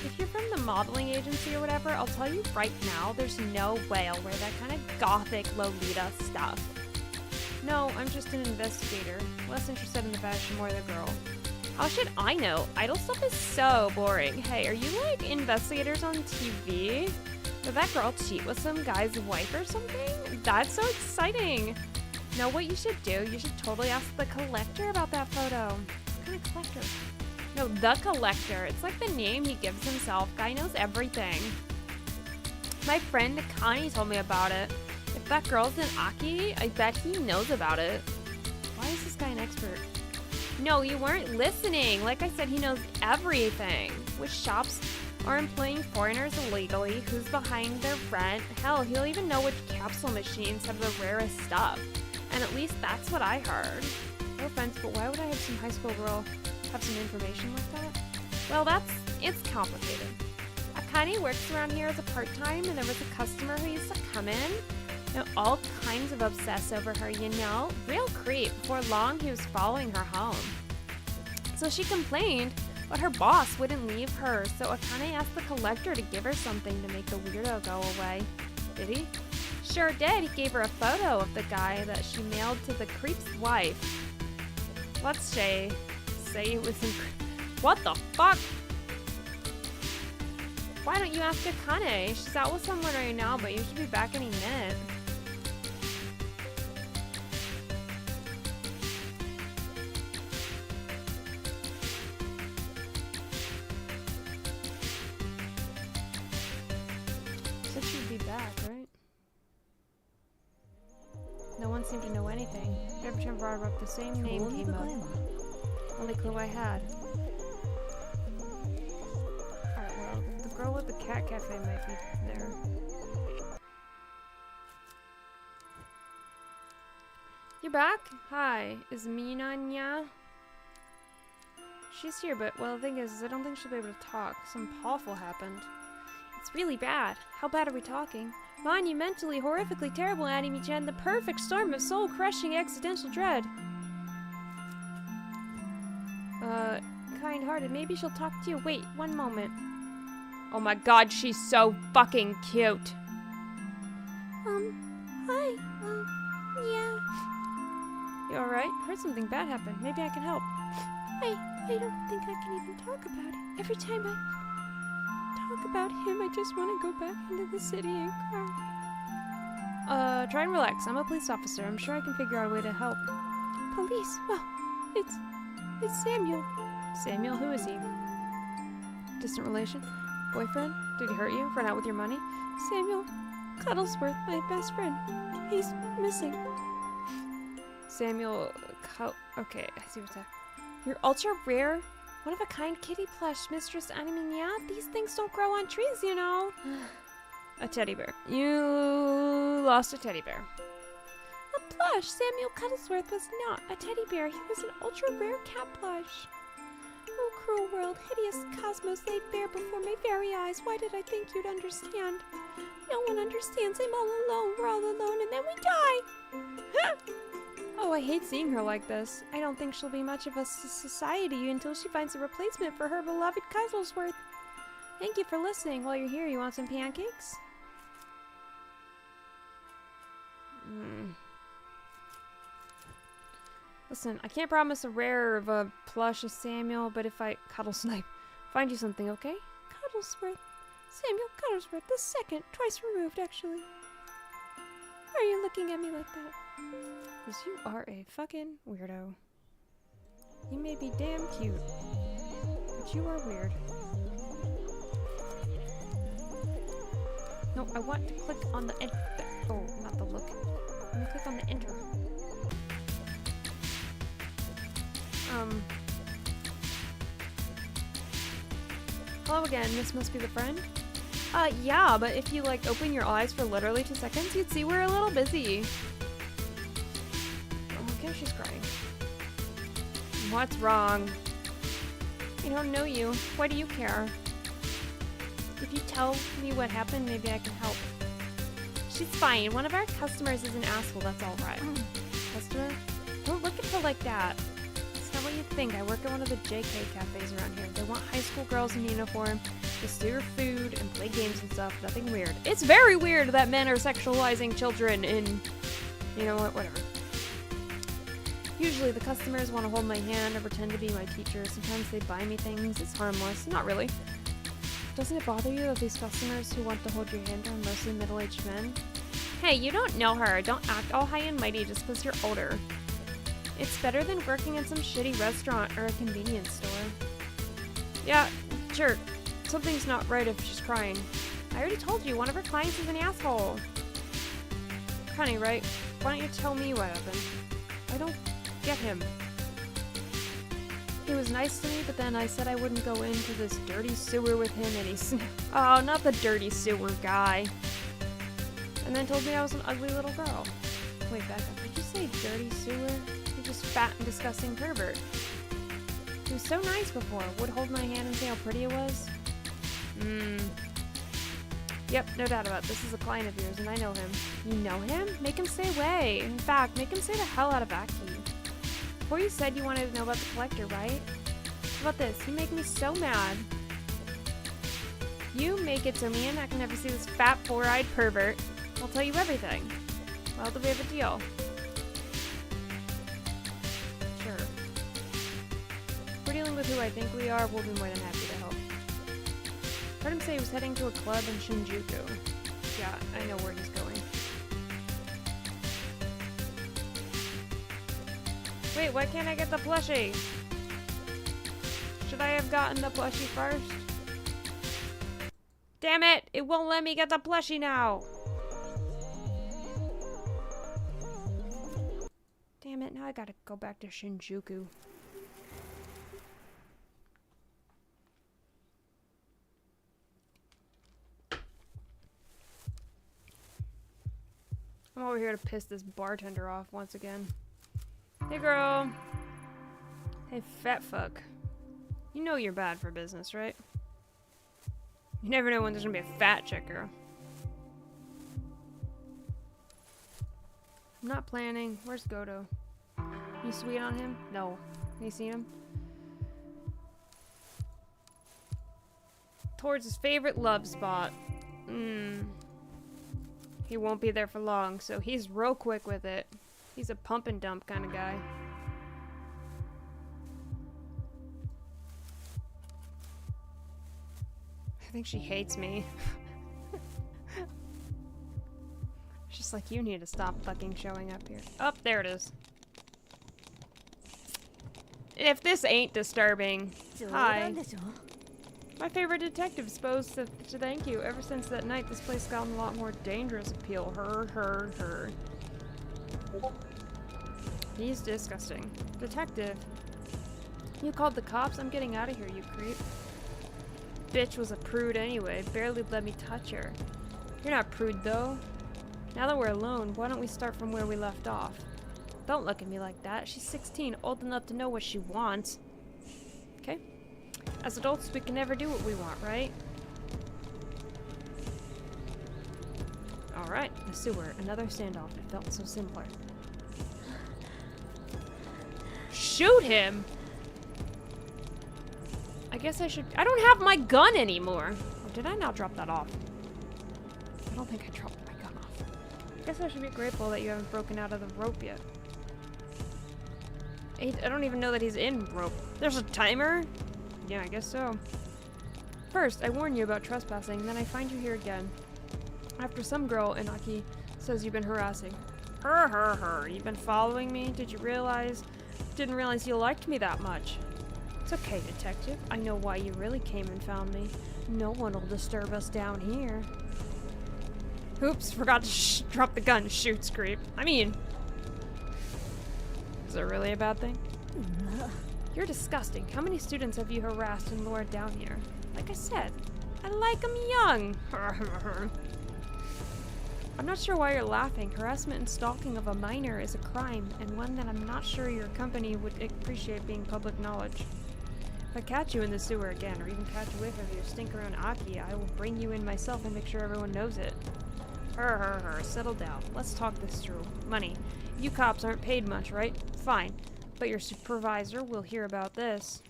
If you're from the modeling agency or whatever, I'll tell you right now, there's no way I'll wear that kind of gothic Lolita stuff. No, I'm just an investigator. Less interested in the fashion, more the girl. How should I know? Idol stuff is so boring. Hey, are you like investigators on TV? Did that girl cheat with some guy's wife or something? That's so exciting. Know what you should do? You should totally ask the collector about that photo. What kind of collector? No, the collector. It's like the name he gives himself. Guy knows everything. My friend Connie told me about it. If that girl's an Aki, I bet he knows about it. Why is this guy an expert? No, you weren't listening. Like I said, he knows everything. Which shops are employing foreigners illegally, who's behind their rent. Hell, he'll even know which capsule machines have the rarest stuff. And at least that's what I heard. No offense, but why would I have some high school girl have some information like that? Well, it's complicated. Akane works around here as a part-time, and there was a customer who used to come in. You know, all kinds of obsess over her, you know? Real creep. Before long, he was following her home. So she complained, but her boss wouldn't leave her, so Akane asked the collector to give her something to make the weirdo go away. Did he? Sure did. He gave her a photo of the guy that she mailed to the creep's wife. Let's say it was in... What the fuck? Why don't you ask Akane? She's out with someone right now, but you should be back any minute. Said she'd be back, right? No one seemed to know anything. Every time I brought up, the same name came up. Only clue I had. Alright, well, the girl with the cat cafe might be there. You're back? Hi, is Mina nya? She's here, but, well, the thing is I don't think she'll be able to talk. Something awful happened. It's really bad. How bad are we talking? Monumentally, horrifically terrible, Anime-chan. The perfect storm of soul-crushing existential dread. Kind-hearted. Maybe she'll talk to you. Wait, one moment. Oh my god, she's so fucking cute. Hi, yeah. You alright? Heard something bad happen. Maybe I can help. I don't think I can even talk about it. Every time I talk about him, I just want to go back into the city and cry. Try and relax. I'm a police officer. I'm sure I can figure out a way to help. Police? Well, it's Samuel. Samuel? Who is he? Distant relation? Boyfriend? Did he hurt you? Run out with your money? Samuel Cuddlesworth, my best friend. He's missing. Samuel okay, I see what's that. You're ultra rare, one-of-a-kind kitty plush, Mistress Anime-nya. These things don't grow on trees, you know. A teddy bear. You lost a teddy bear. A plush. Samuel Cuddlesworth was not a teddy bear. He was an ultra-rare cat plush. Oh, cruel world, hideous cosmos laid bare before my very eyes. Why did I think you'd understand? No one understands. I'm all alone. We're all alone, and then we die. Oh, I hate seeing her like this. I don't think she'll be much of a society until she finds a replacement for her beloved Cuddlesworth. Thank you for listening. While you're here, you want some pancakes? Listen, I can't promise a rare of a plush of Samuel, but if I find you something, okay? Cuddlesworth. Samuel Cuddlesworth, the second, twice removed, actually. Why are you looking at me like that? Because you are a fucking weirdo. You may be damn cute, but you are weird. No, I want to click on the enter. Oh, not the look. Let me click on the enter. Hello again, this must be the friend? Yeah, but if you, like, open your eyes for literally 2 seconds, you'd see we're a little busy. Oh, okay, she's crying. What's wrong? I don't know you. Why do you care? If you tell me what happened, maybe I can help. She's fine. One of our customers is an asshole, that's alright. Customer? Don't look at her like that. It's not what you think. I work at one of the JK cafes around here. They want high school girls in uniform to serve food and play games and stuff. Nothing weird. It's very weird that men are sexualizing children in... You know what? Whatever. Usually the customers want to hold my hand or pretend to be my teacher. Sometimes they buy me things. It's harmless. Not really. Doesn't it bother you that these customers who want to hold your hand are mostly middle-aged men? Hey, you don't know her. Don't act all high and mighty just because you're older. It's better than working in some shitty restaurant or a convenience store. Yeah, sure. Something's not right if she's crying. I already told you, one of her clients is an asshole. Funny, right? Why don't you tell me what happened? I don't get him. He was nice to me, but then I said I wouldn't go into this dirty sewer with him, and he oh, not the dirty sewer guy. And then told me I was an ugly little girl. Wait, back up. Did you say dirty sewer? You're just fat and disgusting pervert. He was so nice before. Would hold my hand and say how pretty it was. Yep, no doubt about it. This is a client of yours, and I know him. You know him? Make him stay away. In fact, make him stay the hell out of Aki. Before you said you wanted to know about the collector, right? How about this? You make me so mad. You make it so me and I can never see this fat, four-eyed pervert. I'll tell you everything. Well, do we have a deal? Sure. If we're dealing with who I think we are, we'll be more than happy to help. Heard him say he was heading to a club in Shinjuku. Yeah, I know where he's going. Wait, why can't I get the plushie? Should I have gotten the plushie first? Damn it! It won't let me get the plushie now! Damn it, now I gotta go back to Shinjuku. I'm over here to piss this bartender off once again. Hey girl. Hey fat fuck. You know you're bad for business, right? You never know when there's gonna be a fat chick, girl. I'm not planning. Where's Goto? You sweet on him? No. You seen him? Towards his favorite love spot. He won't be there for long, so he's real quick with it. He's a pump and dump kind of guy. I think she hates me. It's just like, you need to stop fucking showing up here. Oh, there it is. If this ain't disturbing. Hi. My favorite detective supposed to thank you. Ever since that night, this place gotten a lot more dangerous appeal. Her. He's disgusting. Detective. You called the cops? I'm getting out of here, you creep. Bitch was a prude anyway. Barely let me touch her. You're not prude, though. Now that we're alone, why don't we start from where we left off? Don't look at me like that. She's 16, old enough to know what she wants. Okay? As adults, we can never do what we want, right? Alright, the sewer. Another standoff. It felt so simpler. Shoot him? I guess I should... I don't have my gun anymore. Or did I not drop that off? I don't think I dropped my gun off. I guess I should be grateful that you haven't broken out of the rope yet. I don't even know that he's in rope. There's a timer? Yeah, I guess so. First, I warn you about trespassing, then I find you here again. After some girl, Inaki, says you've been harassing. Her. You've been following me? Didn't realize you liked me that much. It's okay, detective. I know why you really came and found me. No one will disturb us down here. Oops, forgot to drop the gun. Shoots, creep. I mean... Is it really a bad thing? You're disgusting. How many students have you harassed and lured down here? Like I said, I like them young. I'm not sure why you're laughing. Harassment and stalking of a minor is a crime, and one that I'm not sure your company would appreciate being public knowledge. If I catch you in the sewer again, or even catch a whiff of your stink around Aki, I will bring you in myself and make sure everyone knows it. Settle down. Let's talk this through. Money. You cops aren't paid much, right? Fine. But your supervisor will hear about this.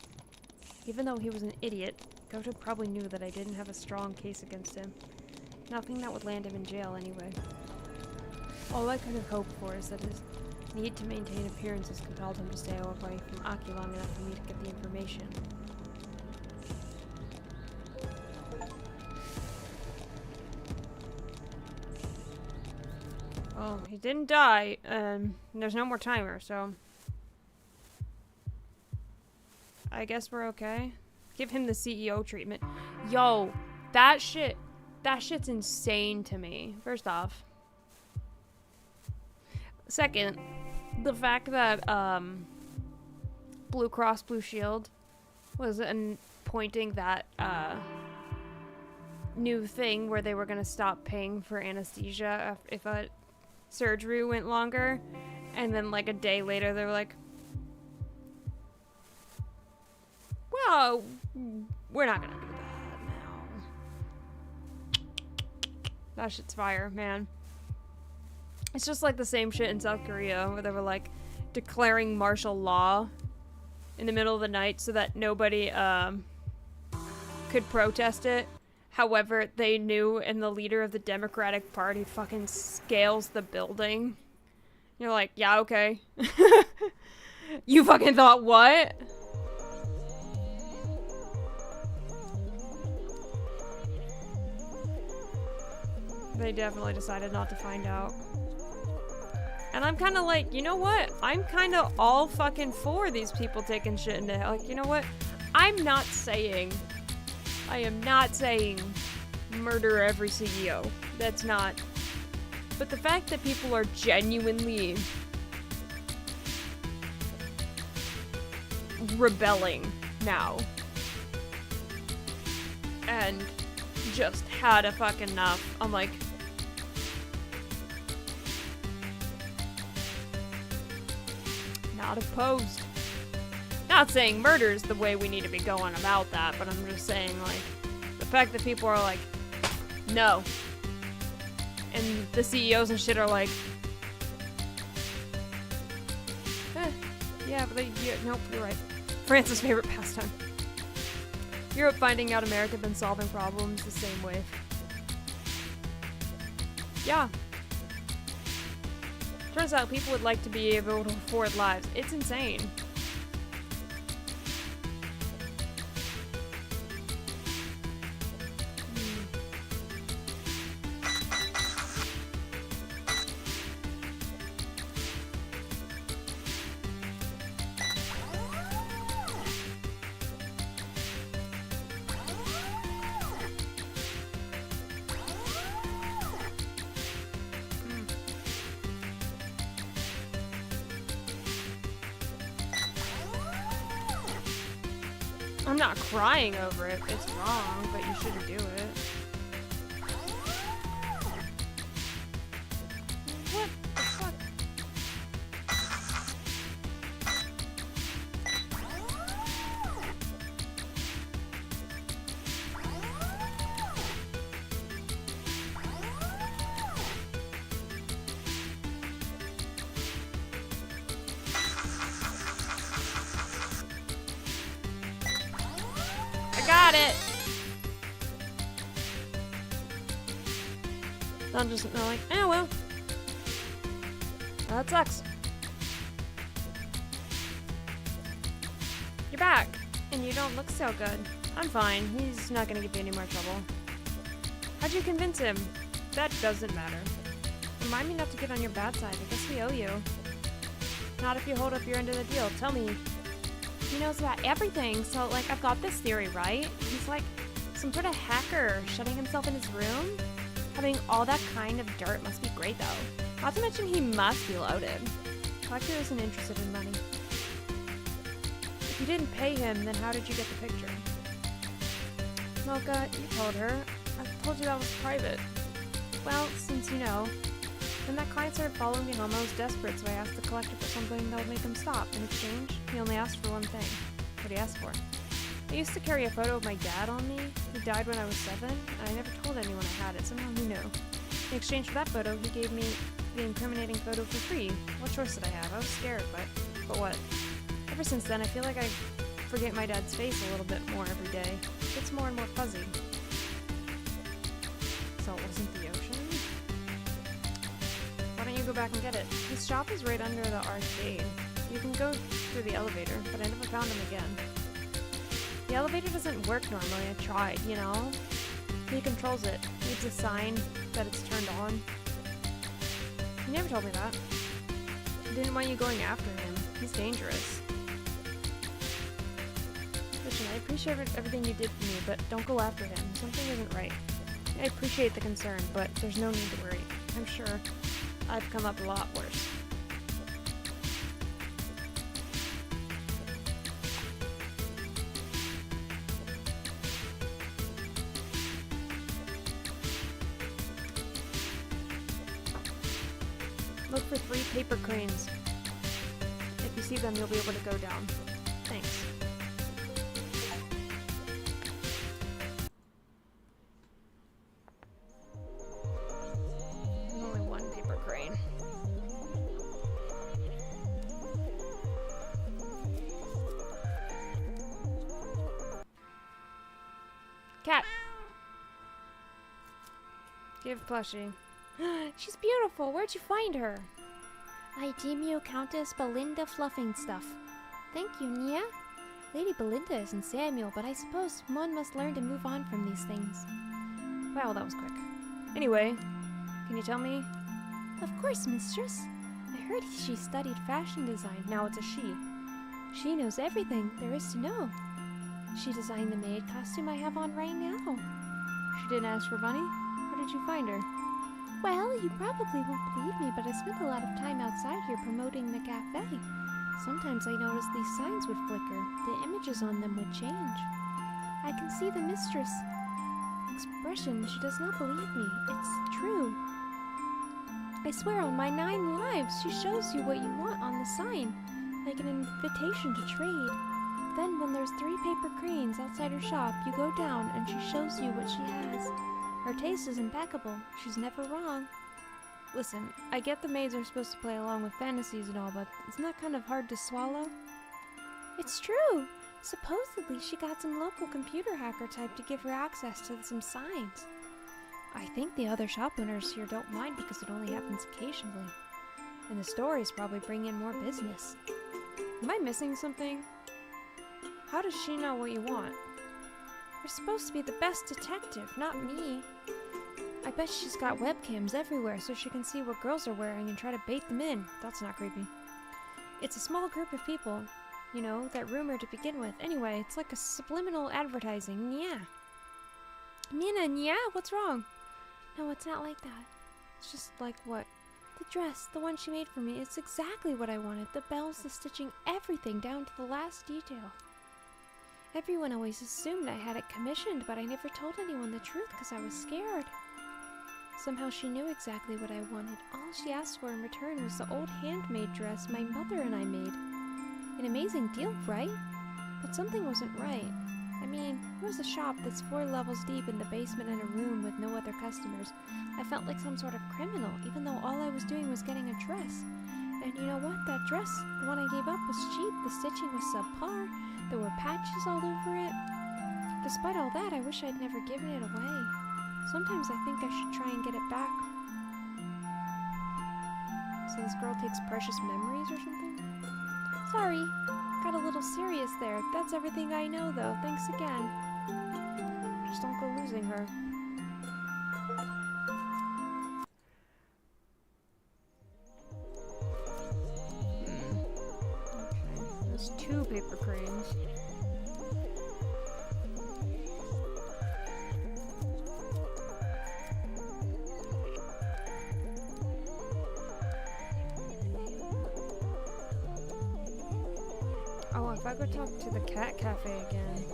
Even though he was an idiot, Goto probably knew that I didn't have a strong case against him. Nothing that would land him in jail anyway. All I could have hoped for is that his need to maintain appearances compelled him to stay away from Aki long enough for me to get the information. Well, he didn't die, there's no more timer, so I guess we're okay. Give him the CEO treatment. Yo, that shit's insane to me, first off. Second, the fact that, Blue Cross Blue Shield was pointing that, new thing where they were gonna stop paying for anesthesia if a surgery went longer, and then like a day later they were like, well, we're not gonna do that now. That shit's fire, man. It's just like the same shit in South Korea where they were like declaring martial law in the middle of the night so that nobody could protest it. However, they knew, and the leader of the Democratic Party fucking scales the building. You're like, yeah, okay. You fucking thought what? They definitely decided not to find out. And I'm kind of like, you know what? I'm kind of all fucking for these people taking shit into hell. Like, you know what? I am not saying murder every CEO. That's not. But the fact that people are genuinely rebelling now and just had a fucking enough, I'm like, not opposed. Not saying murder's the way we need to be going about that, but I'm just saying, like, the fact that people are like, no. And the CEOs and shit are like, yeah, but nope, you're right. France's favorite pastime. Europe finding out America been solving problems the same way. Yeah. Turns out people would like to be able to afford lives. It's insane. I'm not crying over it. It's wrong, but you shouldn't do it. What the fuck? Got it. I'm just like, well. That sucks. You're back, and you don't look so good. I'm fine. He's not gonna give you any more trouble. How'd you convince him? That doesn't matter. Remind me not to get on your bad side. I guess we owe you. Not if you hold up your end of the deal. Tell me. He knows about everything, so, like, I've got this theory, right? He's, like, some sort of hacker shutting himself in his room. Having all that kind of dirt must be great, though. Not to mention he must be loaded. Collector isn't interested in money. If you didn't pay him, then how did you get the picture? Mocha, you told her. I told you that was private. Well, since you know. Then that client started following me home. I was desperate, so I asked the collector for something that would make him stop. In exchange, he only asked for one thing. What he asked for. I used to carry a photo of my dad on me. He died when I was 7, and I never told anyone I had it. Somehow he knew. In exchange for that photo, he gave me the incriminating photo for free. What choice did I have? I was scared, but what? Ever since then, I feel like I forget my dad's face a little bit more every day. It's more and more fuzzy. So it wasn't the ocean? Why don't you go back and get it? His shop is right under the arcade. You can go through the elevator, but I never found him again. The elevator doesn't work normally. I tried, you know? He controls it. Needs a sign that it's turned on. He never told me that. He didn't want you going after him. He's dangerous. Listen, I appreciate everything you did for me, but don't go after him. Something isn't right. I appreciate the concern, but there's no need to worry. I'm sure I've come up a lot worse. Look for 3 paper cranes. If you see them, you'll be able to go down. Thanks. There's only 1 paper crane. Cat! Give plushie. She's beautiful. Where'd you find her? I deem you Countess Belinda Fluffingstuff. Thank you, Nia. Lady Belinda isn't Samuel, but I suppose one must learn to move on from these things. Wow, that was quick. Anyway, can you tell me? Of course, mistress. I heard she studied fashion design. Now it's a she. She knows everything there is to know. She designed the maid costume I have on right now. She didn't ask for money? How did you find her? Well, you probably won't believe me, but I spent a lot of time outside here promoting the cafe. Sometimes I noticed these signs would flicker. The images on them would change. I can see the mistress' expression. She does not believe me. It's true. I swear on my 9 lives, she shows you what you want on the sign, like an invitation to trade. Then when there's 3 paper cranes outside her shop, you go down and she shows you what she has. Her taste is impeccable. She's never wrong. Listen, I get the maids are supposed to play along with fantasies and all, but isn't that kind of hard to swallow? It's true. Supposedly, she got some local computer hacker type to give her access to some signs. I think the other shop owners here don't mind because it only happens occasionally. And the stories probably bring in more business. Am I missing something? How does she know what you want? You're supposed to be the best detective, not me. I bet she's got webcams everywhere so she can see what girls are wearing and try to bait them in. That's not creepy. It's a small group of people, you know, that rumor to begin with. Anyway, it's like a subliminal advertising. Yeah. Nina, yeah? What's wrong? No, it's not like that. It's just like what? The dress, the one she made for me, it's exactly what I wanted. The bells, the stitching, everything down to the last detail. Everyone always assumed I had it commissioned, but I never told anyone the truth because I was scared. Somehow she knew exactly what I wanted. All she asked for in return was the old handmade dress my mother and I made. An amazing deal, right? But something wasn't right. I mean, it was a shop that's 4 levels deep in the basement in a room with no other customers. I felt like some sort of criminal, even though all I was doing was getting a dress. And you know what? That dress, the one I gave up, was cheap. The stitching was subpar. There were patches all over it. Despite all that, I wish I'd never given it away. Sometimes I think I should try and get it back. So this girl takes precious memories or something? Sorry, got a little serious there. That's everything I know, though. Thanks again. Just don't go losing her. Okay, there's 2 paper cranes. Oh, if I go talk to the cat cafe again.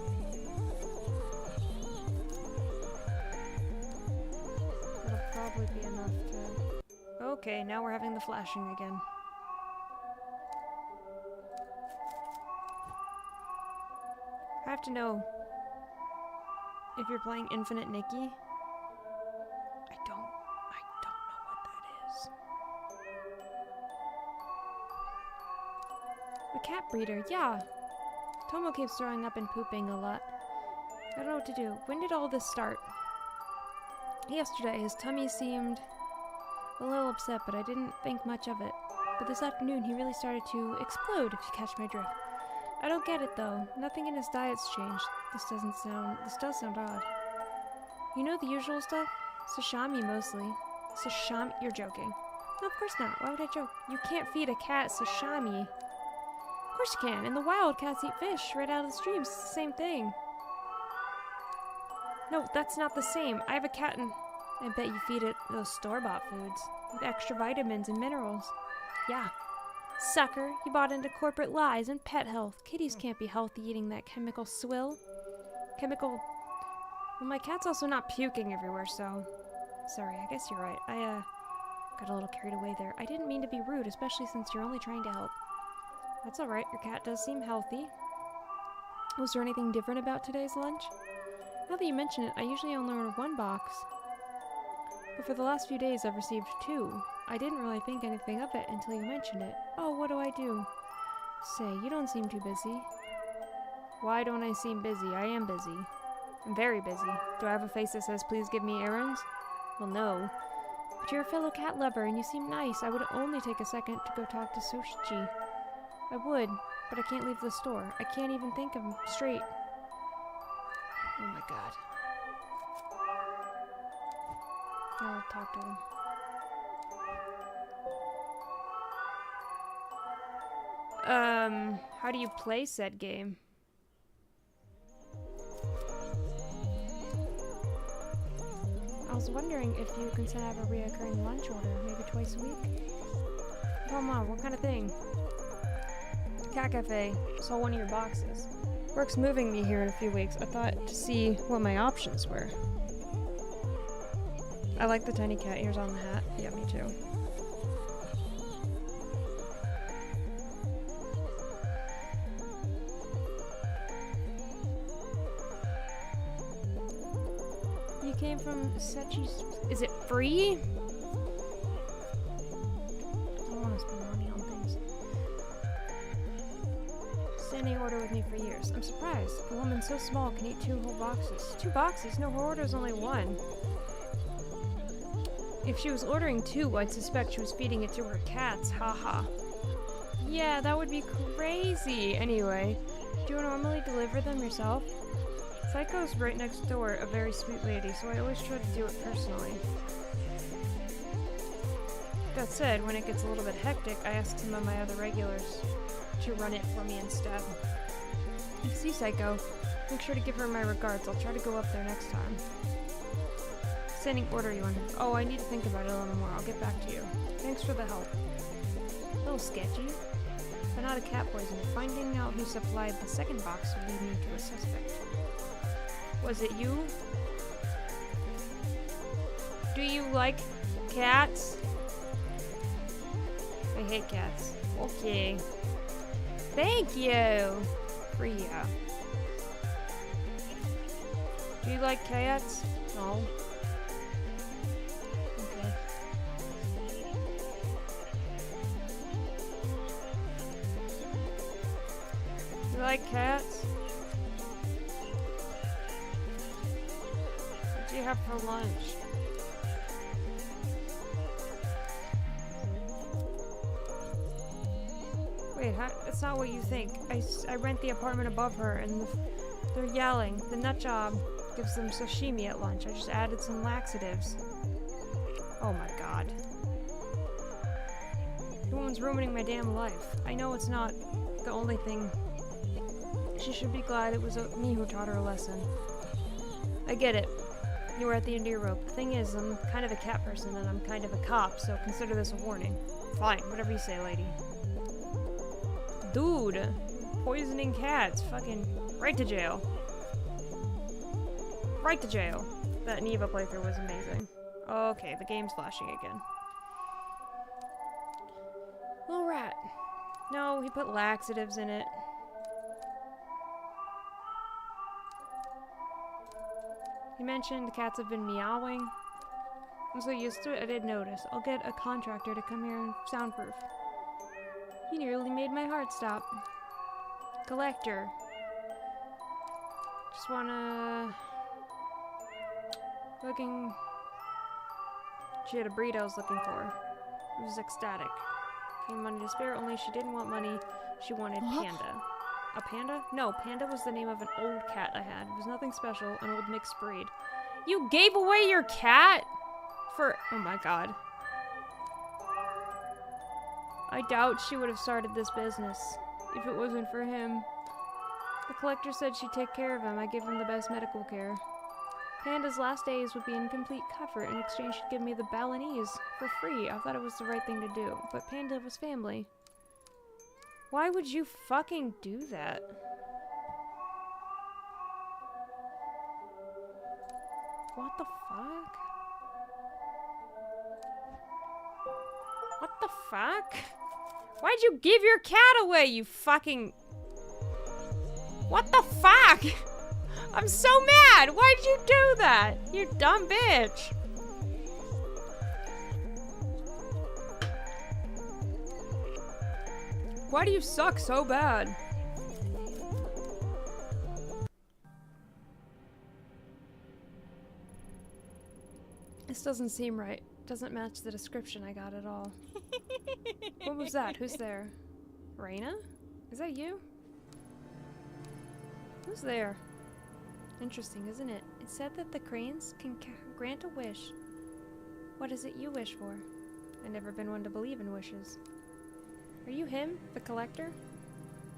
That'll probably be enough to... Okay, now we're having the flashing again. I have to know if you're playing Infinite Nikki. I don't know what that is. cat breeder, yeah. Tomo keeps throwing up and pooping a lot. I don't know what to do. When did all this start? Yesterday, his tummy seemed a little upset, but I didn't think much of it. But this afternoon, he really started to explode, if you catch my drift. I don't get it, though. Nothing in his diet's changed. This does sound odd. You know the usual stuff? Sashimi, mostly. Sashimi? You're joking. No, of course not. Why would I joke? You can't feed a cat sashimi. Of course you can. In the wild, cats eat fish right out of the streams. It's the same thing. No, that's not the same. I have a cat and I bet you feed it those store-bought foods with extra vitamins and minerals. Yeah. Sucker, you bought into corporate lies and pet health. Kitties can't be healthy eating that chemical swill. Well, my cat's also not puking everywhere, so... Sorry, I guess you're right. I, got a little carried away there. I didn't mean to be rude, especially since you're only trying to help. That's alright, your cat does seem healthy. Was there anything different about today's lunch? Now that you mention it, I usually only order one box. But for the last few days, I've received 2. I didn't really think anything of it until you mentioned it. Oh, what do I do? Say, you don't seem too busy. Why don't I seem busy? I am busy. I'm very busy. Do I have a face that says, please give me errands? Well, no. But you're a fellow cat lover, and you seem nice. I would only take a second to go talk to Soshi. I would, but I can't leave the store. I can't even think of him straight. Oh my god. I'll talk to him. How do you play said game? I was wondering if you consider have a reoccurring lunch order, maybe twice a week? Come on, what kind of thing? Cat Cafe. Saw one of your boxes. Work's moving me here in a few weeks. I thought to see what my options were. I like the tiny cat ears on the hat. Yeah, me too. You came from Sechi's... Is it free? I don't want to spend money on things. Standing order with me for years. I'm surprised. A woman so small can eat 2 whole boxes. 2 boxes? No, her order's only 1. If she was ordering 2, I'd suspect she was feeding it to her cats. Haha. Yeah, that would be crazy. Anyway, do you normally deliver them yourself? Psycho's right next door, a very sweet lady, so I always try to do it personally. That said, when it gets a little bit hectic, I ask some of my other regulars to run it for me instead. If you see Psycho, make sure to give her my regards. I'll try to go up there next time. Standing order, you want? Oh, I need to think about it a little more. I'll get back to you. Thanks for the help. A little sketchy, but not a cat poison. Finding out who supplied the second box will lead me to a suspect. Was it you? Do you like cats? I hate cats. Okay. Thank you, Priya. Do you like cats? No. Okay. You like cats? What do you have for lunch? Wait, that's not what you think. I rent the apartment above her, and they're yelling. The nut job gives them sashimi at lunch. I just added some laxatives. Oh my god. The woman's ruining my damn life. I know it's not the only thing. She should be glad it was me who taught her a lesson. I get it. You were at the end of your rope. The thing is, I'm kind of a cat person, and I'm kind of a cop, so consider this a warning. Fine, whatever you say, lady. Dude, poisoning cats, fucking right to jail. Right to jail. That Neva playthrough was amazing. Okay, the game's flashing again. Little rat. No, he put laxatives in it. He mentioned the cats have been meowing. I'm so used to it, I didn't notice. I'll get a contractor to come here and soundproof. You nearly made my heart stop. Collector. Just wanna... Looking... She had a burrito I was looking for. It was ecstatic. Came money to spare, only she didn't want money. She wanted Panda. A panda? No, Panda was the name of an old cat I had. It was nothing special, an old mixed breed. You gave away your cat? For... Oh my god. I doubt she would have started this business if it wasn't for him. The collector said she'd take care of him. I give him the best medical care. Panda's last days would be in complete comfort. In exchange, she'd give me the Balinese for free. I thought it was the right thing to do, but Panda was family. Why would you fucking do that? What the fuck? What the fuck? Why'd you give your cat away, you fucking... What the fuck? I'm so mad! Why'd you do that? You dumb bitch! Why do you suck so bad? This doesn't seem right. Doesn't match the description I got at all. What was that? Who's there? Raina? Is that you? Who's there? Interesting, isn't it? It said that the cranes can grant a wish. What is it you wish for? I've never been one to believe in wishes. Are you him? The collector?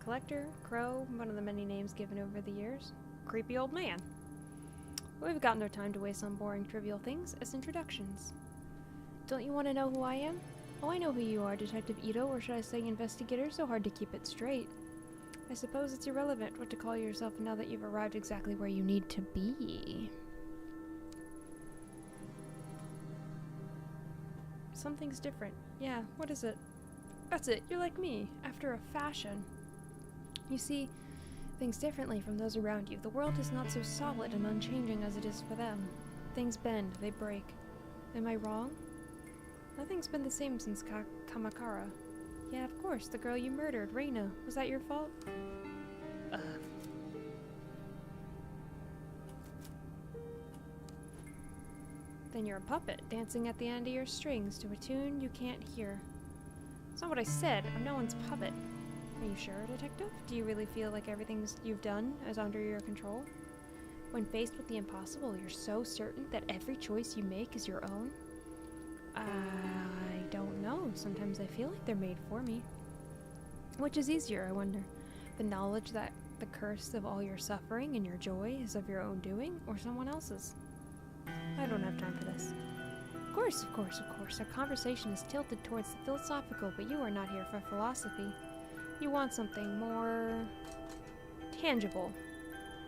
Collector? Crow? One of the many names given over the years. Creepy old man. We've got no time to waste on boring trivial things as introductions. Don't you want to know who I am? Oh, I know who you are, Detective Ito, or should I say investigator? So hard to keep it straight. I suppose it's irrelevant what to call yourself now that you've arrived exactly where you need to be. Something's different. Yeah, what is it? That's it, you're like me, after a fashion. You see things differently from those around you. The world is not so solid and unchanging as it is for them. Things bend, they break. Am I wrong? Nothing's been the same since Kamakara. Yeah, of course, the girl you murdered, Reina. Was that your fault? Then you're a puppet, dancing at the end of your strings to a tune you can't hear. That's not what I said. I'm no one's puppet. Are you sure, Detective? Do you really feel like everything you've done is under your control? When faced with the impossible, you're so certain that every choice you make is your own? I don't know. Sometimes I feel like they're made for me. Which is easier, I wonder? The knowledge that the curse of all your suffering and your joy is of your own doing, or someone else's? I don't have time for this. Of course. Our conversation is tilted towards the philosophical, but you are not here for philosophy. You want something more tangible.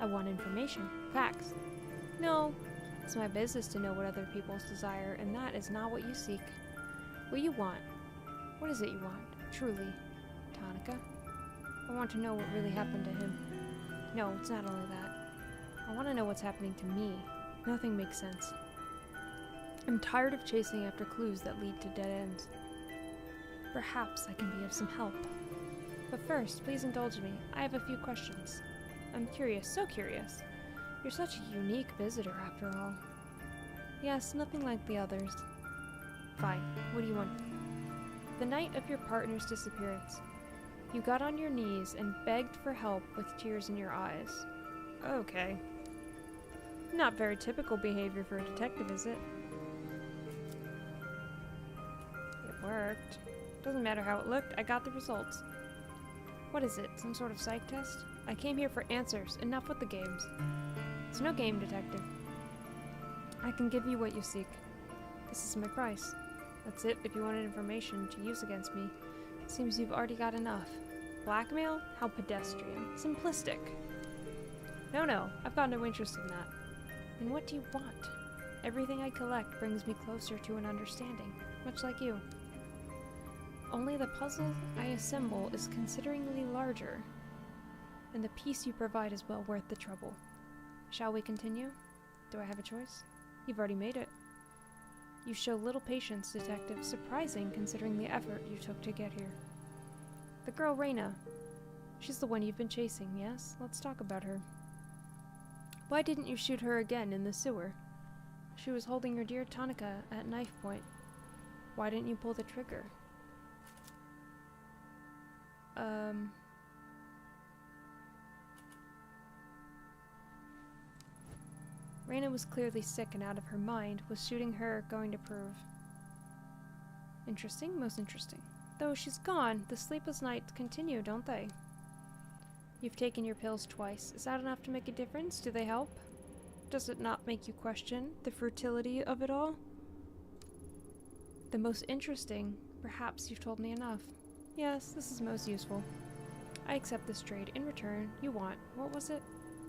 I want information. Facts. No. It's my business to know what other people's desire, and that is not what you seek. What you want. What is it you want, truly, Tonica? I want to know what really happened to him. No, it's not only that. I want to know what's happening to me. Nothing makes sense. I'm tired of chasing after clues that lead to dead ends. Perhaps I can be of some help. But first, please indulge me. I have a few questions. I'm curious, so curious. You're such a unique visitor, after all. Yes, nothing like the others. Fine. What do you want? The night of your partner's disappearance, you got on your knees and begged for help with tears in your eyes. Okay. Not very typical behavior for a detective, is it? It worked. Doesn't matter how it looked, I got the results. What is it? Some sort of psych test? I came here for answers. Enough with the games. It's no game, Detective. I can give you what you seek. This is my price. That's it if you wanted information to use against me. It seems you've already got enough. Blackmail? How pedestrian. Simplistic. No, I've got no interest in that. Then what do you want? Everything I collect brings me closer to an understanding, much like you. Only the puzzle I assemble is consideringly larger, and the piece you provide is well worth the trouble. Shall we continue? Do I have a choice? You've already made it. You show little patience, Detective. Surprising, considering the effort you took to get here. The girl Raina. She's the one you've been chasing, yes? Let's talk about her. Why didn't you shoot her again in the sewer? She was holding your dear Tonica at knife point. Why didn't you pull the trigger? Raina was clearly sick and out of her mind. Was shooting her going to prove? Interesting, most interesting. Though she's gone, the sleepless nights continue, don't they? You've taken your pills twice. Is that enough to make a difference? Do they help? Does it not make you question the fertility of it all? The most interesting. Perhaps you've told me enough. Yes, this is most useful. I accept this trade. In return, you want... What was it?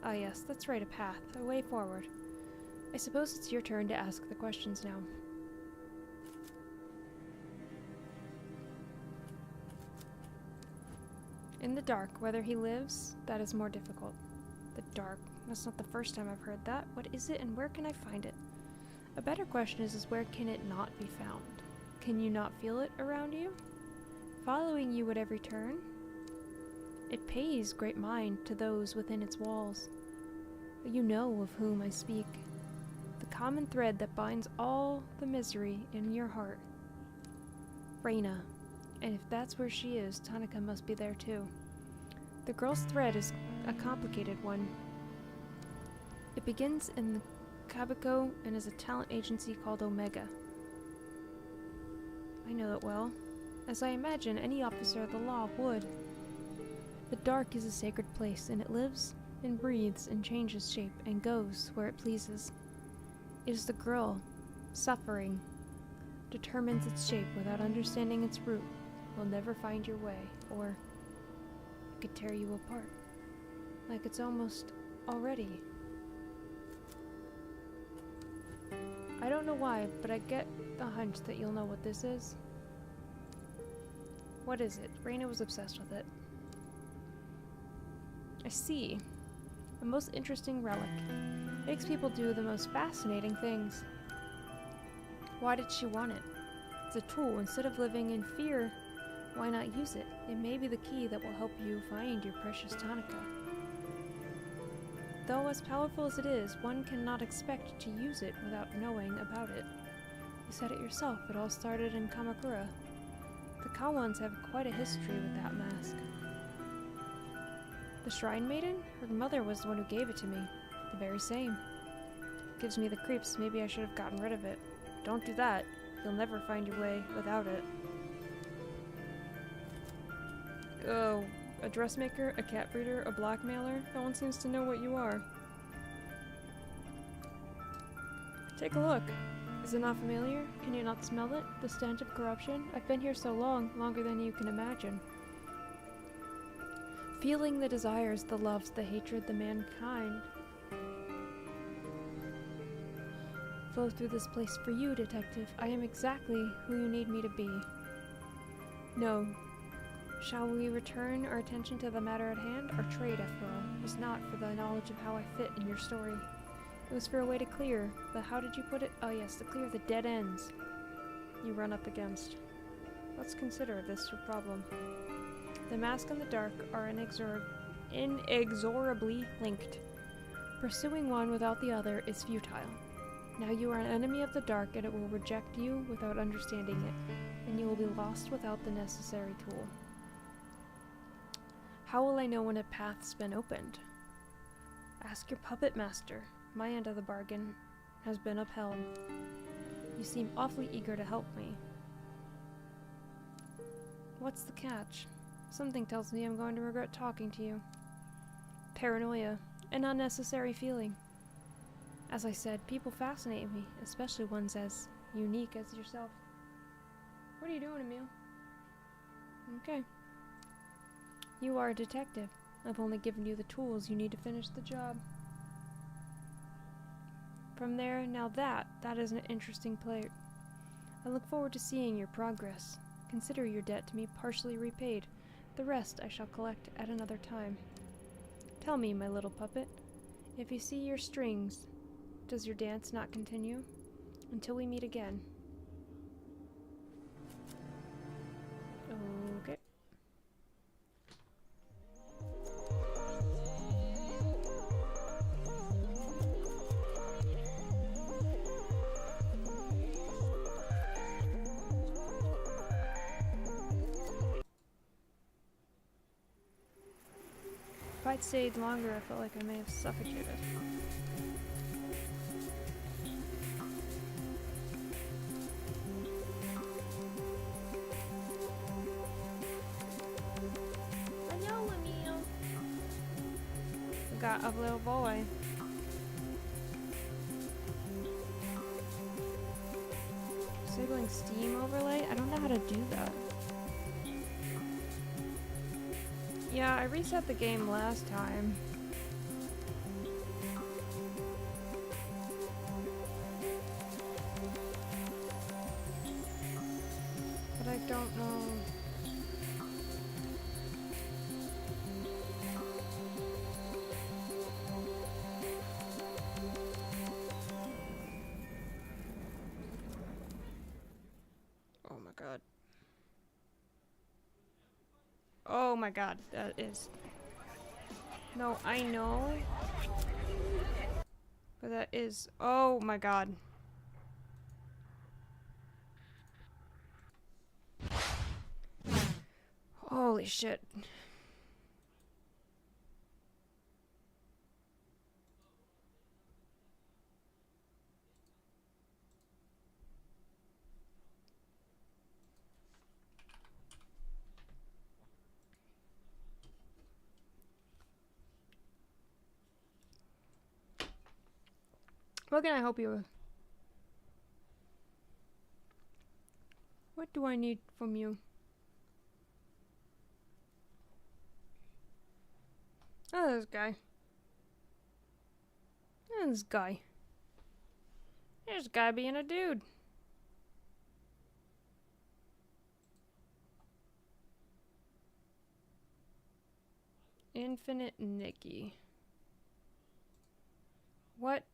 Ah yes, that's right, a path. A way forward. I suppose it's your turn to ask the questions now. In the dark, whether he lives, that is more difficult. The dark. That's not the first time I've heard that. What is it and where can I find it? A better question is where can it not be found? Can you not feel it around you? Following you at every turn? It pays great mind to those within its walls. You know of whom I speak. The common thread that binds all the misery in your heart. Raina. And if that's where she is, Tonica must be there too. The girl's thread is a complicated one. It begins in the Cabico and is a talent agency called Omega. I know it well, as I imagine any officer of the law would. The dark is a sacred place, and it lives and breathes and changes shape and goes where it pleases. It is the girl, suffering, determines its shape without understanding its root, will never find your way, or it could tear you apart, like it's almost already. I don't know why, but I get the hunch that you'll know what this is. What is it? Raina was obsessed with it. I see. A most interesting relic. Makes people do the most fascinating things. Why did she want it? It's a tool. Instead of living in fear, why not use it? It may be the key that will help you find your precious Tonica. Though as powerful as it is, one cannot expect to use it without knowing about it. You said it yourself, it all started in Kamakura. The Kawans have quite a history with that mask. The Shrine Maiden? Her mother was the one who gave it to me. The very same. Gives me the creeps. Maybe I should have gotten rid of it. Don't do that. You'll never find your way without it. Oh, a dressmaker, a cat breeder, a blackmailer? No one seems to know what you are. Take a look. Is it not familiar? Can you not smell it? The stench of corruption? I've been here so long, longer than you can imagine. Feeling the desires, the loves, the hatred, the mankind flow through this place for you, detective. I am exactly who you need me to be. No. Shall we return our attention to the matter at hand? Our trade, after all, was not for the knowledge of how I fit in your story. It was for a way to clear the, how did you put it? Oh yes, to clear the dead ends you run up against. Let's consider this your problem. The mask and the dark are inexorably linked. Pursuing one without the other is futile. Now you are an enemy of the dark, and it will reject you without understanding it, and you will be lost without the necessary tool. How will I know when a path's been opened? Ask your puppet master. My end of the bargain has been upheld. You seem awfully eager to help me. What's the catch? Something tells me I'm going to regret talking to you. Paranoia. An unnecessary feeling. As I said, people fascinate me, especially ones as unique as yourself. What are you doing, Emil? Okay. You are a detective. I've only given you the tools you need to finish the job. From there, now that is an interesting plate. I look forward to seeing your progress. Consider your debt to me partially repaid. The rest I shall collect at another time. Tell me, my little puppet, if you see your strings, does your dance not continue? Until we meet again. Okay. If I'd stayed longer, I felt like I may have suffocated. Hello, Emil. We got a little boy. Disabling Steam overlay? I don't know how to do that. Yeah, I reset the game last time. But I don't know. Oh my god. Oh my god, that is... No, I know. But that is... Oh my god. Holy shit. What can I help you with? What do I need from you? Oh, this guy. And this guy. There's this guy being a dude. Infinite Nikki. What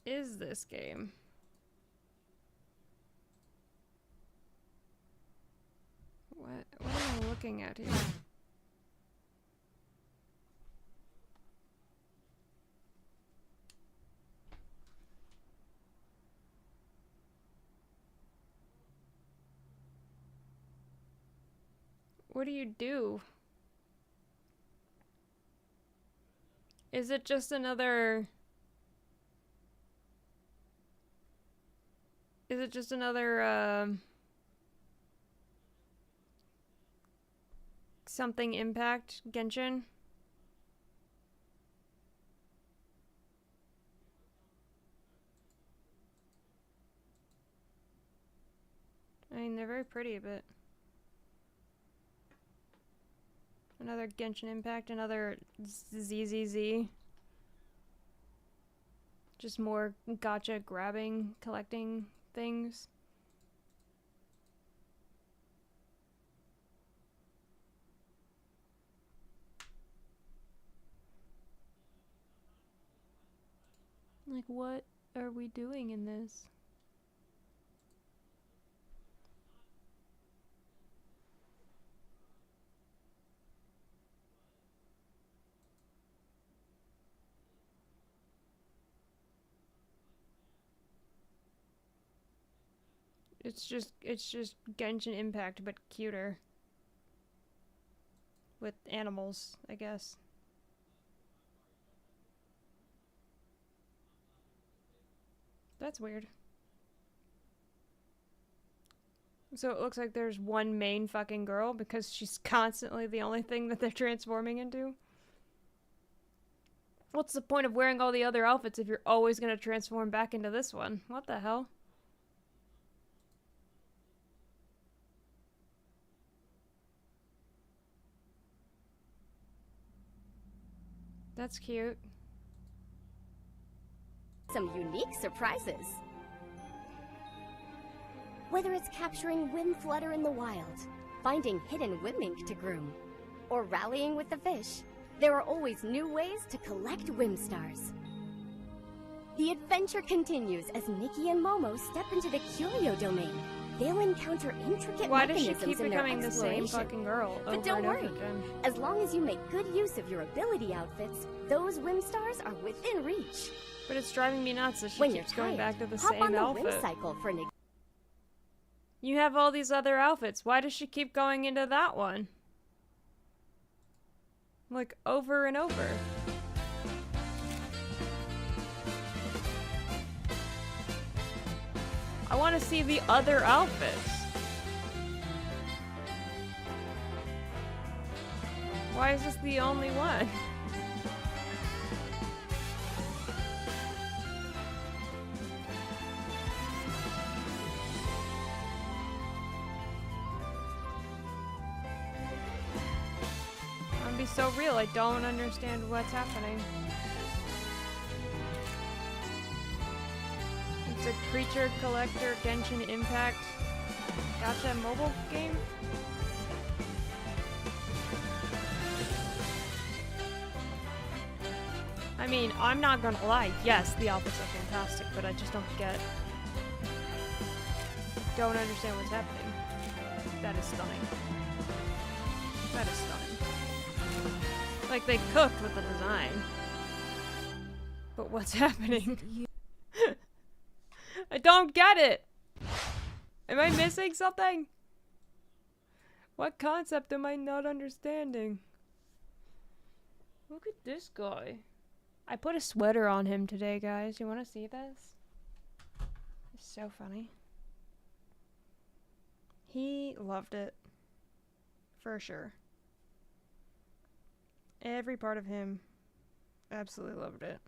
is this game? What am I looking at here? What do you do? Is it just another... Is it just another, something Impact Genshin? I mean, they're very pretty, but... Another Genshin Impact, another ZZZ. Just more gotcha grabbing, collecting things. Like, what are we doing in this? It's just Genshin Impact, but cuter. With animals, I guess. That's weird. So it looks like there's one main fucking girl because she's constantly the only thing that they're transforming into. What's the point of wearing all the other outfits if you're always gonna transform back into this one? What the hell? That's cute. Some unique surprises. Whether it's capturing Windflutter in the wild, finding hidden Wimink to groom, or rallying with the fish, there are always new ways to collect Wimstars. The adventure continues as Nikki and Momo step into the Curio domain. They'll encounter intricate Why does she mechanisms keep in their becoming the same exploration. fucking girl? But over don't and over worry, again? as long as you make good use of your ability outfits, those Wimstars are within reach. But it's driving me nuts that she When you're keeps going tired, back to the hop on same the outfit. Wim cycle for an You have all these other outfits. Why does she keep going into that one? Like, over and over. I want to see the other outfits. Why is this the only one? I'm be so real, I don't understand what's happening. It's a creature collector Genshin Impact gacha mobile game. I mean, I'm not gonna lie, yes, the outfits are fantastic, but I just don't understand what's happening. That is stunning. That is stunning. Like, they cooked with the design. But what's happening? I don't get it! Am I missing something? What concept am I not understanding? Look at this guy. I put a sweater on him today, guys. You want to see this? It's so funny. He loved it. For sure. Every part of him absolutely loved it.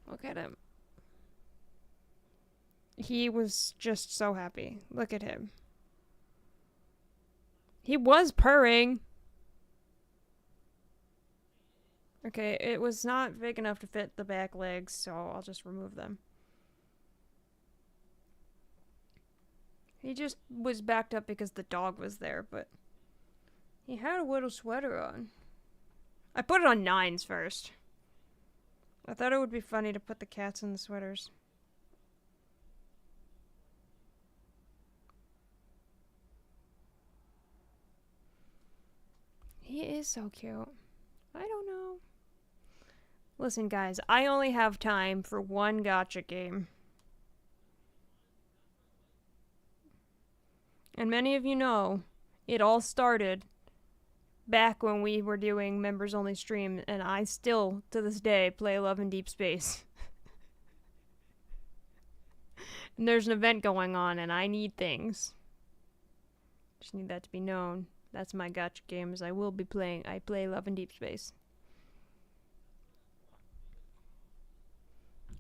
Look at him. He was just so happy. Look at him. He was purring. Okay, it was not big enough to fit the back legs, so I'll just remove them. He just was backed up because the dog was there, but he had a little sweater on. I put it on 9s first. I thought it would be funny to put the cats in the sweaters. He is so cute. I don't know. Listen, guys, I only have time for one gacha game. And many of you know, it all started back when we were doing members-only stream, and I still, to this day, play Love in Deep Space. And there's an event going on, and I need things. Just need that to be known. That's my gacha games I will be playing. I play Love in Deep Space.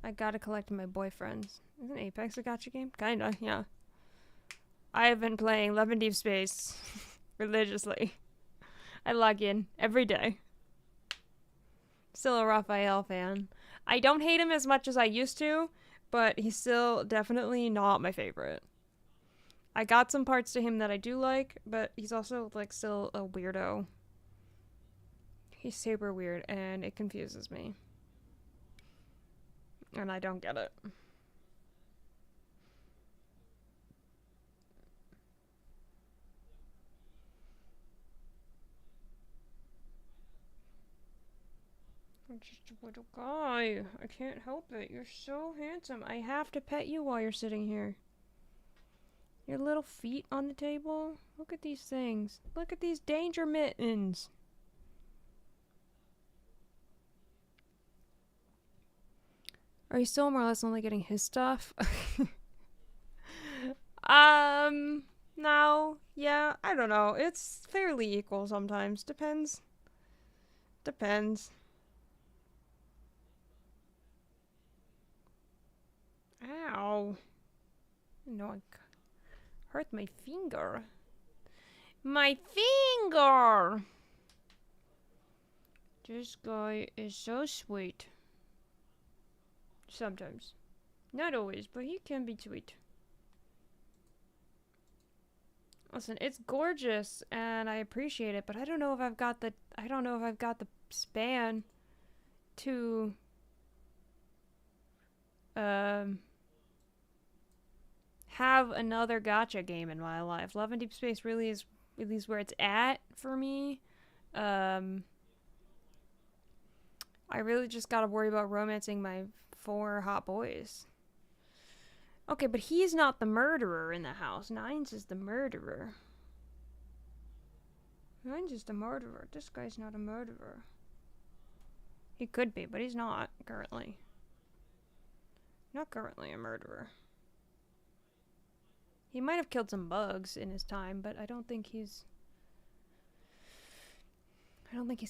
I gotta collect my boyfriends. Isn't Apex a gacha game? Kinda, yeah. I have been playing Love in Deep Space religiously. I log in every day. Still a Raphael fan. I don't hate him as much as I used to, but he's still definitely not my favorite. I got some parts to him that I do like, but he's also, like, still a weirdo. He's super weird, and it confuses me. And I don't get it. I'm just a little guy. I can't help it. You're so handsome. I have to pet you while you're sitting here. Your little feet on the table. Look at these things. Look at these danger mittens. Are you still more or less only getting his stuff? No. Yeah, I don't know. It's fairly equal sometimes. Depends. Depends. Ow. No, I hurt my finger. My finger! This guy is so sweet. Sometimes. Not always, but he can be sweet. Listen, it's gorgeous and I appreciate it, but I don't know if I've got the span to have another gacha game in my life. Love and Deep Space really is where it's at for me. I really just gotta worry about romancing my 4 hot boys. Okay, but he's not the murderer in the house. Nines is the murderer. I'm just a murderer. This guy's not a murderer. He could be, but he's not currently. Not currently a murderer. He might have killed some bugs in his time, but I don't think he's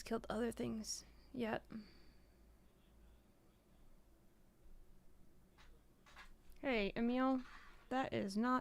killed other things yet. Hey, Emil, that is not